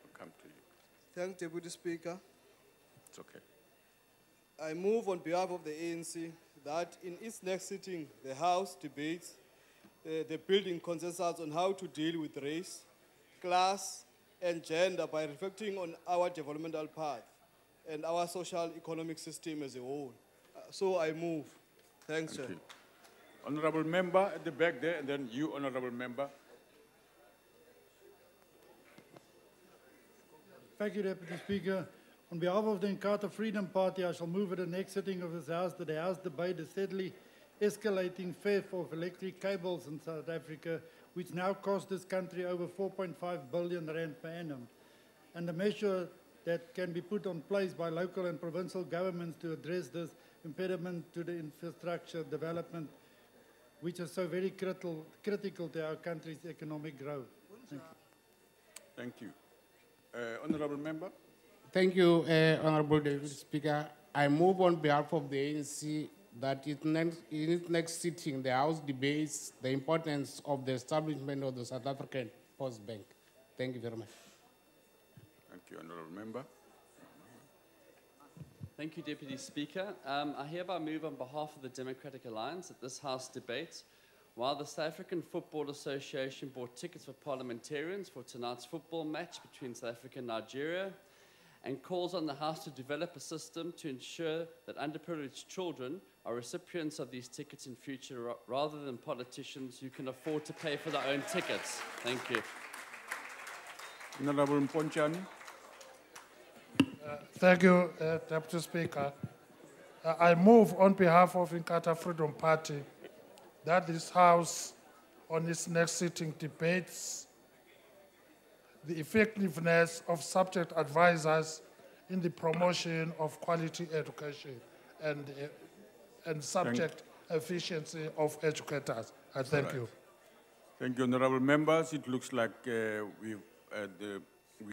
I'll come to you.
Thank you, Deputy Speaker.
It's okay.
I move on behalf of the ANC that in its next sitting, the House debates the building consensus on how to deal with race, class, and gender by reflecting on our developmental path and our social economic system as a whole. So I move. Thanks, sir.
You. Honorable member at the back there, and then you, honorable member.
Thank you, Deputy Speaker. On behalf of the Inkatha Freedom Party, I shall move at the next sitting of this House that the House debate the steadily escalating theft of electric cables in South Africa, which now cost this country over 4.5 billion rand per annum, and the measure that can be put in place by local and provincial governments to address this impediment to the infrastructure development, which is so very critical to our country's economic growth.
Thank you. Honorable member.
Thank you, Honorable Deputy Speaker. I move on behalf of the ANC that in its next sitting, the House debates the importance of the establishment of the South African Post Bank. Thank you very much.
Thank you, Honorable Member.
Thank you, Deputy Speaker. I hereby move on behalf of the Democratic Alliance that this House debates while the South African Football Association bought tickets for parliamentarians for tonight's football match between South Africa and Nigeria, and calls on the House to develop a system to ensure that underprivileged children are recipients of these tickets in future rather than politicians who can afford to pay for their own tickets. Thank you.
Honorable Mponchani.
Thank you, Deputy Speaker. I move on behalf of Inkatha Freedom Party that this House on its next sitting debates the effectiveness of subject advisors in the promotion of quality education and subject efficiency of educators. I thank you.
Thank you, honorable members. It looks like we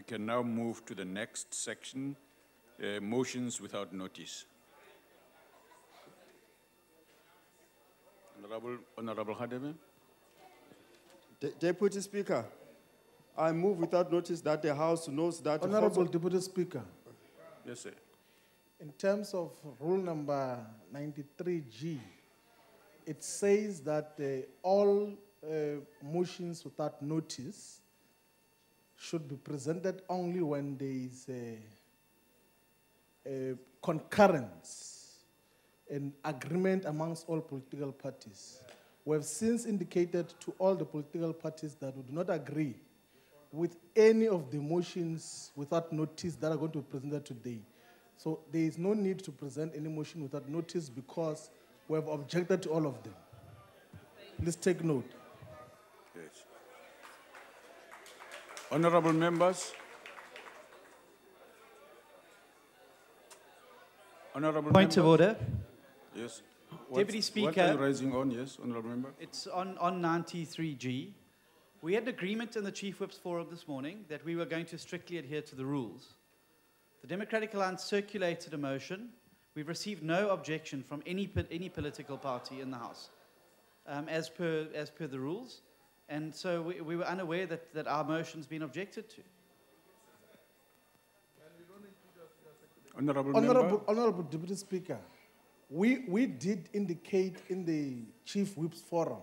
can now move to the next section, motions without notice. Honorable Hadebe.
Deputy Speaker, I move without notice that the House knows that...
Honorable Deputy Speaker.
Yes, sir.
In terms of rule number 93G, it says that all motions without notice should be presented only when there is a concurrence and agreement amongst all political parties. We have since indicated to all the political parties that we do not agree with any of the motions without notice that are going to be presented today. So there is no need to present any motion without notice because we have objected to all of them. Please take note.
Yes. Honorable members. Honorable
Point of order.
Yes.
Deputy Speaker.
What are you raising on? Yes, honorable member.
It's on 93G. We had an agreement in the Chief Whips Forum this morning that we were going to strictly adhere to the rules. The Democratic Alliance circulated a motion. We've received no objection from any political party in the House, as per the rules. And so we were unaware that our motion's been objected to.
Honorable Deputy Speaker, we did indicate in the Chief Whips Forum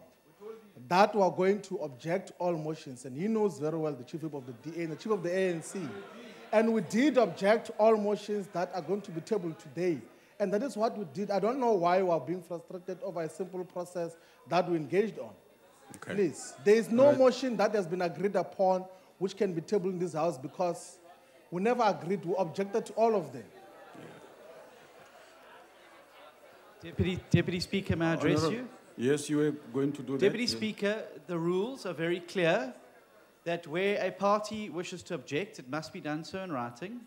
that we are going to object all motions, and he knows very well, the Chief Whip of the DA and the Chief of the ANC. And we did object all motions that are going to be tabled today. And that is what we did. I don't know why we are being frustrated over a simple process that we engaged on. Okay. Please, there is no motion that has been agreed upon which can be tabled in this House because we never agreed, we objected to all of them.
Deputy Speaker, may I address you?
Yes, you were going to do that.
Deputy Speaker, the rules are very clear that where a party wishes to object, it must be done so in writing.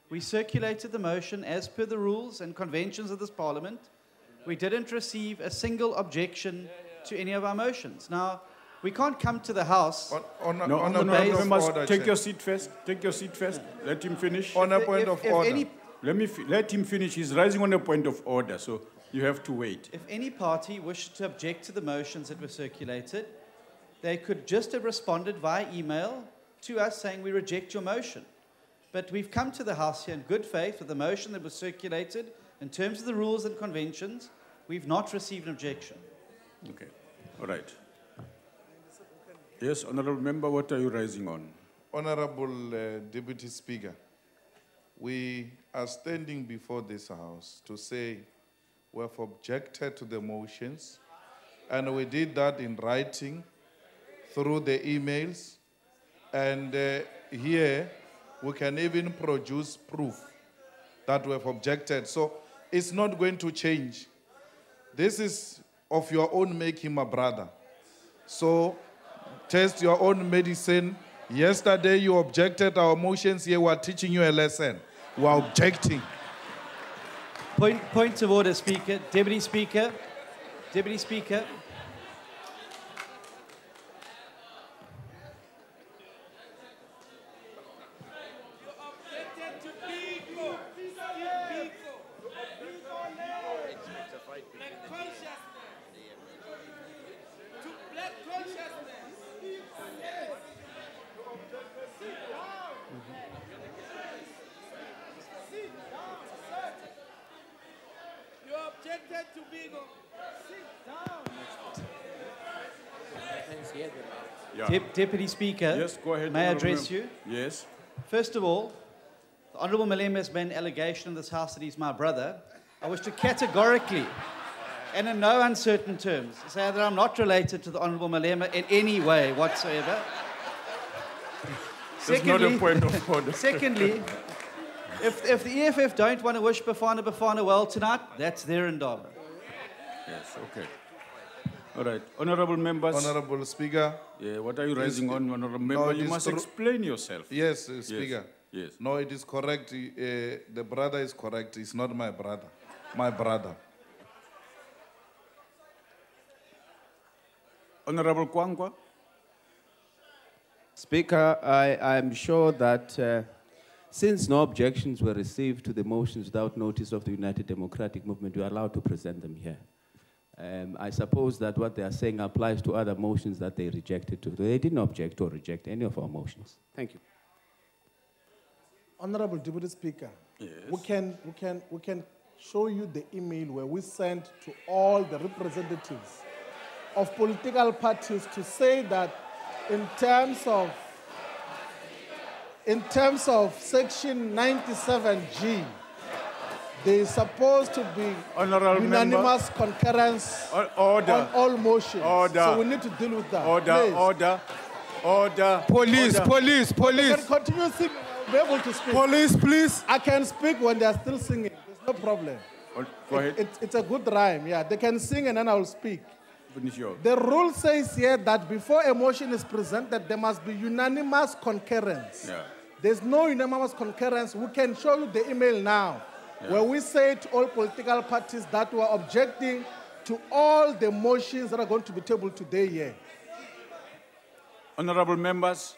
We circulated the motion as per the rules and conventions of this Parliament. We didn't receive a single objection to any of our motions. Now, we can't come to the House
on the basis... Take your seat first. Take your seat first. Let him finish.
On a point of order.
Let him finish. He's rising on a point of order, so you have to wait.
If any party wished to object to the motions that were circulated, they could just have responded via email to us saying we reject your motion. But we've come to the House here in good faith with the motion that was circulated In terms of the rules and conventions, we've not received an objection.
Okay, all right. Yes, Honorable Member, what are you raising on?
Honorable Deputy Speaker, we are standing before this House to say we have objected to the motions, and we did that in writing through the emails, and here we can even produce proof that we have objected. So it's not going to change. This is of your own making, my brother. So taste your own medicine. Yesterday you objected our motions. Here we are teaching you a lesson. We are objecting.
Point of order, Speaker. Deputy Speaker. Deputy Speaker. Deputy Speaker,
yes, go ahead,
may I address you?
Yes.
First of all, the Honourable Malema has made an allegation in this House that he's my brother. I wish to categorically, and in no uncertain terms, say that I'm not related to the Honourable Malema in any way whatsoever.
That's not a point of order.
Secondly, if the EFF don't want to wish Bafana well tonight, that's their endeavour.
Yes, okay. All right. Honorable members.
Honorable Speaker.
Yeah, what are you raising on, Honorable Member? You must explain yourself.
Yes, Speaker.
Yes.
No, it is correct. The brother is correct. He's not my brother. My brother.
Honorable Kwangwa.
Speaker, I am sure that since no objections were received to the motions without notice of the United Democratic Movement, you are allowed to present them here. I suppose that what they are saying applies to other motions that they rejected too. They didn't object or reject any of our motions. Thank you.
Honorable Deputy Speaker,
yes.
we can show you the email where we sent to all the representatives of political parties to say that in terms of Section 97G, there is supposed to be unanimous concurrence on all motions. So we need to deal with that.
Order.
Police. I can continue singing. I'll be able to speak.
Police, please.
I can speak when they are still singing. There's no problem.
Go ahead.
It's a good rhyme. Yeah, they can sing and then I'll speak.
Finish your.
The rule says here that before a motion is presented, there must be unanimous concurrence.
Yeah.
There's no unanimous concurrence. We can show you the email now. Yeah. Where we say to all political parties that we are objecting to all the motions that are going to be tabled today here.
Honorable members.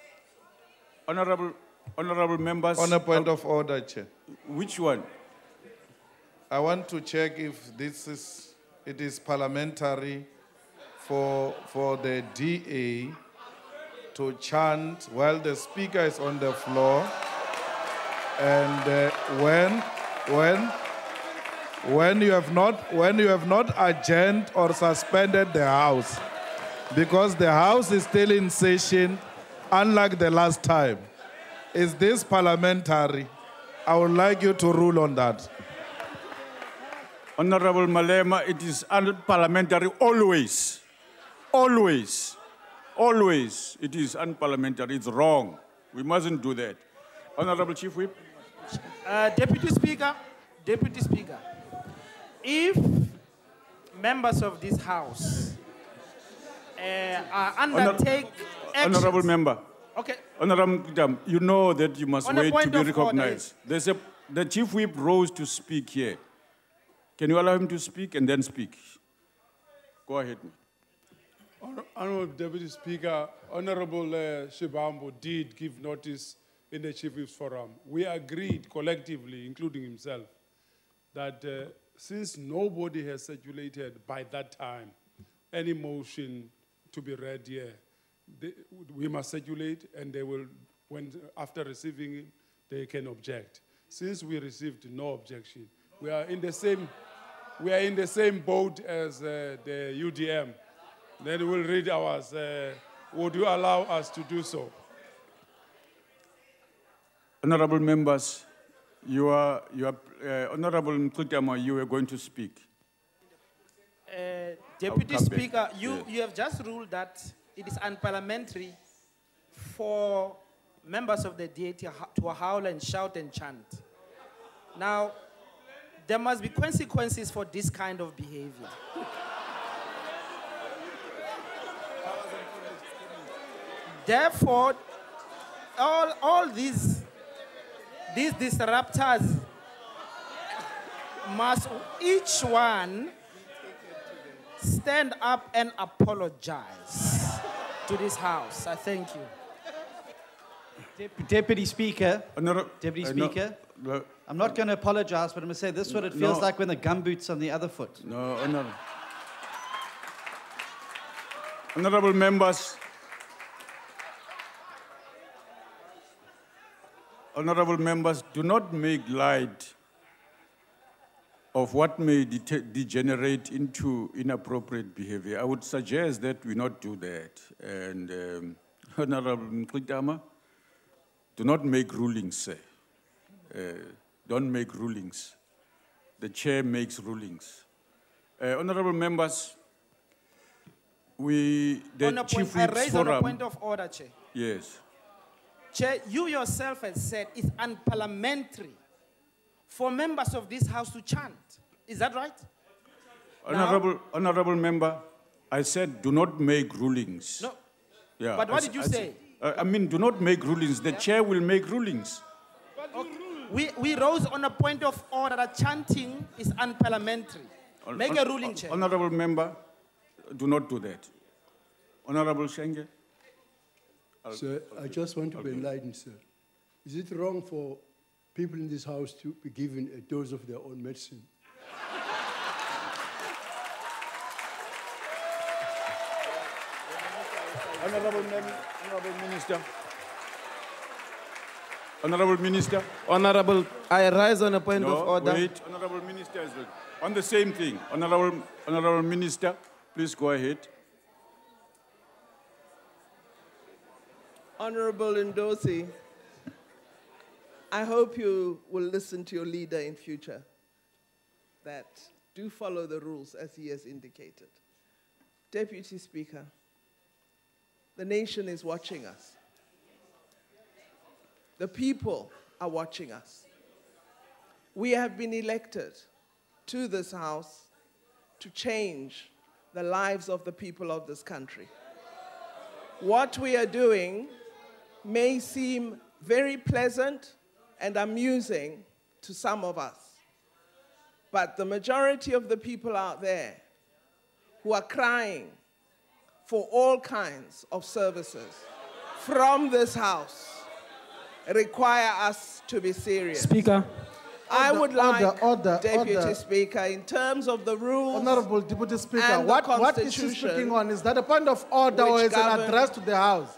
Honorable members.
On a point of order, Chair.
Which one?
I want to check if it is parliamentary for the DA to chant while the speaker is on the floor, and when you have not adjourned or suspended the House, because the House is still in session, unlike the last time. Is this parliamentary? I would like you to rule on that.
Honorable Malema, it is unparliamentary always. Always. It is unparliamentary. It's wrong. We mustn't do that. Honorable Chief Whip.
Deputy Speaker, if members of this House undertake actions...
Honorable Member.
Okay.
Honorable, you know that you must
On a
wait to
point
be
of order,
recognized. The Chief Whip rose to speak here. Can you allow him to speak and then speak? Go ahead.
Honorable Deputy Speaker, Honorable Shibambo did give notice in the Chief Whip's Forum. We agreed collectively, including himself, that since nobody has circulated by that time any motion to be read here, we must circulate, and they will, after receiving it, they can object. Since we received no objection, We are in the same boat as the UDM. Then we'll read ours. Would you allow us to do so?
Honorable members, Honorable Mkutama, you were going to speak.
Deputy Speaker, you have just ruled that it is unparliamentary for members of the DA to howl and shout and chant. Now, there must be consequences for this kind of behavior. Therefore, all these disruptors must each one stand up and apologize to this House. I thank you.
Deputy Speaker, I'm not going to apologize, but I'm going to say this is what it feels like when the gumboot's on the other foot.
No, honorable members, do not make light of what may degenerate into inappropriate behavior. I would suggest that we not do that. And Honorable Mkutama, do not make rulings, sir. Don't make rulings. The chair makes rulings. Honorable members,
I raise on a point of order, Chair.
Yes.
Chair, you yourself have said it's unparliamentary for members of this House to chant. Is that right?
Honorable member, I said do not make rulings.
No.
Yeah,
But what did you say?
I mean, do not make rulings. The chair will make rulings.
Okay. We rose on a point of order that chanting is unparliamentary. Make a ruling, Chair.
Honorable member, do not do that. Honorable Shenge.
Sir, I just want to be enlightened, sir. Is it wrong for people in this House to be given a dose of their own medicine?
Honorable Minister. Honorable Minister.
Honorable, I rise on a point of order.
Wait, Honorable Minister as well. On the same thing. Honorable Minister, please go ahead.
Honorable Ndosi, I hope you will listen to your leader in future, that do follow the rules as he has indicated. Deputy Speaker, the nation is watching us. The people are watching us. We have been elected to this House to change the lives of the people of this country. What we are doing may seem very pleasant and amusing to some of us, but the majority of the people out there who are crying for all kinds of services from this House require us to be serious.
Speaker.
I would like,
order.
Speaker, in terms of the rules.
Honorable Deputy Speaker,
and
what is she speaking on? Is that a point of order or is an address to the House?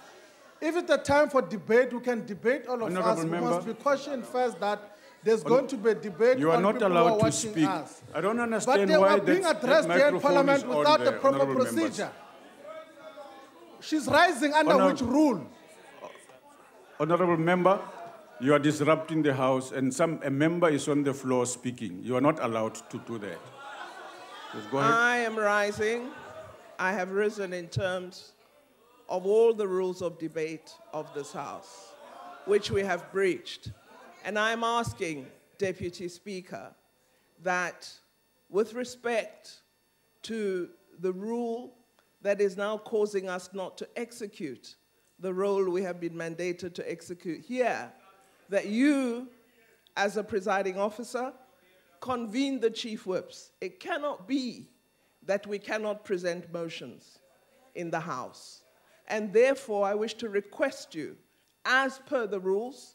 If it's a time for debate, we can debate all of us. We must be cautioned first that there's going to be a debate.
You are not allowed to speak.
Us.
I don't understand
but
why
they are being addressed here in Parliament without the proper procedure.
Members.
She's rising under which rule?
Honorable member, you are disrupting the House, and a member is on the floor speaking. You are not allowed to do that. Just go ahead.
I am rising. I have risen in terms of all the rules of debate of this House, which we have breached. And I'm asking, Deputy Speaker, that with respect to the rule that is now causing us not to execute the role we have been mandated to execute here, that you, as a presiding officer, convene the chief whips. It cannot be that we cannot present motions in the House. And therefore, I wish to request you, as per the rules,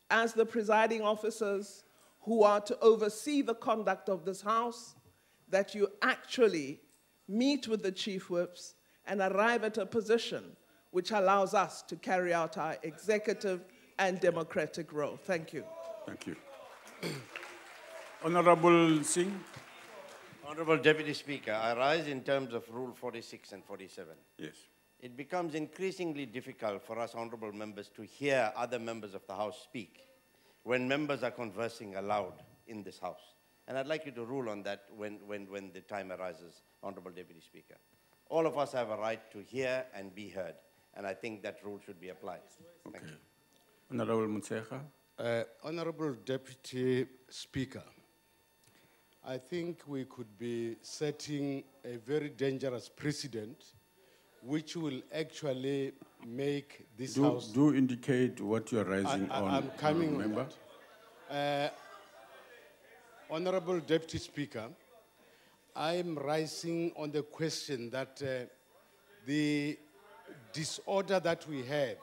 as the presiding officers who are to oversee the conduct of this House, that you actually meet with the chief whips and arrive at a position which allows us to carry out our executive and democratic role. Thank you.
Thank you. Honorable Singh.
Honorable Deputy Speaker, I rise in terms of Rule 46 and 47.
Yes.
It becomes increasingly difficult for us honorable members to hear other members of the House speak when members are conversing aloud in this House. And I'd like you to rule on that when the time arises, Honorable Deputy Speaker. All of us have a right to hear and be heard, and I think that rule should be applied. Thank you.
Honorable Mutsecha.
Honorable Deputy Speaker, I think we could be setting a very dangerous precedent which will actually make this House...
Do indicate what you are raising on.
I'm coming
member.
on that. Honorable Deputy Speaker, I am rising on the question that the disorder that we have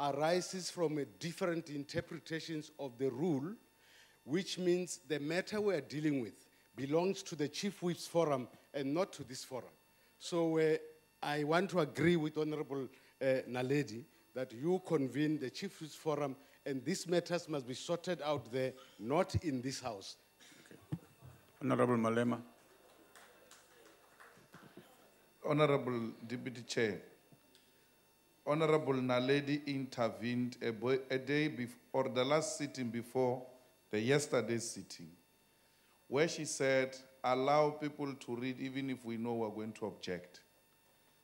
arises from different interpretations of the rule, which means the matter we are dealing with belongs to the Chief Whip's Forum and not to this forum. So I want to agree with Honorable Naledi that you convene the Chief Whip's Forum and these matters must be sorted out there, not in this House.
Okay. Honorable Malema.
Honorable Deputy Chair, Honorable Naledi intervened a day before, or the last sitting before the yesterday's sitting, where she said, allow people to read even if we know we're going to object.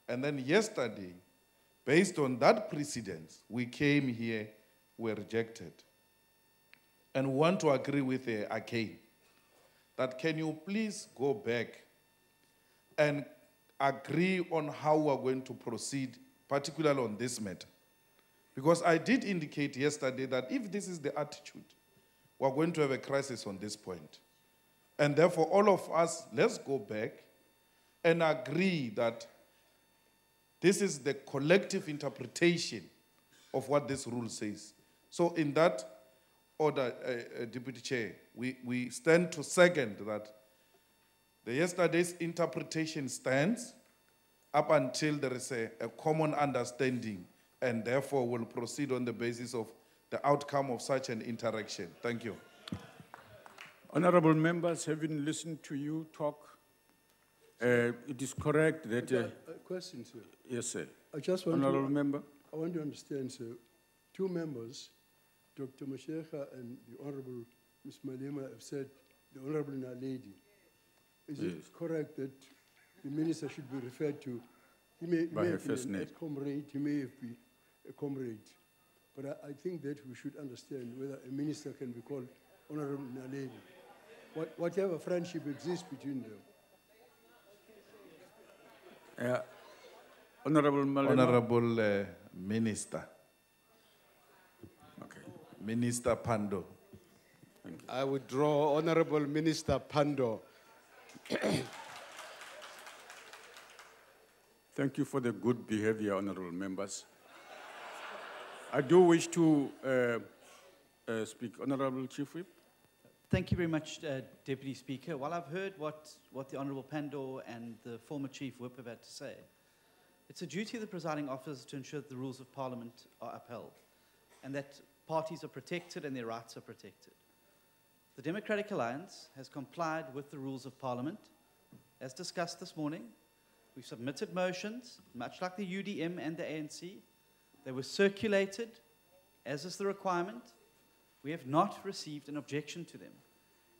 And then yesterday, based on that precedence, we came here, were rejected. And we want to agree with her again, that can you please go back and agree on how we're going to proceed, particularly on this matter. Because I did indicate yesterday that if this is the attitude, we're going to have a crisis on this point. And therefore, all of us, let's go back and agree that this is the collective interpretation of what this rule says. So in that order, Deputy Chair, we stand to second that the yesterday's interpretation stands up until there is a common understanding, and therefore will proceed on the basis of the outcome of such an interaction. Thank you.
Honorable members, having listened to you talk, it is correct that...
A question, sir.
Yes, sir.
I just want
Honorable member.
I want to understand, sir. Two members, Dr. Mashekha and the Honorable Ms. Malema, have said the Honorable Naledi. Is it correct that the minister should be referred to? He may have been a comrade, he may have been a comrade. But I think that we should understand whether a minister can be called Honorable Naledi. Whatever friendship exists between them.
Honorable Malema.
Honorable Minister.
Okay.
Minister Pando.
I withdraw Honorable Minister Pando.
Thank you for the good behavior, honorable members. I do wish to speak. Honorable Chief Whip.
Thank you very much, Deputy Speaker. While I've heard what the Honourable Pandor and the former Chief Whip have had to say, it's a duty of the presiding officer to ensure that the rules of Parliament are upheld and that parties are protected and their rights are protected. The Democratic Alliance has complied with the rules of Parliament. As discussed this morning, we've submitted motions, much like the UDM and the ANC. They were circulated, as is the requirement. We have not received an objection to them.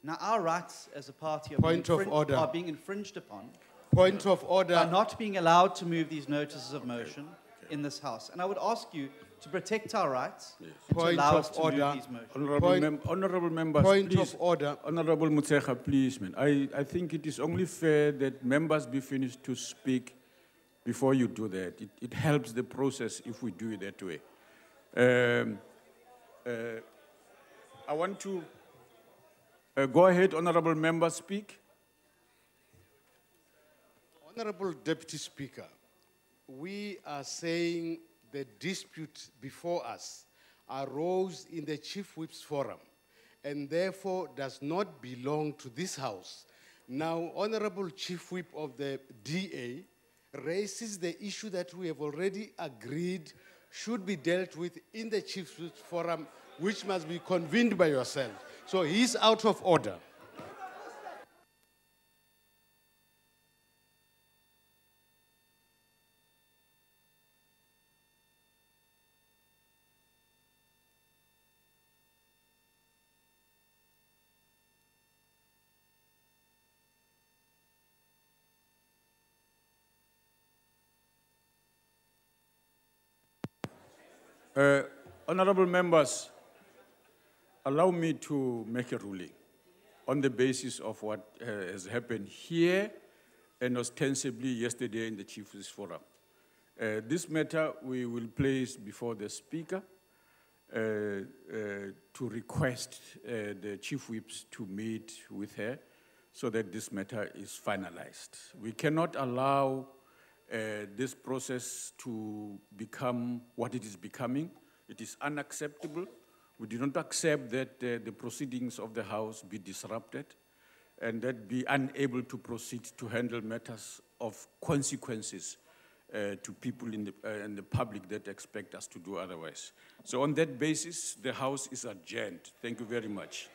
Now, our rights as a party are being infringed upon.
Point of order.
By not being allowed to move these notices of motion in this House. And I would ask you to protect our rights and to allow us to move these motions.
Honorable members,
Point
please.
of order.
Honorable Mutsecha, please, man. I think it is only fair that members be finished to speak before you do that. It helps the process if we do it that way. I want to go ahead, honorable members, speak.
Honorable Deputy Speaker, we are saying the dispute before us arose in the Chief Whip's Forum and therefore does not belong to this House. Now, Honorable Chief Whip of the DA raises the issue that we have already agreed should be dealt with in the Chief Whip's Forum, which must be convened by yourself. So he's out of order.
Honorable members, allow me to make a ruling on the basis of what has happened here and ostensibly yesterday in the Chiefs Forum. This matter we will place before the Speaker to request the Chief Whips to meet with her so that this matter is finalized. We cannot allow this process to become what it is becoming. It is unacceptable. We do not accept that the proceedings of the House be disrupted and that be unable to proceed to handle matters of consequences to people in the public that expect us to do otherwise. So on that basis, the House is adjourned. Thank you very much.